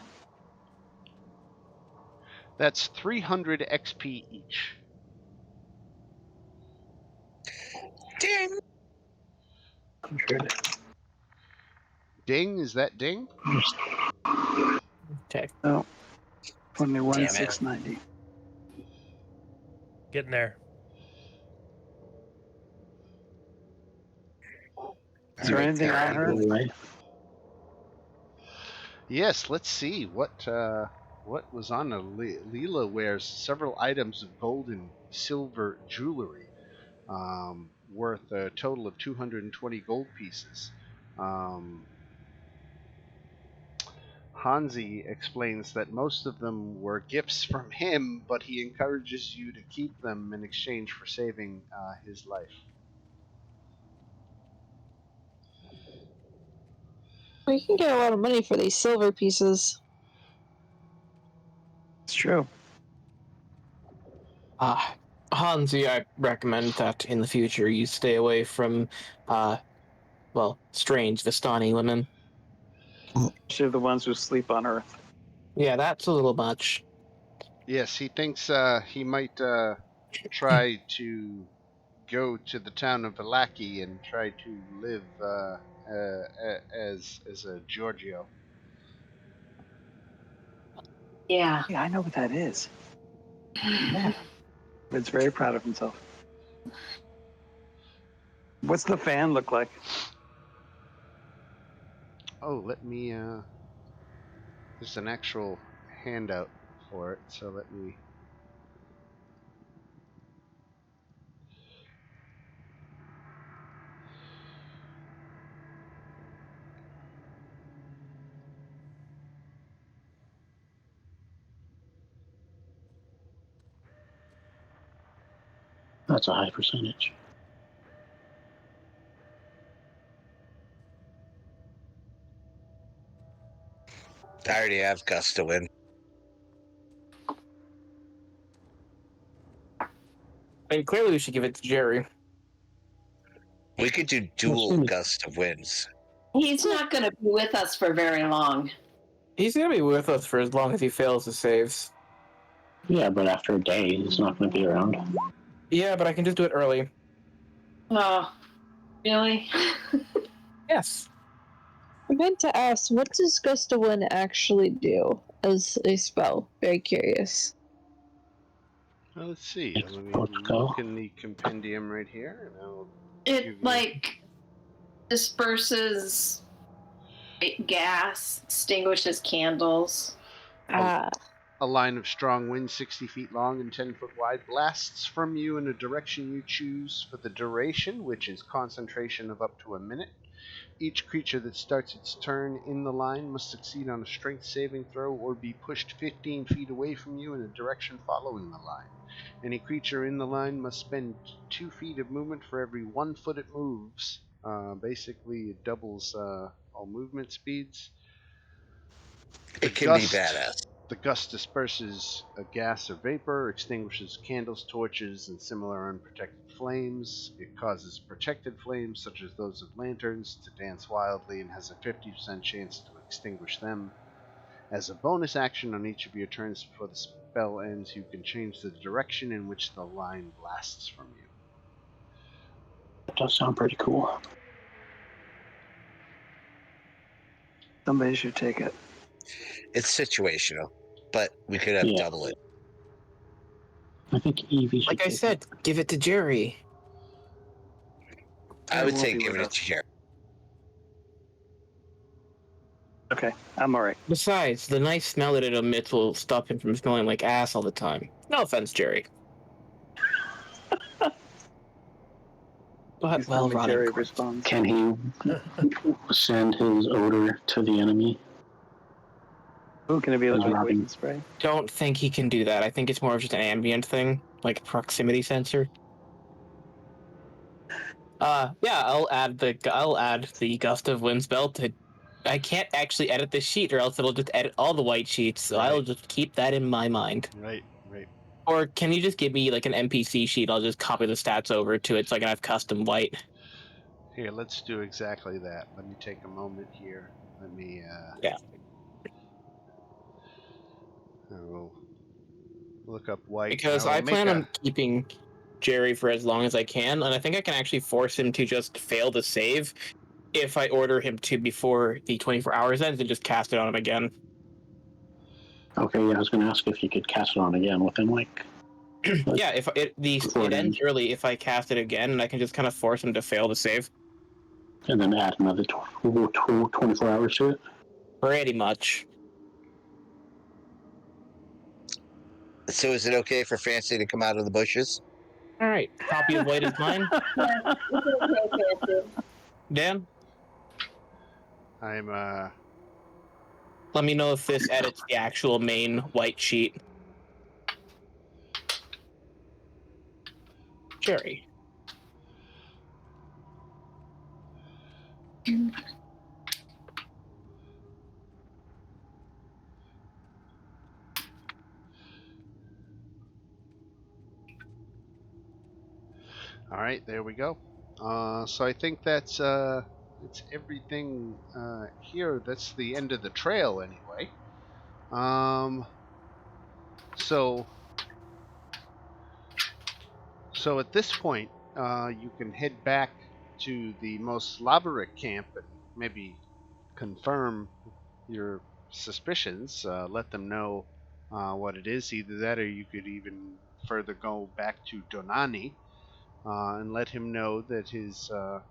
That's 300 XP each.
Ding!
100.
Ding, is that ding?
Okay.
No. 21,
Damn it.
690.
Getting there.
Is there anything on her?
Right.
Yes, let's see what was on her. Leela wears several items of gold and silver jewelry, worth a total of 220 gold pieces. Hansi explains that most of them were gifts from him, but he encourages you to keep them in exchange for saving his life.
We can get a lot of money for these silver pieces.
It's true.
Hansi, I recommend that in the future you stay away from, strange Vistani women.
Especially the ones who sleep on Earth.
Yeah, that's a little much.
Yes, he thinks he might try to go to the town of Valaki and try to live as a Giorgio.
Yeah.
Yeah, I know what that is. Yeah. It's very proud of himself. What's the fan look like?
Oh, let me. There's an actual handout for it, so let me.
That's a high percentage.
I already have gust of wind.
I mean, clearly we should give it to Jerry.
We could do dual gust of winds.
He's not going to be with us for very long.
He's gonna be with us for as long as he fails the saves.
Yeah, but after a day, he's not going to be around.
Yeah, but I can just do it early.
Oh, really?
Yes.
I meant to ask, what does Gust of Wind actually do as a spell? Very curious.
Well, let's see.
Next
Let me
protocol.
look in the compendium right here, and I'll
It,
give you-
like, disperses gas, extinguishes candles.
Ah,
A line of strong wind 60 feet long and 10 foot wide blasts from you in a direction you choose for the duration, which is concentration of up to a minute. Each creature that starts its turn in the line must succeed on a strength saving throw or be pushed 15 feet away from you in a direction following the line. Any creature in the line must spend 2 feet of movement for every 1 foot it moves. Basically, it doubles all movement speeds.
It can be badass.
The gust disperses a gas or vapor, extinguishes candles, torches, and similar unprotected flames. It causes protected flames, such as those of lanterns, to dance wildly and has a 50% chance to extinguish them. As a bonus action on each of your turns before the spell ends, you can change the direction in which the line blasts from you.
That does sound pretty cool.
Somebody should take it.
It's situational, but we could have double it.
I think Evie should
Like I
take
said, give it to Jerry.
I would
won't
say
be
give
with
it
us.
to Jerry.
Okay, I'm alright.
Besides, the nice smell that it emits will stop him from smelling like ass all the time. No offense, Jerry. But
Please tell me
rotting
Jerry
corpse.
responds.
Can he send his odor to the enemy?
Ooh, can it be like
Robin.
poison spray?
Don't think he can do that. I think it's more of just an ambient thing, like a proximity sensor. I'll add the gust of wind spell to. I can't actually edit this sheet, or else it'll just edit all the white sheets. So
Right.
I'll just keep that in my mind.
Right.
Or can you just give me like an NPC sheet? I'll just copy the stats over to it so I can have custom white.
Here, let's do exactly that. Let me take a moment here. Let me.
Yeah.
I will look up white.
Because I plan on keeping Jerry for as long as I can, and I think I can actually force him to just fail the save if I order him to before the 24 hours ends and just cast it on him again.
Okay, yeah, I was going to ask if you could cast it on again within like.
Yeah, if it ends early, if I cast it again, and I can just kind of force him to fail the save.
and then add another 24 hours to it.
Pretty much.
So is it okay for Fancy to come out of the bushes?
All right. Copy of White is mine.
Yeah, it's okay, Fancy.
Dan,
I'm
let me know if this edits the actual main White sheet. Jerry.
all right. There we go. So I think that's it's everything here. That's the end of the trail, anyway. So at this point, you can head back to the Most Laverick camp and maybe confirm your suspicions. Let them know what it is. Either that, or you could even further go back to Donani and let him know that his, of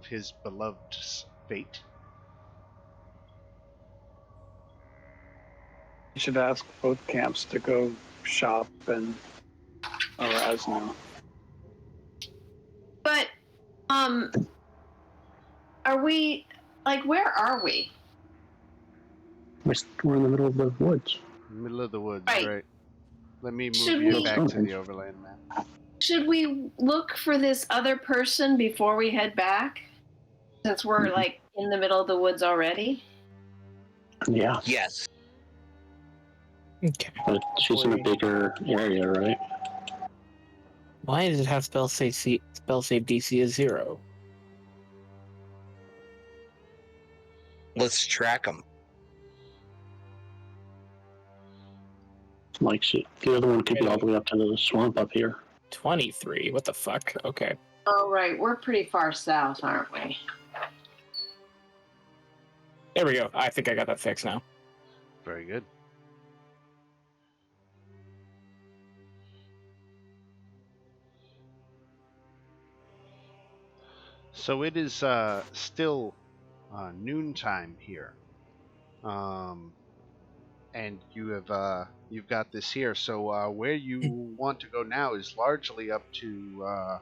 his beloved's fate.
You should ask both camps to go shop in Erasmo.
But, are we, like, where are we?
We're in the middle of the woods.
Middle of the woods,
Right.
right? Let me move
Should
you
we-
back to the overland map.
Should we look for this other person before we head back? Since we're, like, in the middle of the woods already?
Yeah,
Yes.
Okay.
but she's in a bigger area, right?
Why does it have spell save DC as 0?
Let's track them.
Like, the other one could be all the way up to the swamp up here.
23. What the fuck? Okay.
Oh, right. We're pretty far south, aren't we?
There we go. I think I got that fixed now.
Very good. So it is still noontime here, and you've got this here. So where you want to go now is largely up to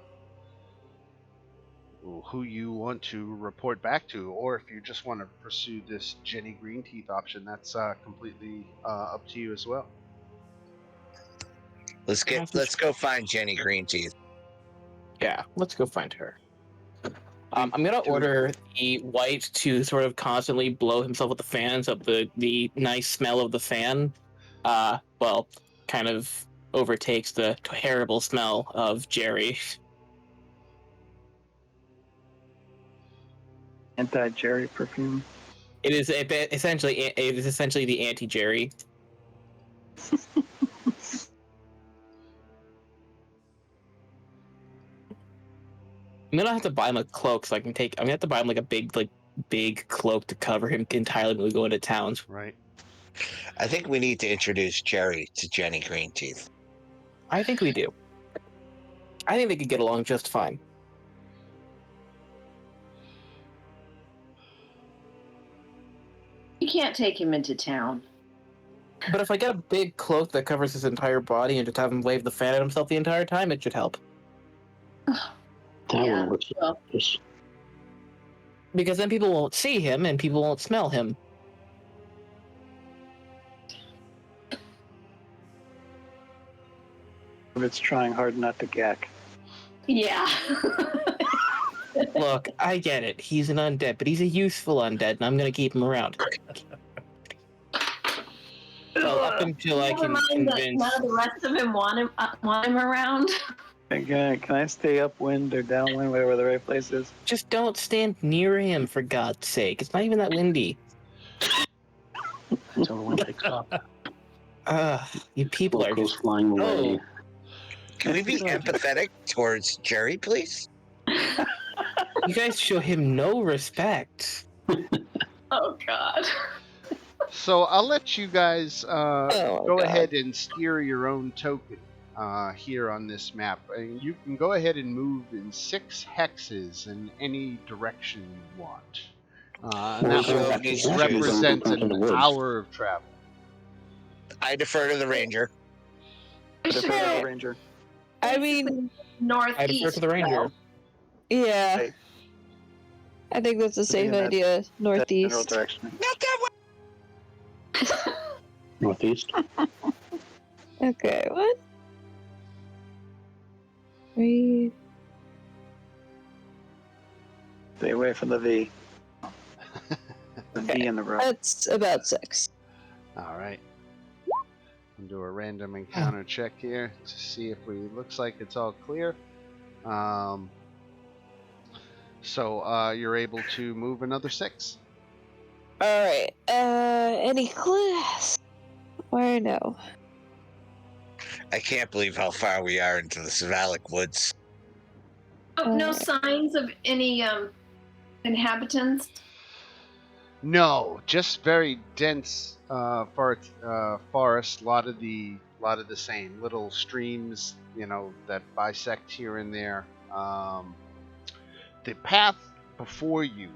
who you want to report back to, or if you just want to pursue this Jenny Greenteeth option, that's completely up to you as well.
Let's go find Jenny Greenteeth.
Yeah, let's go find her. I'm gonna order the White to sort of constantly blow himself with the fans of the nice smell of the fan. Well, kind of overtakes the terrible smell of Jerry.
Anti-Jerry perfume.
It is essentially the anti-Jerry. I'm gonna have to buy him a cloak so I can take. I'm gonna have to buy him like a big cloak to cover him entirely when we go into towns.
Right.
I think we need to introduce Jerry to Jenny Greenteeth.
I think we do. I think they could get along just fine.
You can't take him into town.
But if I get a big cloak that covers his entire body and just have him wave the fan at himself the entire time, it should help.
That
Yeah,
one works.
well.
Just
Because then people won't see him and people won't smell him.
It's trying hard not to gack.
Yeah.
Look, I get it. He's an undead, but he's a useful undead, and I'm gonna keep him around. Well, up until I
Never
can
mind that
convince.
none of the rest of him want him around.
Can I stay upwind or downwind, whatever the right place is?
Just don't stand near him, for God's sake. It's not even that windy.
until the wind picks up.
You people
Boat
are
goes
just.
flying away.
Oh.
Can we be empathetic towards Jerry, please?
You guys show him no respect.
Oh God.
So I'll let you guys go
God.
ahead and steer your own token. here on this map. And you can go ahead and move in 6 hexes in any direction you want. And
Well,
that
so
will
that needs to choose.
represent
Into the
an
woods.
hour of travel.
I defer to the ranger.
We should
Defer to the
go
ranger.
I mean,
northeast.
I defer to the ranger.
yeah.
Right.
I think that's a safe
in that-
idea.
That general
Northeast.
direction.
Not that way.
Northeast.
Okay, what? 3.
Stay away from the V. The V in the road.
That's about 6.
All right. I'll do a random encounter check here to see if we looks like it's all clear. So you're able to move another 6.
Alright. Any clues? Where no?
I can't believe how far we are into the Savalic woods.
Oh, no signs of any inhabitants.
No, just very dense forest. A lot of the same little streams, that bisect here and there. The path before you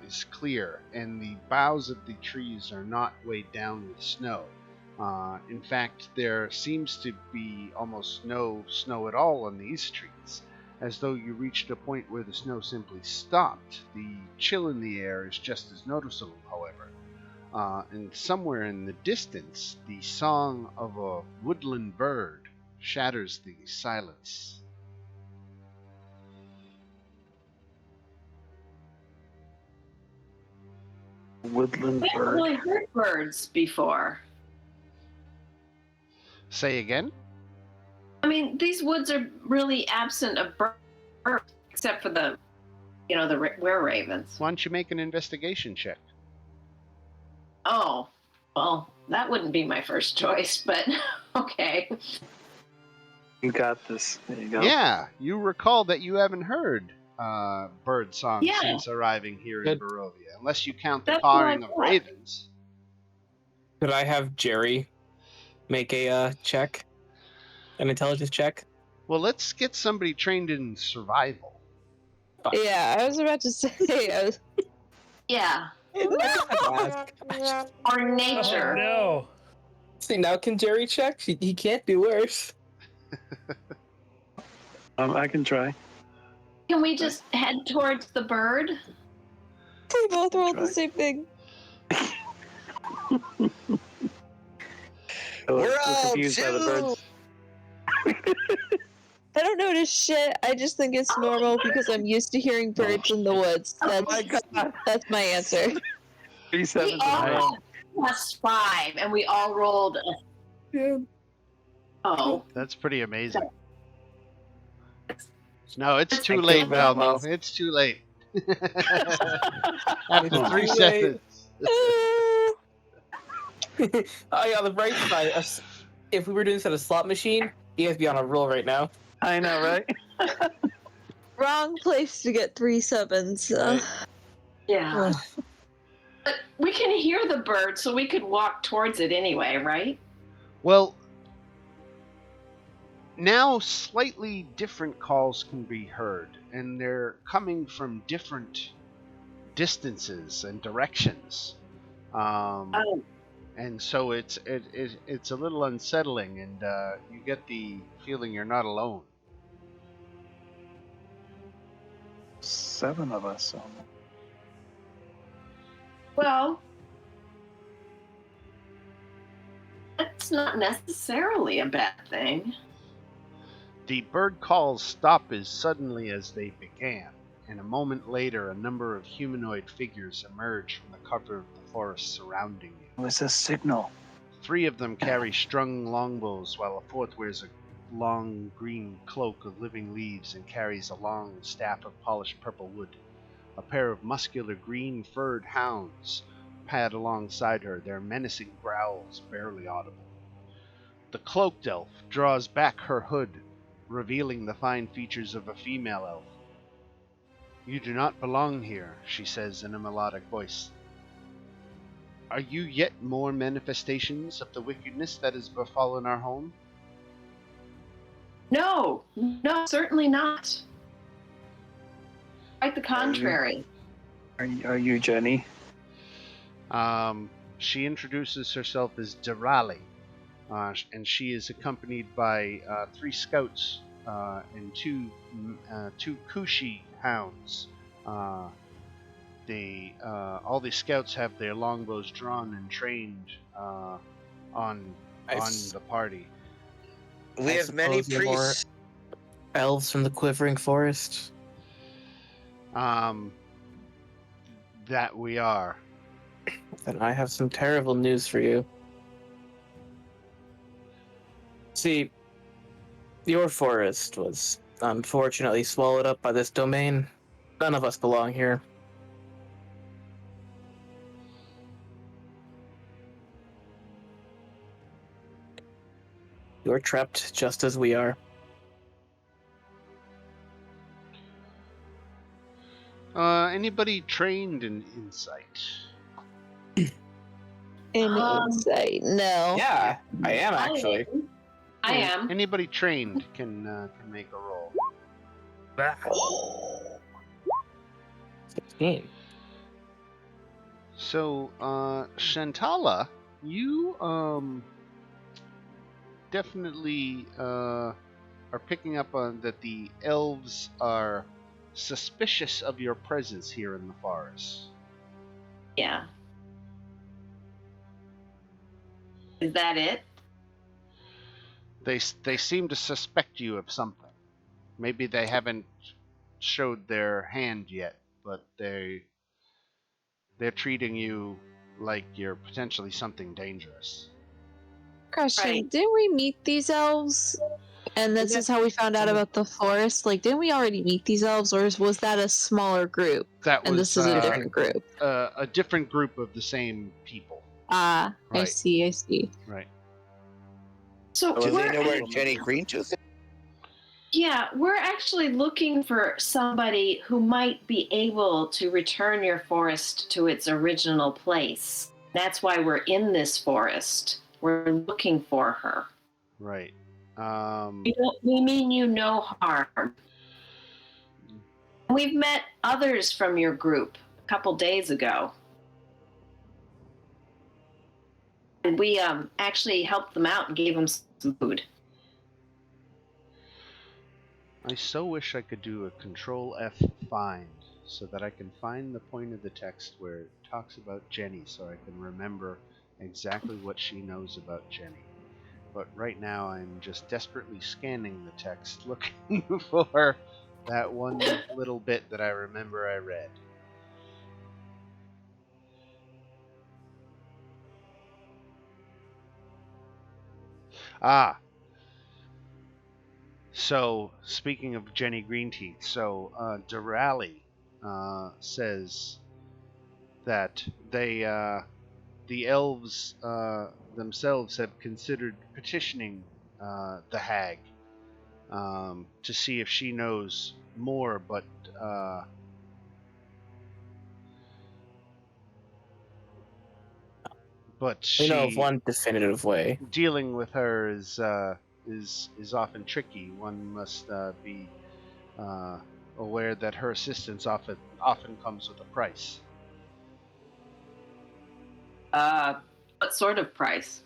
is clear, and the boughs of the trees are not weighed down with snow. In fact, there seems to be almost no snow at all on these trees, as though you reached a point where the snow simply stopped. The chill in the air is just as noticeable, however. And somewhere in the distance, the song of a woodland bird shatters the silence.
Woodland
We haven't
bird.
really heard birds before.
Say again?
I mean, these woods are really absent of birds, except for the were-ravens.
Why don't you make an investigation check?
Oh, well, that wouldn't be my first choice, but okay.
You got this. There you go.
Yeah, you recall that you haven't heard bird song
Yeah.
since arriving here in
Good.
Barovia, unless you count the
That's what I
cawing of
thought.
ravens.
Could I have Jerry make a check? An intelligence check?
Well, let's get somebody trained in survival.
Yeah, I was about to say.
Yeah. Or nature.
Oh, no.
See, now can Jerry check? He can't do worse.
I can try.
Can we just head towards the bird?
We both rolled the
Try.
same thing.
We're all
confused by the birds.
I don't notice shit. I just think it's normal because I'm used to hearing birds in the woods. That's my answer.
3
We
7s.
all +5, and we all rolled
Yeah.
Oh.
That's pretty amazing. No, it's too
I
late,
can't
Valmo.
believe
It's too late. After
It's
3
too
seconds.
Oh yeah, on the bright side, if we were doing this at a slot machine, you guys be on a roll right now.
I know, right?
Wrong place to get 3 7s.
Right.
Yeah. But we can hear the bird, so we could walk towards it anyway, right?
Well, now slightly different calls can be heard, and they're coming from different distances and directions.
Oh.
And so it's a little unsettling, and you get the feeling you're not alone.
7 of us. So.
Well, that's not necessarily a bad thing.
The bird calls stop as suddenly as they began, and a moment later a number of humanoid figures emerge from the cover of the forest surrounding you.
It was a signal.
3 of them carry strung longbows, while a 4th wears a long green cloak of living leaves and carries a long staff of polished purple wood. A pair of muscular green-furred hounds pad alongside her, their menacing growls barely audible. The cloaked elf draws back her hood, revealing the fine features of a female elf. "You do not belong here," she says in a melodic voice. "Are you yet more manifestations of the wickedness that has befallen our home?"
No, certainly not. Quite the contrary.
Are you Jenny?
She introduces herself as Durali, and she is accompanied by 3 scouts and two Kushi hounds. All the scouts have their longbows drawn and trained on the party.
We
I
have many
suppose you're more
priests.
elves from the Quivering Forest.
That we are.
Then I have some terrible news for you. See, your forest was unfortunately swallowed up by this domain. None of us belong here. You're trapped just as we are.
Anybody trained in insight?
Insight? No.
Yeah, I am actually.
I am.
Anybody trained can make a roll.
Ah,
16.
So, Shantala, you definitely are picking up on that the elves are suspicious of your presence here in the forest.
Yeah. Is that it?
They seem to suspect you of something. Maybe they haven't showed their hand yet, but they're treating you like you're potentially something dangerous.
Question:
Right.
Didn't we meet these elves? And this is how we found out about the forest. Like, didn't we already meet these elves, or was that a smaller group?
That
And
was
this is a different group.
a different group of the same people.
Ah, I
Right.
see.
Right.
So
Do they
we're
know where Jenny Greentooth is?
Yeah, we're actually looking for somebody who might be able to return your forest to its original place. That's why we're in this forest. We're looking for her.
Right.
We mean you no harm. We've met others from your group a couple days ago. And we actually helped them out and gave them some food.
I so wish I could do a Control F find so that I can find the point of the text where it talks about Jenny, so I can remember exactly what she knows about Jenny. But right now I'm just desperately scanning the text looking for that one little bit that I remember I read. Ah, so speaking of Jenny Greenteeth, so Durali says that the elves themselves have considered petitioning the hag to see if she knows more, but
We know of
she
one definitive way.
dealing with her is often tricky. One must be aware that her assistance often comes with a price.
What sort of price?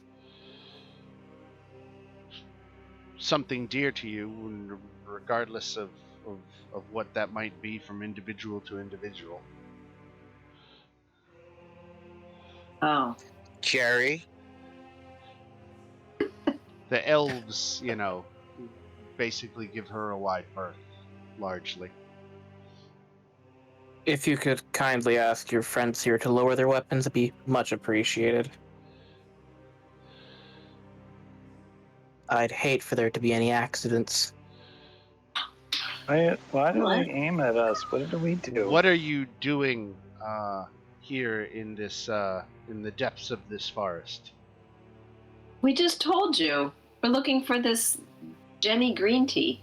Something dear to you, regardless of what that might be from individual to individual.
Oh.
Jerry.
The elves, basically give her a wide berth, largely.
If you could kindly ask your friends here to lower their weapons, it'd be much appreciated. I'd hate for there to be any accidents.
Why do they aim at us? What did we do?
What are you doing here in this in the depths of this forest?
We just told you. We're looking for this Jenny Greenteeth.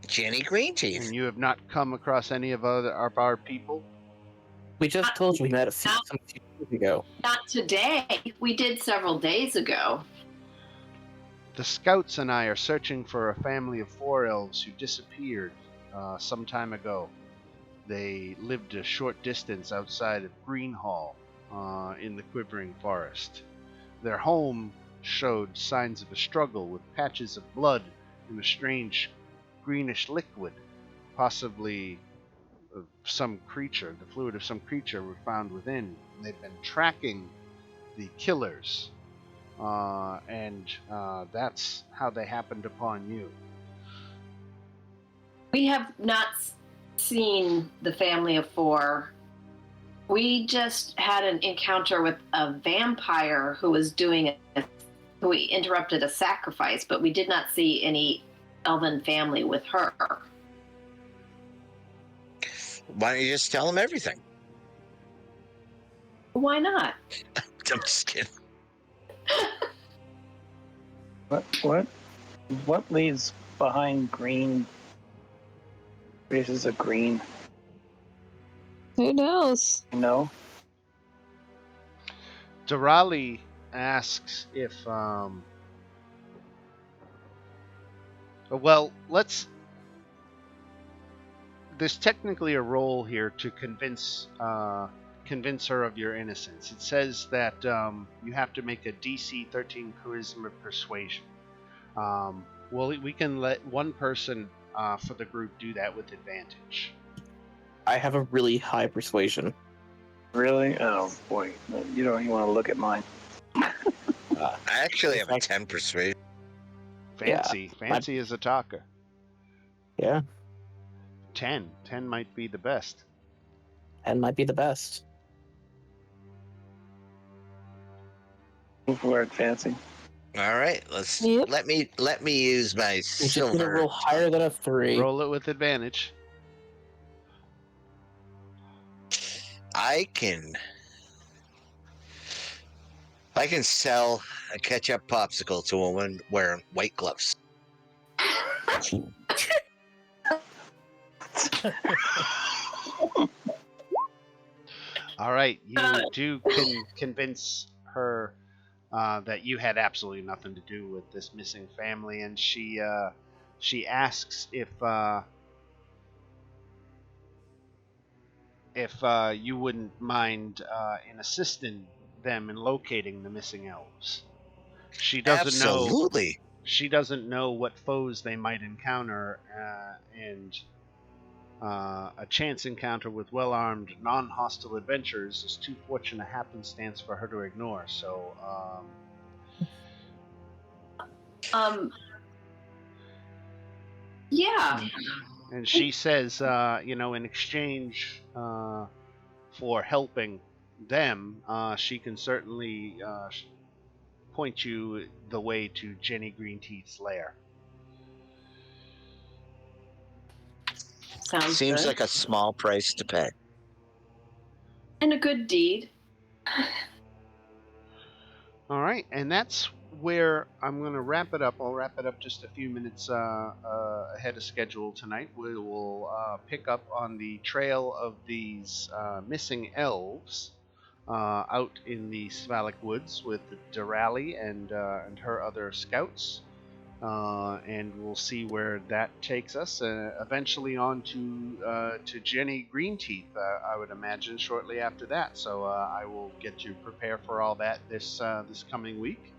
Jenny Greenteeth.
And you have not come across any of our people?
We just told you we met some few days ago.
Not today. We did several days ago.
The scouts and I are searching for a family of 4 elves who disappeared some time ago. They lived a short distance outside of Greenhall in the Quivering Forest. Their home showed signs of a struggle with patches of blood and a strange greenish liquid, possibly some creature. The fluid of some creature were found within. They've been tracking the killers, and that's how they happened upon you.
We have not seen the family of 4. We just had an encounter with a vampire who was who interrupted a sacrifice, but we did not see any elven family with her.
Why don't you just tell them everything?
Why not?
I'm just kidding.
What leads behind green faces of green?
Who knows?
You know?
Durali asks if well, there's technically a role here to convince her of your innocence. It says that you have to make a DC 13 charisma persuasion. Well, we can let one person for the group do that with advantage.
I have a really high persuasion.
Really? Oh boy, you don't even want to look at mine.
I actually have a 10 persuasion.
Fancy as a talker.
Yeah.
10 might be the best.
10 might be the best.
Move forward, Fancy.
All right, let's
Yep.
let me use my
You just need to
silver.
roll higher than a 3.
Roll it with advantage.
I can sell a ketchup popsicle to a woman wearing white gloves.
All right, you do convince her that you had absolutely nothing to do with this missing family, and she asks if you wouldn't mind in assisting them in locating the missing elves. She doesn't know.
Absolutely.
She doesn't know what foes they might encounter, and a chance encounter with well-armed, non-hostile adventurers is too fortunate a happenstance for her to ignore. So,
Yeah.
and she says, in exchange for helping them, she can certainly point you the way to Jenny Greenteeth's lair.
Seems
good.
like a small price to pay.
And a good deed.
All right, and that's where I'm going to wrap it up. I'll wrap it up just a few minutes ahead of schedule tonight. We will pick up on the trail of these missing elves out in the Svalik Woods with Durali and her other scouts. And we'll see where that takes us. Eventually on to Jenny Greenteeth, I would imagine, shortly after that. So I will get to prepare for all that this coming week.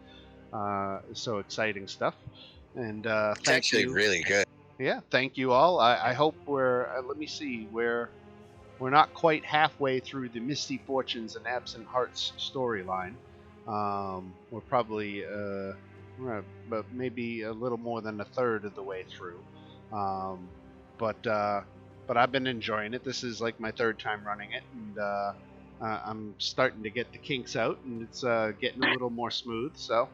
So exciting stuff. And
It's
thank
actually
you.
really good.
Yeah, thank you all. I hope we're. Let me see. We're not quite halfway through the Misty Fortunes and Absent Hearts storyline. We're probably. But maybe a little more than a third of the way through. But I've been enjoying it. This is like my 3rd time running it, and I'm starting to get the kinks out, and it's getting a little more smooth. So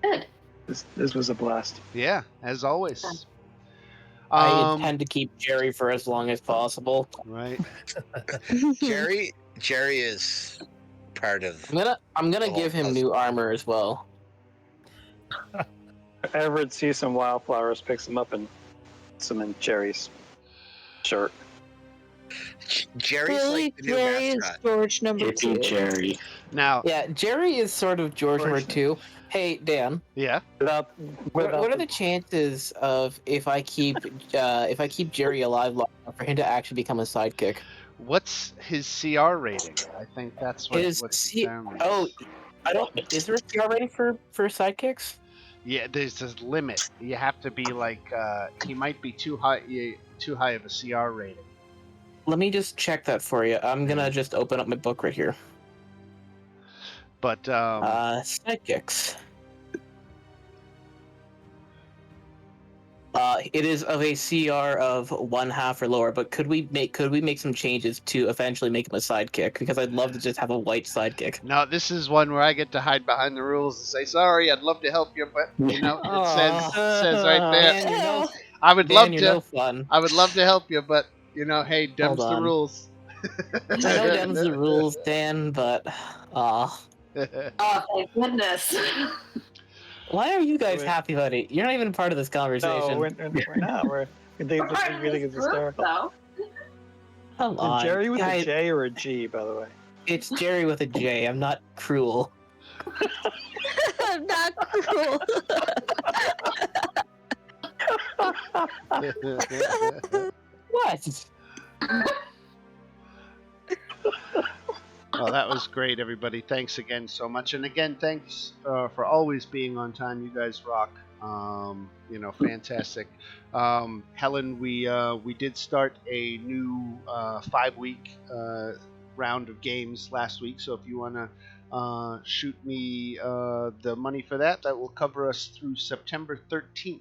Good.
This was a blast.
yeah, as always.
I intend to keep Jerry for as long as possible.
Right.
Jerry is part of.
I'm gonna give him new armor as well.
Everett sees some wildflowers, picks them up, and puts them in Jerry's shirt.
Jerry's
Billy
like the new
Jerry is
mascot.
George number
Jippy
2.
Jerry.
Now,
Yeah, Jerry is sort of George number 2. Hey, Dan.
yeah.
Without
What are
the-
the chances of if I keep Jerry alive long enough for him to actually become a sidekick?
What's his CR rating? I think that's what
His
determines.
I don't. Is there a CR rating for sidekicks?
Yeah, there's this limit. You have to be like he might be too high of a CR rating.
Let me just check that for you. I'm gonna just open up my book right here.
But
Sidekicks. It is of a CR of 1/2 or lower, but could we make some changes to eventually make him a sidekick? Because I'd love to just have a white sidekick.
no, this is one where I get to hide behind the rules and say, "Sorry, I'd love to help you, but you know, it says right there,
Dan, you're no,
I would
Dan,
love
you're
to,
no fun.
I would love to help you, but you know, hey,
Hold
dumps the
on.
rules."
I know them's the rules, Dan, but
Oh, thank goodness.
why are you guys
Wait.
happy about it? You're not even part of this conversation.
No, we're not. We think it's hysterical.
though.
Come
Is
on,
Jerry with
guys,
a J or a G, by the way?
it's Jerry with a J. I'm not cruel.
I'm not cruel.
What?
Oh, that was great, everybody. Thanks again so much. And again, thanks for always being on time. You guys rock. You know, fantastic. Helen, we did start a new 5-week round of games last week. So if you want to shoot me the money for that, that will cover us through September 13th.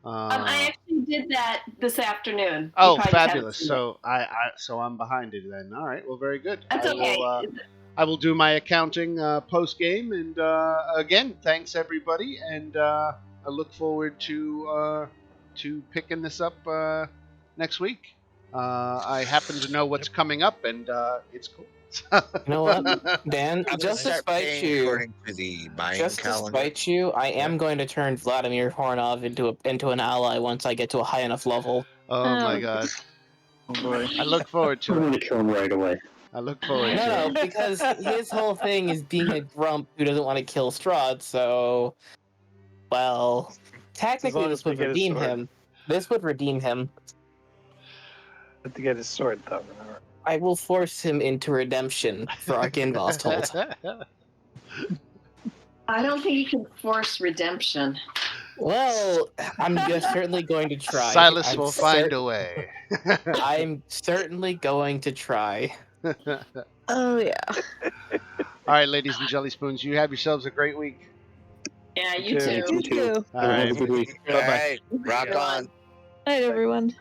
I actually did that this afternoon. You
Oh,
probably just haven't
fabulous!
seen it.
So I'm behind it then. All right, well, very good.
That's okay.
I will do my accounting post game, and again, thanks everybody, and I look forward to picking this up next week. I happen to know what's coming up, and it's cool.
You know what, Dan?
I'm gonna
Just to
start
spite
paying
you,
according to the Mayan
just to
calendar.
spite you, I am going to turn Vladimir Hornov into an ally once I get to a high enough level.
Oh my God!
Oh boy.
I look forward
I'm
to
going
it.
to kill him right away.
I look forward to
No,
it.
because his whole thing is being a grump who doesn't want to kill Strahd. So, well, technically,
long
this
as we
would
get his
redeem
sword.
him. This would redeem him.
Have to get his sword, though. Remember.
I will force him into redemption for our Ginvostold.
I don't think you can force redemption.
Well, I'm certainly going to try.
Silas
I'm
will find a way.
I'm certainly going to try.
Oh yeah.
All right, ladies and jelly spoons, you have yourselves a great week.
Yeah, you
Okay.
too.
You too.
All right.
Have a good week.
All right, rock on.
Night, everyone.